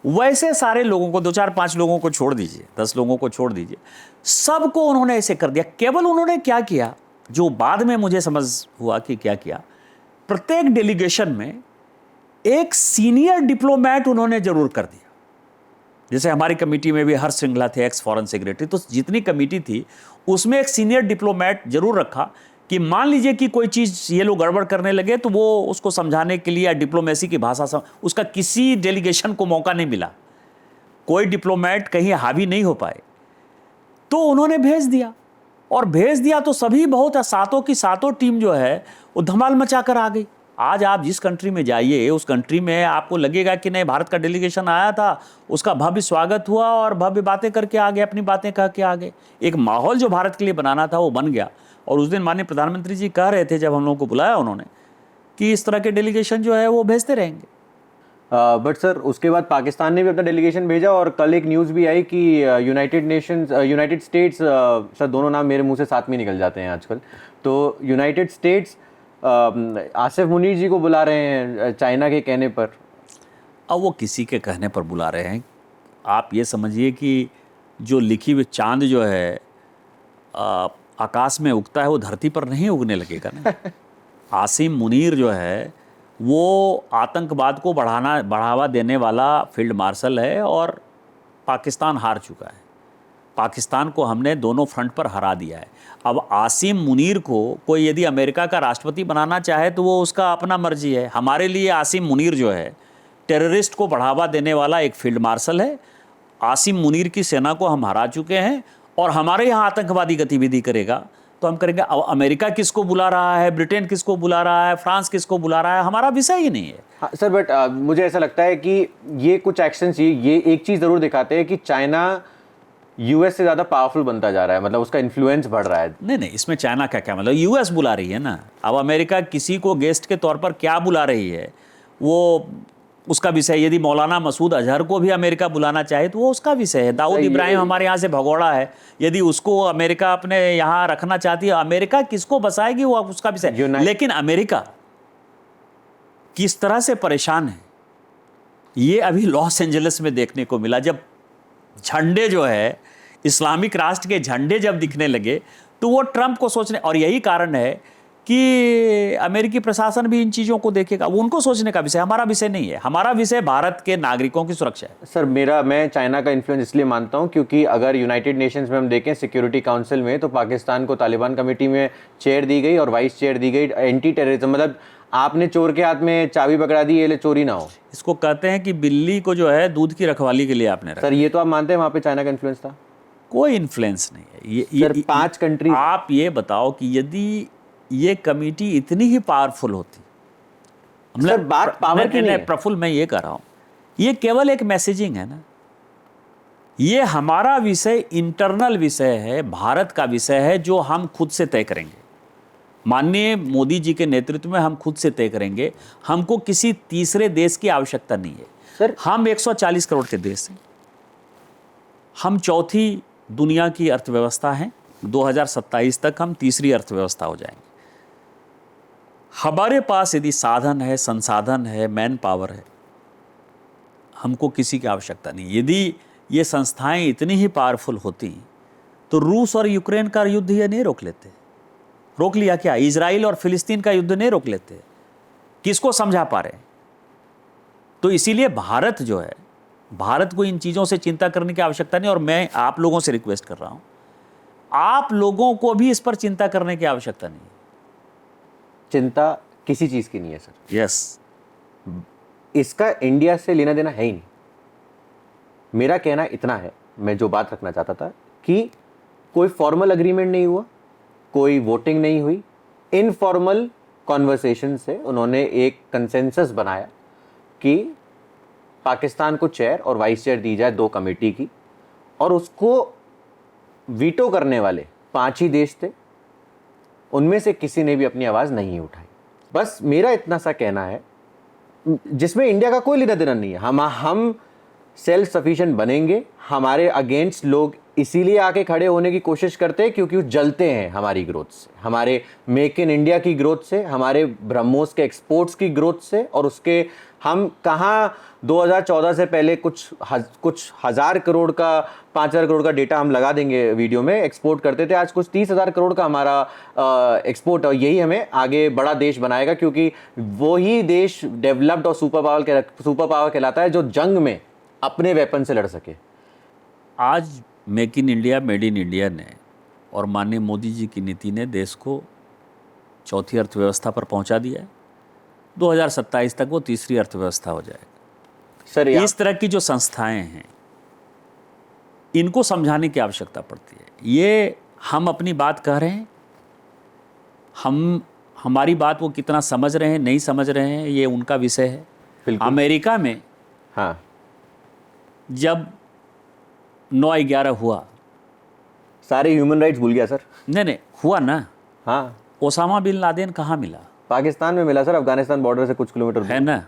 वैसे सारे लोगों को, 2 4 5 लोगों को छोड़ दीजिए, 10 लोगों को छोड़ दीजिए, सबको उन्होंने ऐसे कर दिया। केवल उन्होंने क्या किया, जो बाद में मुझे समझ हुआ कि क्या किया, प्रत्येक डेलीगेशन में एक सीनियर डिप्लोमेट उन्होंने जरूर कर दिया। जैसे हमारी कमेटी में भी हर श्रृंखला थे एक्स फॉरेन सेक्रेटरी, तो जितनी कमेटी थी उसमें एक सीनियर डिप्लोमेट जरूर रखा कि मान लीजिए कि कोई चीज़ ये लोग गड़बड़ करने लगे तो वो उसको समझाने के लिए या डिप्लोमेसी की भाषा उसका किसी डेलीगेशन को मौका नहीं मिला, कोई डिप्लोमेट कहीं हावी नहीं हो पाए, तो उन्होंने भेज दिया। और भेज दिया तो सभी बहुत सातों की सातों टीम जो है वो धमाल मचा कर आ गई। आज आप जिस कंट्री में जाइए उस कंट्री में आपको लगेगा कि नहीं, भारत का डेलीगेशन आया था, उसका भव्य स्वागत हुआ और भव्य बातें करके आ गए, अपनी बातें कह के आ गए। एक माहौल जो भारत के लिए बनाना था वो बन गया। और उस दिन माननीय प्रधानमंत्री जी कह रहे थे जब हम लोगों को बुलाया उन्होंने कि इस तरह के डेलीगेशन जो है वो भेजते रहेंगे। बट सर उसके बाद पाकिस्तान ने भी अपना डेलीगेशन भेजा और कल एक न्यूज़ भी आई कि यूनाइटेड स्टेट्स, सर दोनों नाम मेरे मुंह से साथ में निकल जाते हैं आजकल, तो यूनाइटेड स्टेट्स आसिफ मुनीर जी को बुला रहे हैं चाइना के कहने पर। अब वो किसी के कहने पर बुला रहे हैं, आप ये समझिए कि जो लिखी हुई चांद जो है आकाश में उगता है वो धरती पर नहीं उगने लगेगा ना। आसिम मुनीर जो है वो आतंकवाद को बढ़ावा देने वाला फील्ड मार्शल है और पाकिस्तान हार चुका है। पाकिस्तान को हमने दोनों फ्रंट पर हरा दिया है। अब आसिम मुनीर को कोई यदि अमेरिका का राष्ट्रपति बनाना चाहे तो वो उसका अपना मर्जी है। हमारे लिए आसिम मुनीर जो है टेररिस्ट को बढ़ावा देने वाला एक फील्ड मार्शल है। आसिम मुनीर की सेना को हम हरा चुके हैं और हमारे यहाँ आतंकवादी गतिविधि करेगा तो हम करेंगे। अब अमेरिका किसको बुला रहा है, ब्रिटेन किसको बुला रहा है, फ्रांस किसको बुला रहा है, हमारा विषय ही नहीं है। हाँ सर, बट मुझे ऐसा लगता है कि ये कुछ एक्शंस ये एक चीज़ ज़रूर दिखाते हैं कि चाइना यूएस से ज़्यादा पावरफुल बनता जा रहा है, मतलब उसका इन्फ्लुएंस बढ़ रहा है। नहीं, इसमें चाइना का क्या मतलब, यूएस बुला रही है ना। अब अमेरिका किसी को गेस्ट के तौर पर क्या बुला रही है वो उसका विषय। यदि मौलाना मसूद अजहर को भी अमेरिका बुलाना चाहे तो वो उसका विषय है। दाऊद इब्राहिम हमारे यहाँ से भगोड़ा है, यदि उसको अमेरिका अपने यहाँ रखना चाहती है, अमेरिका किसको बसाएगी वो उसका विषय। लेकिन अमेरिका किस तरह से परेशान है ये अभी लॉस एंजलिस में देखने को मिला। जब झंडे जो है इस्लामिक राष्ट्र के झंडे जब दिखने लगे तो वो ट्रंप को सोचने, और यही कारण है कि अमेरिकी प्रशासन भी इन चीज़ों को देखेगा। वो उनको सोचने का विषय, हमारा विषय नहीं है। हमारा विषय भारत के नागरिकों की सुरक्षा है। सर मैं चाइना का इन्फ्लुएंस इसलिए मानता हूं क्योंकि अगर यूनाइटेड नेशंस में हम देखें सिक्योरिटी काउंसिल में, तो पाकिस्तान को तालिबान कमेटी में चेयर दी गई और वाइस चेयर दी गई एंटी टेररिज्म। मतलब आपने चोर के हाथ में चाबी पकड़ा दी, ये ले चोरी ना हो। इसको कहते हैं कि बिल्ली को जो है दूध की रखवाली के लिए आपने रखा। सर ये तो आप मानते हैं वहाँ पे चाइना का इन्फ्लुएंस था? कोई इन्फ्लुएंस नहीं है। सर 5 कंट्री, आप ये बताओ कि यदि ये कमेटी इतनी ही पावरफुल होती, सर बात पावर की नहीं है प्रफुल्ल, मैं ये कह रहा हूं ये केवल एक मैसेजिंग है ना। ये हमारा विषय इंटरनल विषय है, भारत का विषय है जो हम खुद से तय करेंगे। माननीय मोदी जी के नेतृत्व में हम खुद से तय करेंगे। हमको किसी तीसरे देश की आवश्यकता नहीं है। सर हम 140 करोड़ के देश हैं, हम चौथी दुनिया की अर्थव्यवस्था हैं। 2027 तक हम तीसरी अर्थव्यवस्था हो जाएंगे। हमारे पास यदि साधन है, संसाधन है, मैन पावर है, हमको किसी की आवश्यकता नहीं। यदि ये संस्थाएं इतनी ही पावरफुल होती तो रूस और यूक्रेन का युद्ध ये नहीं रोक लेते। रोक लिया क्या? इजराइल और फिलिस्तीन का युद्ध नहीं रोक लेते। किसको समझा पा रहे? तो इसीलिए भारत जो है, भारत को इन चीज़ों से चिंता करने की आवश्यकता नहीं। और मैं आप लोगों से रिक्वेस्ट कर रहा हूं, आप लोगों को भी इस पर चिंता करने की आवश्यकता नहीं है। चिंता किसी चीज़ की नहीं है सर। यस, इसका इंडिया से लेना देना है ही नहीं। मेरा कहना इतना है, मैं जो बात रखना चाहता था कि कोई फॉर्मल अग्रीमेंट नहीं हुआ, कोई वोटिंग नहीं हुई। इनफॉर्मल कॉन्वर्सेशन से उन्होंने एक कंसेंसस बनाया कि पाकिस्तान को चेयर और वाइस चेयर दी जाए 2 कमेटी की, और उसको वीटो करने वाले 5 ही देश थे। उनमें से किसी ने भी अपनी आवाज़ नहीं उठाई। बस मेरा इतना सा कहना है जिसमें इंडिया का कोई लेना देना नहीं है। हम सेल्फ सफिशिएंट बनेंगे। हमारे अगेंस्ट लोग इसीलिए आके खड़े होने की कोशिश करते हैं क्योंकि वो जलते हैं हमारी ग्रोथ से, हमारे मेक इन इंडिया की ग्रोथ से, हमारे ब्रह्मोस के एक्सपोर्ट्स की ग्रोथ से। और उसके हम कहाँ 2014 से पहले कुछ हज़ार करोड़ का, 5,000 करोड़ का डेटा हम लगा देंगे वीडियो में, एक्सपोर्ट करते थे। आज कुछ 30,000 करोड़ का हमारा एक्सपोर्ट, और यही हमें आगे बड़ा देश बनाएगा क्योंकि वही देश डेवलप्ड और सुपर पावर कहलाता है जो जंग में अपने वेपन से लड़ सके? आज make in India, made in India ने और माननीय मोदी जी की नीति ने देश को चौथी अर्थव्यवस्था पर पहुंचा दिया है। 2027 तक वो तीसरी अर्थव्यवस्था हो जाएगा। सर इस तरह की जो संस्थाएं हैं, इनको समझाने की आवश्यकता पड़ती है। ये हम अपनी बात कह रहे हैं, हमारी बात वो कितना समझ रहे हैं, नहीं समझ रहे हैं, ये उनका विषय है। बिल्कुल। अमेरिका में हाँ, जब 9/11 हुआ, सारे ह्यूमन राइट्स भूल गया सर। नहीं हुआ ना, हाँ, ओसामा बिन लादेन कहाँ मिला? पाकिस्तान में मिला सर, अफगानिस्तान बॉर्डर से कुछ किलोमीटर है दूर। ना,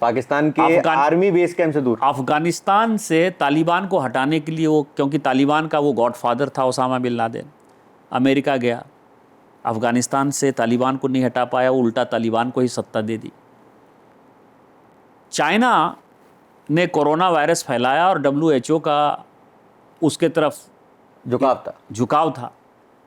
पाकिस्तान के आर्मी बेस कैंप से दूर। अफगानिस्तान से तालिबान को हटाने के लिए वो, क्योंकि तालिबान का वो गॉडफादर था ओसामा बिन लादेन, अमेरिका गया, अफगानिस्तान से तालिबान को नहीं हटा पाया, वो उल्टा तालिबान को ही सत्ता दे दी। चाइना ने कोरोना वायरस फैलाया और WHO का उसके तरफ झुकाव था।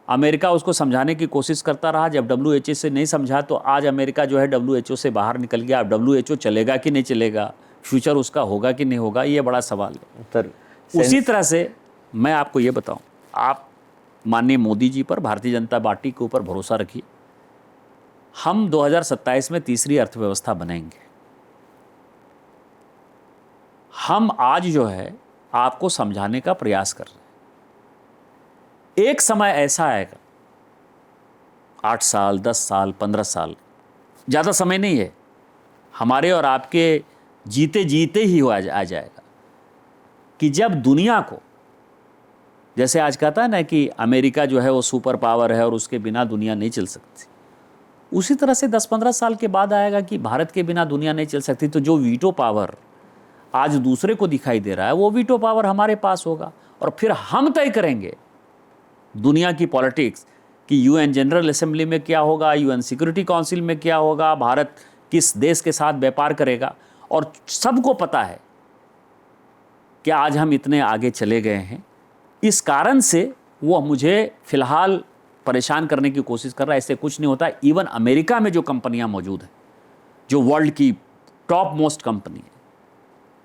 अमेरिका उसको समझाने की कोशिश करता रहा, जब WHO से नहीं समझा तो आज अमेरिका जो है WHO से बाहर निकल गया। अब WHO चलेगा कि नहीं चलेगा, फ्यूचर उसका होगा कि नहीं होगा, ये बड़ा सवाल है सर। उसी तरह से मैं आपको ये बताऊं, आप माननीय मोदी जी पर, भारतीय जनता पार्टी के ऊपर भरोसा रखिए। हम 2027 में तीसरी अर्थव्यवस्था बनेंगे। हम आज जो है आपको समझाने का प्रयास कर रहे हैं। एक समय ऐसा आएगा, 8 साल, 10 साल, 15 साल, ज़्यादा समय नहीं है, हमारे और आपके जीते जीते ही आ जाएगा कि जब दुनिया को, जैसे आज कहता है ना कि अमेरिका जो है वो सुपर पावर है और उसके बिना दुनिया नहीं चल सकती, उसी तरह से 10-15 साल के बाद आएगा कि भारत के बिना दुनिया नहीं चल सकती। तो जो वीटो पावर आज दूसरे को दिखाई दे रहा है, वो वीटो पावर हमारे पास होगा और फिर हम तय करेंगे दुनिया की पॉलिटिक्स कि UN जनरल असेंबली में क्या होगा, UN सिक्योरिटी काउंसिल में क्या होगा, भारत किस देश के साथ व्यापार करेगा। और सबको पता है कि आज हम इतने आगे चले गए हैं, इस कारण से वो मुझे फिलहाल परेशान करने की कोशिश कर रहा है। ऐसे कुछ नहीं होता। इवन अमेरिका में जो कंपनियां मौजूद हैं, जो वर्ल्ड की टॉप मोस्ट कंपनी है,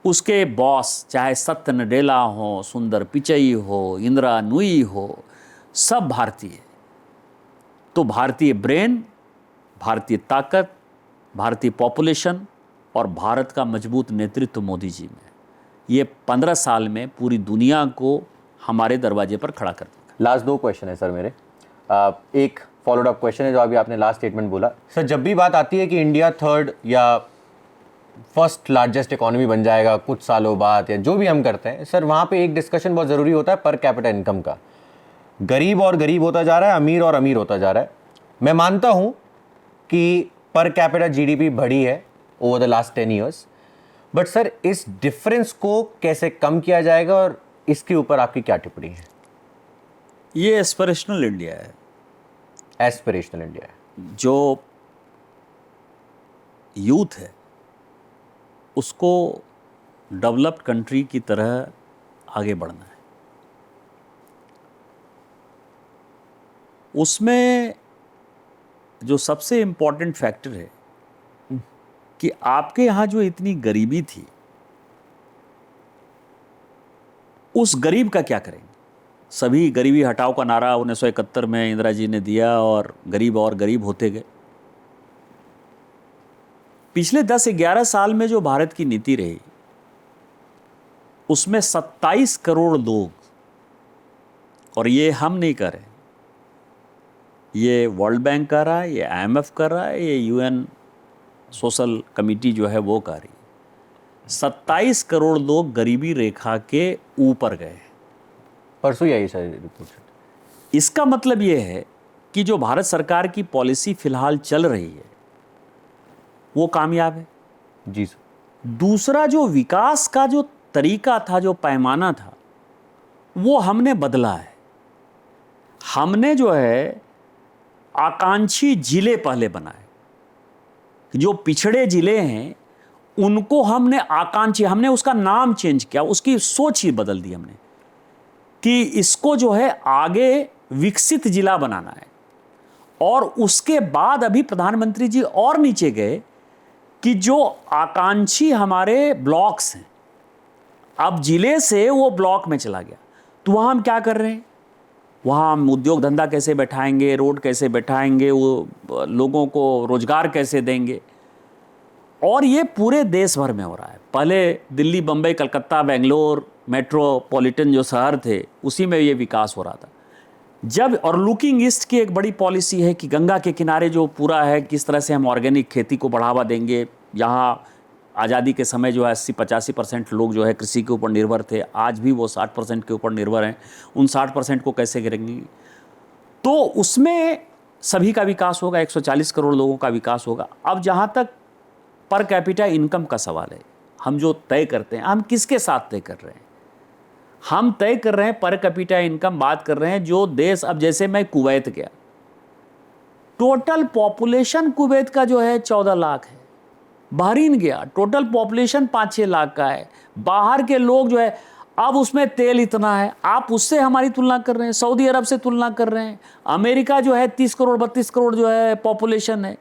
उसके बॉस चाहे सत्य नडेला हो, सुंदर पिचई हो, इंदिरा नुई हो, सब भारतीय। तो भारतीय ब्रेन, भारतीय ताकत, भारतीय पॉपुलेशन और भारत का मजबूत नेतृत्व मोदी जी में, ये 15 साल में पूरी दुनिया को हमारे दरवाजे पर खड़ा कर देगा। लास्ट 2 क्वेश्चन है सर मेरे। एक फॉलोड अप क्वेश्चन है जो अभी आपने लास्ट स्टेटमेंट बोला। सर, जब भी बात आती है कि इंडिया 3rd या फर्स्ट लार्जेस्ट इकोनॉमी बन जाएगा कुछ सालों बाद, या जो भी हम करते हैं सर, वहाँ पे एक डिस्कशन बहुत ज़रूरी होता है पर कैपिटा इनकम का। गरीब और गरीब होता जा रहा है, अमीर और अमीर होता जा रहा है। मैं मानता हूँ कि पर कैपिटा GDP बढ़ी है over the last 10 years, but sir इस डिफरेंस को कैसे कम किया जाएगा और इसके ऊपर आपकी क्या टिप्पणी है? ये एस्पिरेशनल इंडिया है। एस्पिरेशनल इंडिया है। जो यूथ है उसको डेवलप्ड कंट्री की तरह आगे बढ़ना है। उसमें जो सबसे इम्पोर्टेंट फैक्टर है कि आपके यहाँ जो इतनी गरीबी थी, उस गरीब का क्या करेंगे? सभी गरीबी हटाओ का नारा 1971 में इंदिरा जी ने दिया और गरीब होते गए। पिछले 10-11 साल में जो भारत की नीति रही, उसमें 27 करोड़ लोग, और ये हम नहीं कर रहे, ये वर्ल्ड बैंक कर रहा है, ये IMF कर रहा है, ये UN सोशल कमिटी जो है वो कर रही है, 27 करोड़ लोग गरीबी रेखा के ऊपर गए। परसों ही आई सर रिपोर्ट। इसका मतलब ये है कि जो भारत सरकार की पॉलिसी फिलहाल चल रही है वो कामयाब है। जी सर। दूसरा, जो विकास का जो तरीका था, जो पैमाना था, वो हमने बदला है। हमने जो है आकांक्षी जिले पहले बनाए, जो पिछड़े जिले हैं उनको हमने आकांक्षी, हमने उसका नाम चेंज किया, उसकी सोच ही बदल दी हमने कि इसको जो है आगे विकसित जिला बनाना है। और उसके बाद अभी प्रधानमंत्री जी और नीचे गए कि जो आकांक्षी हमारे ब्लॉक्स हैं, अब जिले से वो ब्लॉक में चला गया। तो वहाँ हम क्या कर रहे हैं, वहाँ हम उद्योग धंधा कैसे बैठाएंगे, रोड कैसे बैठाएंगे, वो लोगों को रोजगार कैसे देंगे। और ये पूरे देश भर में हो रहा है। पहले दिल्ली, बम्बई, कलकत्ता, बेंगलोर मेट्रोपॉलिटन जो शहर थे उसी में ये विकास हो रहा था। जब और लुकिंग ईस्ट की एक बड़ी पॉलिसी है कि गंगा के किनारे जो पूरा है, किस तरह से हम ऑर्गेनिक खेती को बढ़ावा देंगे। यहाँ आज़ादी के समय जो है 80-85% लोग जो है कृषि के ऊपर निर्भर थे, आज भी वो 60% के ऊपर निर्भर हैं। उन 60% को कैसे गिरेंगे, तो उसमें सभी का विकास होगा, 140 करोड़ लोगों का विकास होगा। अब जहाँ तक पर कैपिटा इनकम का सवाल है, हम जो तय करते हैं, हम किसके साथ तय कर रहे हैं? हम तय कर रहे हैं पर कैपिटा इनकम, बात कर रहे हैं जो देश, अब जैसे मैं कुवैत गया, टोटल पॉपुलेशन कुवैत का जो है 14 लाख है। बहरीन गया, टोटल पॉपुलेशन 5-6 लाख का है। बाहर के लोग जो है, अब उसमें तेल इतना है, आप उससे हमारी तुलना कर रहे हैं, सऊदी अरब से तुलना कर रहे हैं। अमेरिका जो है 30 करोड़ 32 करोड़ जो है पॉपुलेशन है।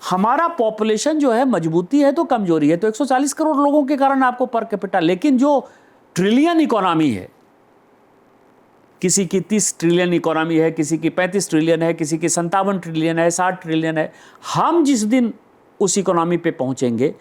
हमारा पॉपुलेशन जो है मजबूती है तो कमजोरी है। तो 140 करोड़ लोगों के कारण आपको पर कैपिटा, लेकिन जो ट्रिलियन इकोनॉमी है, किसी की 30 ट्रिलियन इकोनॉमी है, किसी की 35 ट्रिलियन है, किसी की 57 ट्रिलियन है, 60 ट्रिलियन है। हम जिस दिन उस इकोनॉमी पे पहुंचेंगे,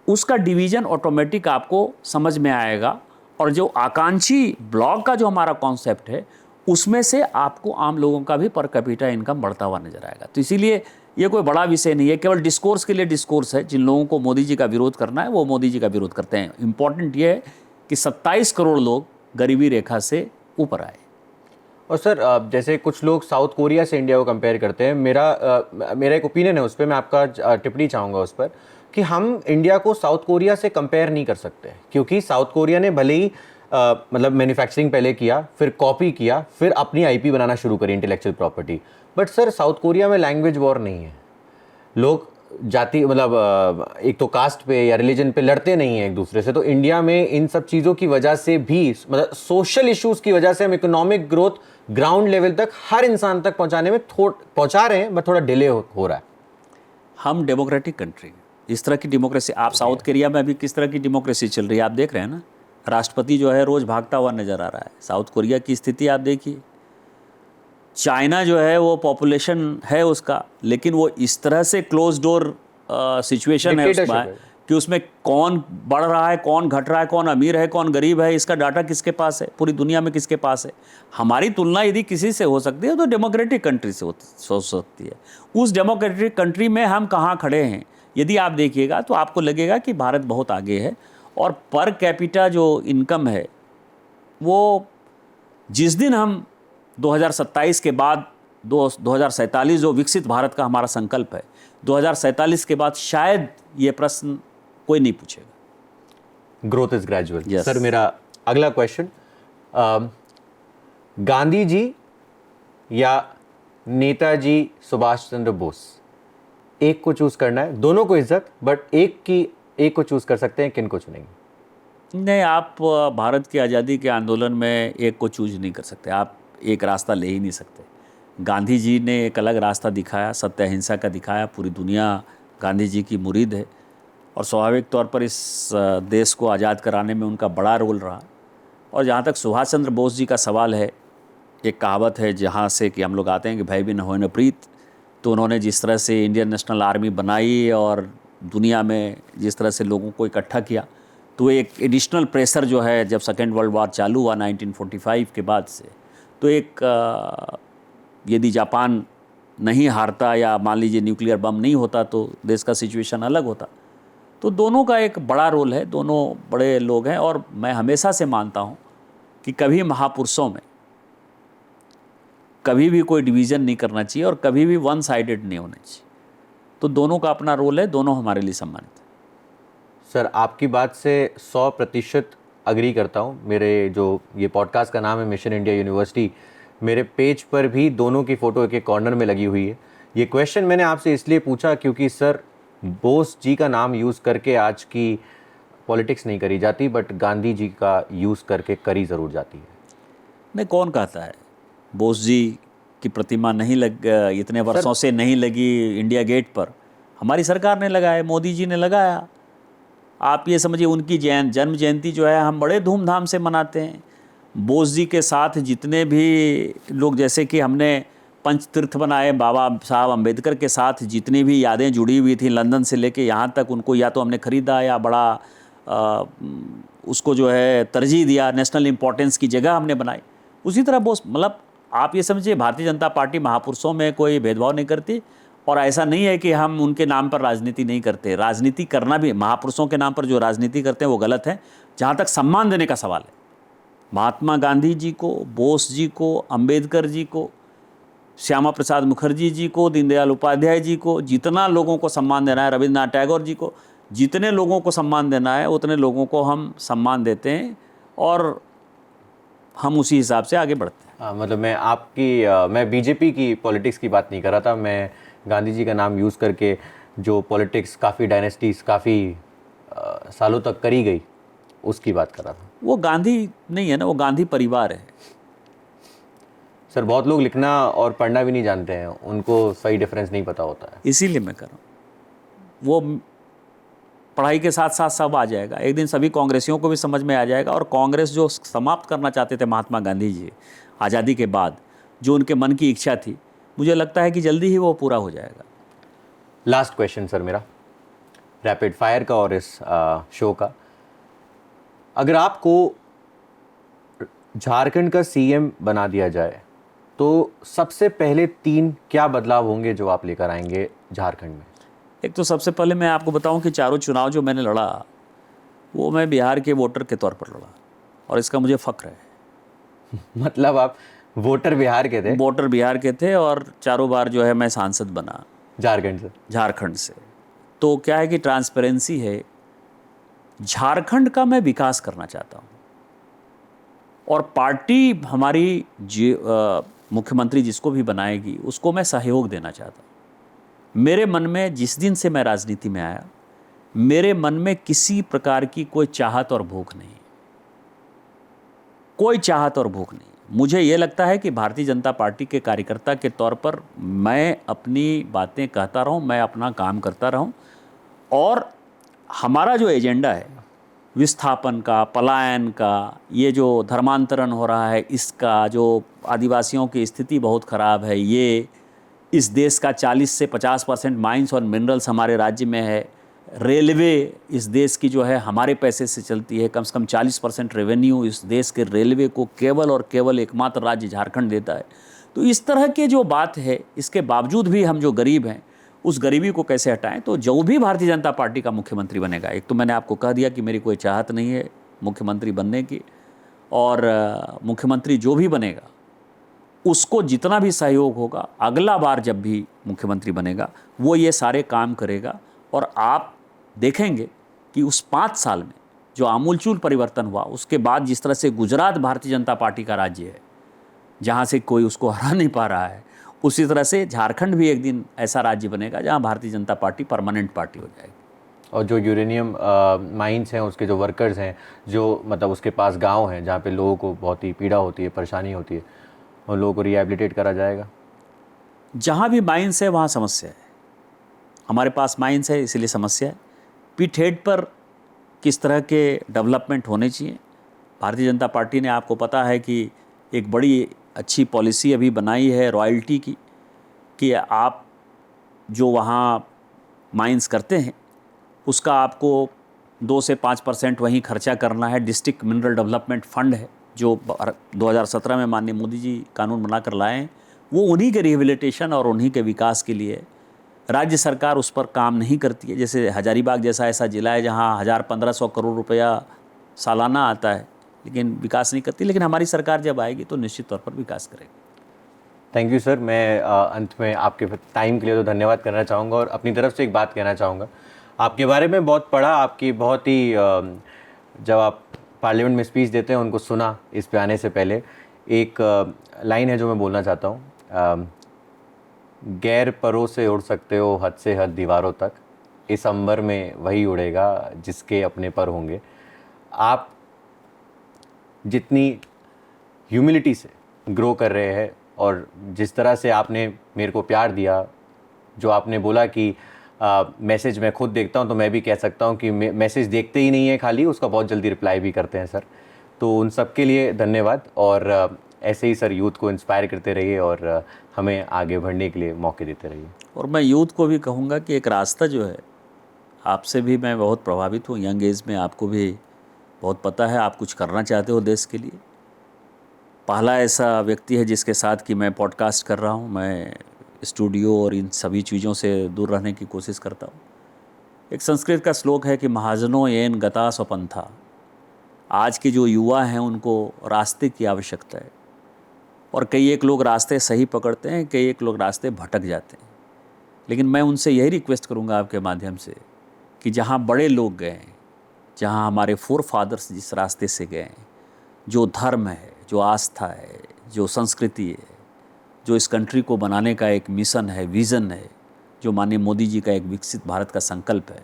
उसका डिवीजन ऑटोमेटिक आपको समझ में आएगा। और जो आकांक्षी ब्लॉक का जो हमारा कॉन्सेप्ट है, उसमें से आपको आम लोगों का भी पर कैपिटा इनकम बढ़ता हुआ नजर आएगा। तो इसीलिए ये कोई बड़ा विषय नहीं है, केवल डिस्कोर्स के लिए डिस्कोर्स है। जिन लोगों को मोदी जी का विरोध करना है वो मोदी जी का विरोध करते हैं। इंपॉर्टेंट ये है कि 27 करोड़ लोग गरीबी रेखा से ऊपर आए। और सर, जैसे कुछ लोग साउथ कोरिया से इंडिया को कंपेयर करते हैं, मेरा एक ओपिनियन है उस पर, मैं आपका टिप्पणी चाहूँगा उस पर, कि हम इंडिया को साउथ कोरिया से कंपेयर नहीं कर सकते, क्योंकि साउथ कोरिया ने भले ही मतलब मैन्युफैक्चरिंग पहले किया, फिर कॉपी किया, फिर अपनी आईपी बनाना शुरू करी, intellectual property. But sir, south Korea में लैंग्वेज वॉर नहीं है, लोग जाति मतलब एक तो कास्ट पे या रिलीजन पे लड़ते नहीं हैं एक दूसरे से। तो इंडिया में इन सब चीज़ों की वजह से भी, मतलब सोशल इश्यूज की वजह से, हम इकोनॉमिक ग्रोथ ग्राउंड लेवल तक हर इंसान तक पहुंचाने में पहुंचा रहे हैं, बट थोड़ा डिले हो रहा है। हम डेमोक्रेटिक कंट्री, इस तरह की डेमोक्रेसी, आप साउथ कोरिया में अभी किस तरह की डेमोक्रेसी चल रही है आप देख रहे हैं ना। राष्ट्रपति जो है रोज भागता हुआ नजर आ रहा है। साउथ कोरिया की स्थिति आप देखिए। चाइना जो है वो पॉपुलेशन है उसका, लेकिन वो इस तरह से क्लोज डोर सिचुएशन है उसमें कि उसमें कौन बढ़ रहा है, कौन घट रहा है, कौन अमीर है, कौन गरीब है, इसका डाटा किसके पास है, पूरी दुनिया में किसके पास है। हमारी तुलना यदि किसी से हो सकती है तो डेमोक्रेटिक कंट्री से हो सकती है। उस डेमोक्रेटिक कंट्री में हम कहाँ खड़े हैं यदि आप देखिएगा तो आपको लगेगा कि भारत बहुत आगे है। और पर कैपिटा जो इनकम है वो जिस दिन हम 2027 के बाद 2047 जो विकसित भारत का हमारा संकल्प है, 2047 के बाद शायद ये प्रश्न कोई नहीं पूछेगा। Growth is gradual. Yes. Sir, मेरा अगला क्वेश्चन, गांधी जी या नेताजी सुभाष चंद्र बोस, एक को चूज करना है, दोनों को इज्जत, बट एक को चूज कर सकते हैं, किन को चुनेंगे? नहीं, आप भारत की आज़ादी के आंदोलन में एक को चूज नहीं कर सकते, आप एक रास्ता ले ही नहीं सकते। गांधी जी ने एक अलग रास्ता दिखाया, सत्य अहिंसा का दिखाया। पूरी दुनिया गांधी जी की मुरीद है और स्वाभाविक तौर पर इस देश को आज़ाद कराने में उनका बड़ा रोल रहा। और जहाँ तक सुभाष चंद्र बोस जी का सवाल है, एक कहावत है जहाँ से कि हम लोग आते हैं कि भय भी न होए न प्रीत। तो उन्होंने जिस तरह से इंडियन नेशनल आर्मी बनाई और दुनिया में जिस तरह से लोगों को इकट्ठा किया, तो एक एडिशनल प्रेशर जो है जब सेकेंड वर्ल्ड वॉर चालू हुआ 1945 के बाद से, तो एक यदि जापान नहीं हारता या मान लीजिए न्यूक्लियर बम नहीं होता तो देश का सिचुएशन अलग होता। तो दोनों का एक बड़ा रोल है, दोनों बड़े लोग हैं। और मैं हमेशा से मानता हूँ कि कभी महापुरुषों में कभी भी कोई डिवीज़न नहीं करना चाहिए और कभी भी वन साइडेड नहीं होना चाहिए। तो दोनों का अपना रोल है, दोनों हमारे लिए सम्मानित है। सर, आपकी बात से 100% अग्री करता हूँ। मेरे जो ये पॉडकास्ट का नाम है मिशन इंडिया यूनिवर्सिटी, मेरे पेज पर भी दोनों की फ़ोटो एक एक कॉर्नर में लगी हुई है। ये क्वेश्चन मैंने आपसे इसलिए पूछा क्योंकि सर, बोस जी का नाम यूज़ करके आज की पॉलिटिक्स नहीं करी जाती, बट गांधी जी का यूज़ करके करी ज़रूर जाती है। नहीं, कौन कहता है बोस जी की प्रतिमा नहीं इतने वर्षों से नहीं लगी इंडिया गेट पर? हमारी सरकार ने लगाया, मोदी जी ने लगाया। आप ये समझिए उनकी जन्म जयंती जो है हम बड़े धूमधाम से मनाते हैं। बोस जी के साथ जितने भी लोग, जैसे कि हमने पंचतीर्थ बनाए, बाबा साहब अम्बेडकर के साथ जितनी भी यादें जुड़ी हुई थी लंदन से लेके यहाँ तक, उनको या तो हमने ख़रीदा या बड़ा उसको जो है तरजीह दिया, नेशनल इम्पोर्टेंस की जगह हमने बनाई। उसी तरह बोस, मतलब आप ये समझिए भारतीय जनता पार्टी महापुरुषों में कोई भेदभाव नहीं करती, और ऐसा नहीं है कि हम उनके नाम पर राजनीति नहीं करते। राजनीति करना भी, महापुरुषों के नाम पर जो राजनीति करते हैं वो गलत है। जहाँ तक सम्मान देने का सवाल है, महात्मा गांधी जी को, बोस जी को, अंबेडकर जी को, श्यामा प्रसाद मुखर्जी जी को, दीनदयाल उपाध्याय जी को, जितना लोगों को सम्मान देना है, रविन्द्रनाथ टैगोर जी को, जितने लोगों को सम्मान देना है उतने लोगों को हम सम्मान देते हैं और हम उसी हिसाब से आगे बढ़ते हैं। मतलब मैं बीजेपी की पॉलिटिक्स की बात नहीं कर रहा था, मैं गांधी जी का नाम यूज़ करके जो पॉलिटिक्स काफ़ी डायनेस्टीज काफ़ी सालों तक करी गई उसकी बात कर रहा था। वो गांधी नहीं है ना, वो गांधी परिवार है। सर बहुत लोग लिखना और पढ़ना भी नहीं जानते हैं, उनको सही डिफरेंस नहीं पता होता है। इसीलिए मैं कर रहा हूँ, वो पढ़ाई के साथ साथ सब आ जाएगा। एक दिन सभी कांग्रेसियों को भी समझ में आ जाएगा, और कांग्रेस जो समाप्त करना चाहते थे महात्मा गांधी जी आज़ादी के बाद, जो उनके मन की इच्छा थी, मुझे लगता है कि जल्दी ही वो पूरा हो जाएगा। लास्ट क्वेश्चन सर मेरा, रैपिड फायर का और इस शो का, अगर आपको झारखंड का सीएम बना दिया जाए तो सबसे पहले 3 क्या बदलाव होंगे जो आप लेकर आएंगे झारखंड में? एक तो सबसे पहले मैं आपको बताऊं कि चारों चुनाव जो मैंने लड़ा वो मैं बिहार के वोटर के तौर पर लड़ा, और इसका मुझे फ़ख्र है। मतलब आप वोटर बिहार के थे? वोटर बिहार के थे, और चारों बार जो है मैं सांसद बना झारखंड से। तो क्या है कि ट्रांसपेरेंसी है। झारखंड का मैं विकास करना चाहता हूँ, और पार्टी हमारी मुख्यमंत्री जिसको भी बनाएगी उसको मैं सहयोग देना चाहता हूँ। मेरे मन में जिस दिन से मैं राजनीति में आया, मेरे मन में किसी प्रकार की कोई चाहत और भूख नहीं, कोई चाहत और भूख नहीं। मुझे ये लगता है कि भारतीय जनता पार्टी के कार्यकर्ता के तौर पर मैं अपनी बातें कहता रहूं, मैं अपना काम करता रहूं, और हमारा जो एजेंडा है विस्थापन का, पलायन का, ये जो धर्मांतरण हो रहा है इसका, जो आदिवासियों की स्थिति बहुत ख़राब है, ये इस देश का 40 से 50% माइंस और मिनरल्स हमारे राज्य में है, रेलवे इस देश की जो है हमारे पैसे से चलती है, कम से कम 40% रेवेन्यू इस देश के रेलवे को केवल और केवल एकमात्र राज्य झारखंड देता है। तो इस तरह के जो बात है, इसके बावजूद भी हम जो गरीब हैं उस गरीबी को कैसे हटाएं। तो जो भी भारतीय जनता पार्टी का मुख्यमंत्री बनेगा, एक तो मैंने आपको कह दिया कि मेरी कोई चाहत नहीं है मुख्यमंत्री बनने की, और मुख्यमंत्री जो भी बनेगा उसको जितना भी सहयोग होगा, अगला बार जब भी मुख्यमंत्री बनेगा वो ये सारे काम करेगा। और आप देखेंगे कि उस 5 साल में जो आमूलचूल परिवर्तन हुआ, उसके बाद जिस तरह से गुजरात भारतीय जनता पार्टी का राज्य है जहाँ से कोई उसको हरा नहीं पा रहा है, उसी तरह से झारखंड भी एक दिन ऐसा राज्य बनेगा जहाँ Bharatiya Janata party permanent party हो जाएगी। और जो यूरेनियम माइंस हैं उसके जो वर्कर्स हैं, जो मतलब उसके पास गांव हैं जहाँ पे लोगों को बहुत ही पीड़ा होती है, परेशानी होती है, उन लोगों को रिहेबिलिटेट करा जाएगा। जहाँ भी माइंस है वहाँ समस्या है। हमारे पास माइंस है इसलिए समस्या है। पिट हेड पर किस तरह के डेवलपमेंट होने चाहिए, भारतीय जनता पार्टी ने, आपको पता है कि एक बड़ी अच्छी पॉलिसी अभी बनाई है रॉयल्टी की, कि आप जो वहाँ माइंस करते हैं उसका आपको 2 से 5% वहीं खर्चा करना है। डिस्ट्रिक्ट मिनरल डेवलपमेंट फंड है जो 2017 में माननीय मोदी जी कानून बनाकर लाए हैं, वो उन्हीं के रिहेबिलिटेशन और उन्हीं के विकास के लिए। राज्य सरकार उस पर काम नहीं करती है। जैसे हजारीबाग जैसा ऐसा ज़िला है जहाँ 1000-1500 करोड़ रुपया सालाना आता है, लेकिन विकास नहीं करती। लेकिन हमारी सरकार जब आएगी तो निश्चित तौर पर विकास करेगी। Thank you sir. मैं अंत में आपके टाइम के लिए तो धन्यवाद करना चाहूँगा, और अपनी तरफ से एक बात कहना चाहूँगा। आपके बारे में बहुत पढ़ा, आपकी बहुत ही जब आप पार्लियामेंट में स्पीच देते हैं उनको सुना इस पे आने से पहले। एक लाइन है जो मैं बोलना चाहता हूँ, गैर परों से उड़ सकते हो हद से हद दीवारों तक, इस अंबर में वही उड़ेगा जिसके अपने पर होंगे। आप जितनी ह्यूमिलिटी से ग्रो कर रहे हैं और जिस तरह से आपने मेरे को प्यार दिया, जो आपने बोला कि मैसेज मैं खुद देखता हूँ तो मैं भी कह सकता हूँ कि मैसेज देखते ही नहीं है खाली, उसका बहुत जल्दी रिप्लाई भी करते हैं सर। तो उन सब के लिए धन्यवाद, और ऐसे ही सर यूथ को इंस्पायर करते रहिए और हमें आगे बढ़ने के लिए मौके देते रहिए। और मैं यूथ को भी कहूँगा कि एक रास्ता जो है, आपसे भी मैं बहुत प्रभावित हूँ, यंग एज में आपको भी बहुत पता है आप कुछ करना चाहते हो देश के लिए। पहला ऐसा व्यक्ति है जिसके साथ कि मैं पॉडकास्ट कर रहा हूँ। मैं स्टूडियो और इन सभी चीज़ों से दूर रहने की कोशिश करता हूँ। एक संस्कृत का श्लोक है कि महाजनो येन गता स्वपंथा। आज के जो युवा हैं उनको रास्ते की आवश्यकता है, और कई एक लोग रास्ते सही पकड़ते हैं, कई एक लोग रास्ते भटक जाते हैं। लेकिन मैं उनसे यही रिक्वेस्ट करूंगा आपके माध्यम से कि जहां बड़े लोग गए हैं, जहां हमारे फोर फादर्स जिस रास्ते से गए हैं, जो धर्म है, जो आस्था है, जो संस्कृति है, जो इस कंट्री को बनाने का एक मिशन है, विज़न है, जो माननीय मोदी जी का एक विकसित भारत का संकल्प है,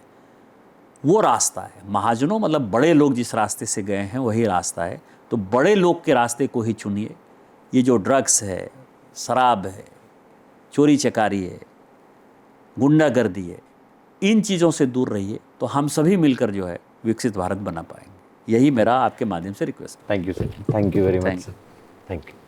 वो रास्ता है। महाजनों मतलब बड़े लोग जिस रास्ते से गए हैं वही रास्ता है। तो बड़े लोग के रास्ते को ही चुनिए। ये जो ड्रग्स है, शराब है, चोरी चकारी है, गुंडागर्दी है, इन चीज़ों से दूर रहिए, तो हम सभी मिलकर जो है विकसित भारत बना पाएंगे। यही मेरा आपके माध्यम से रिक्वेस्ट है। Thank you sir, thank you very much Thank sir, thank you.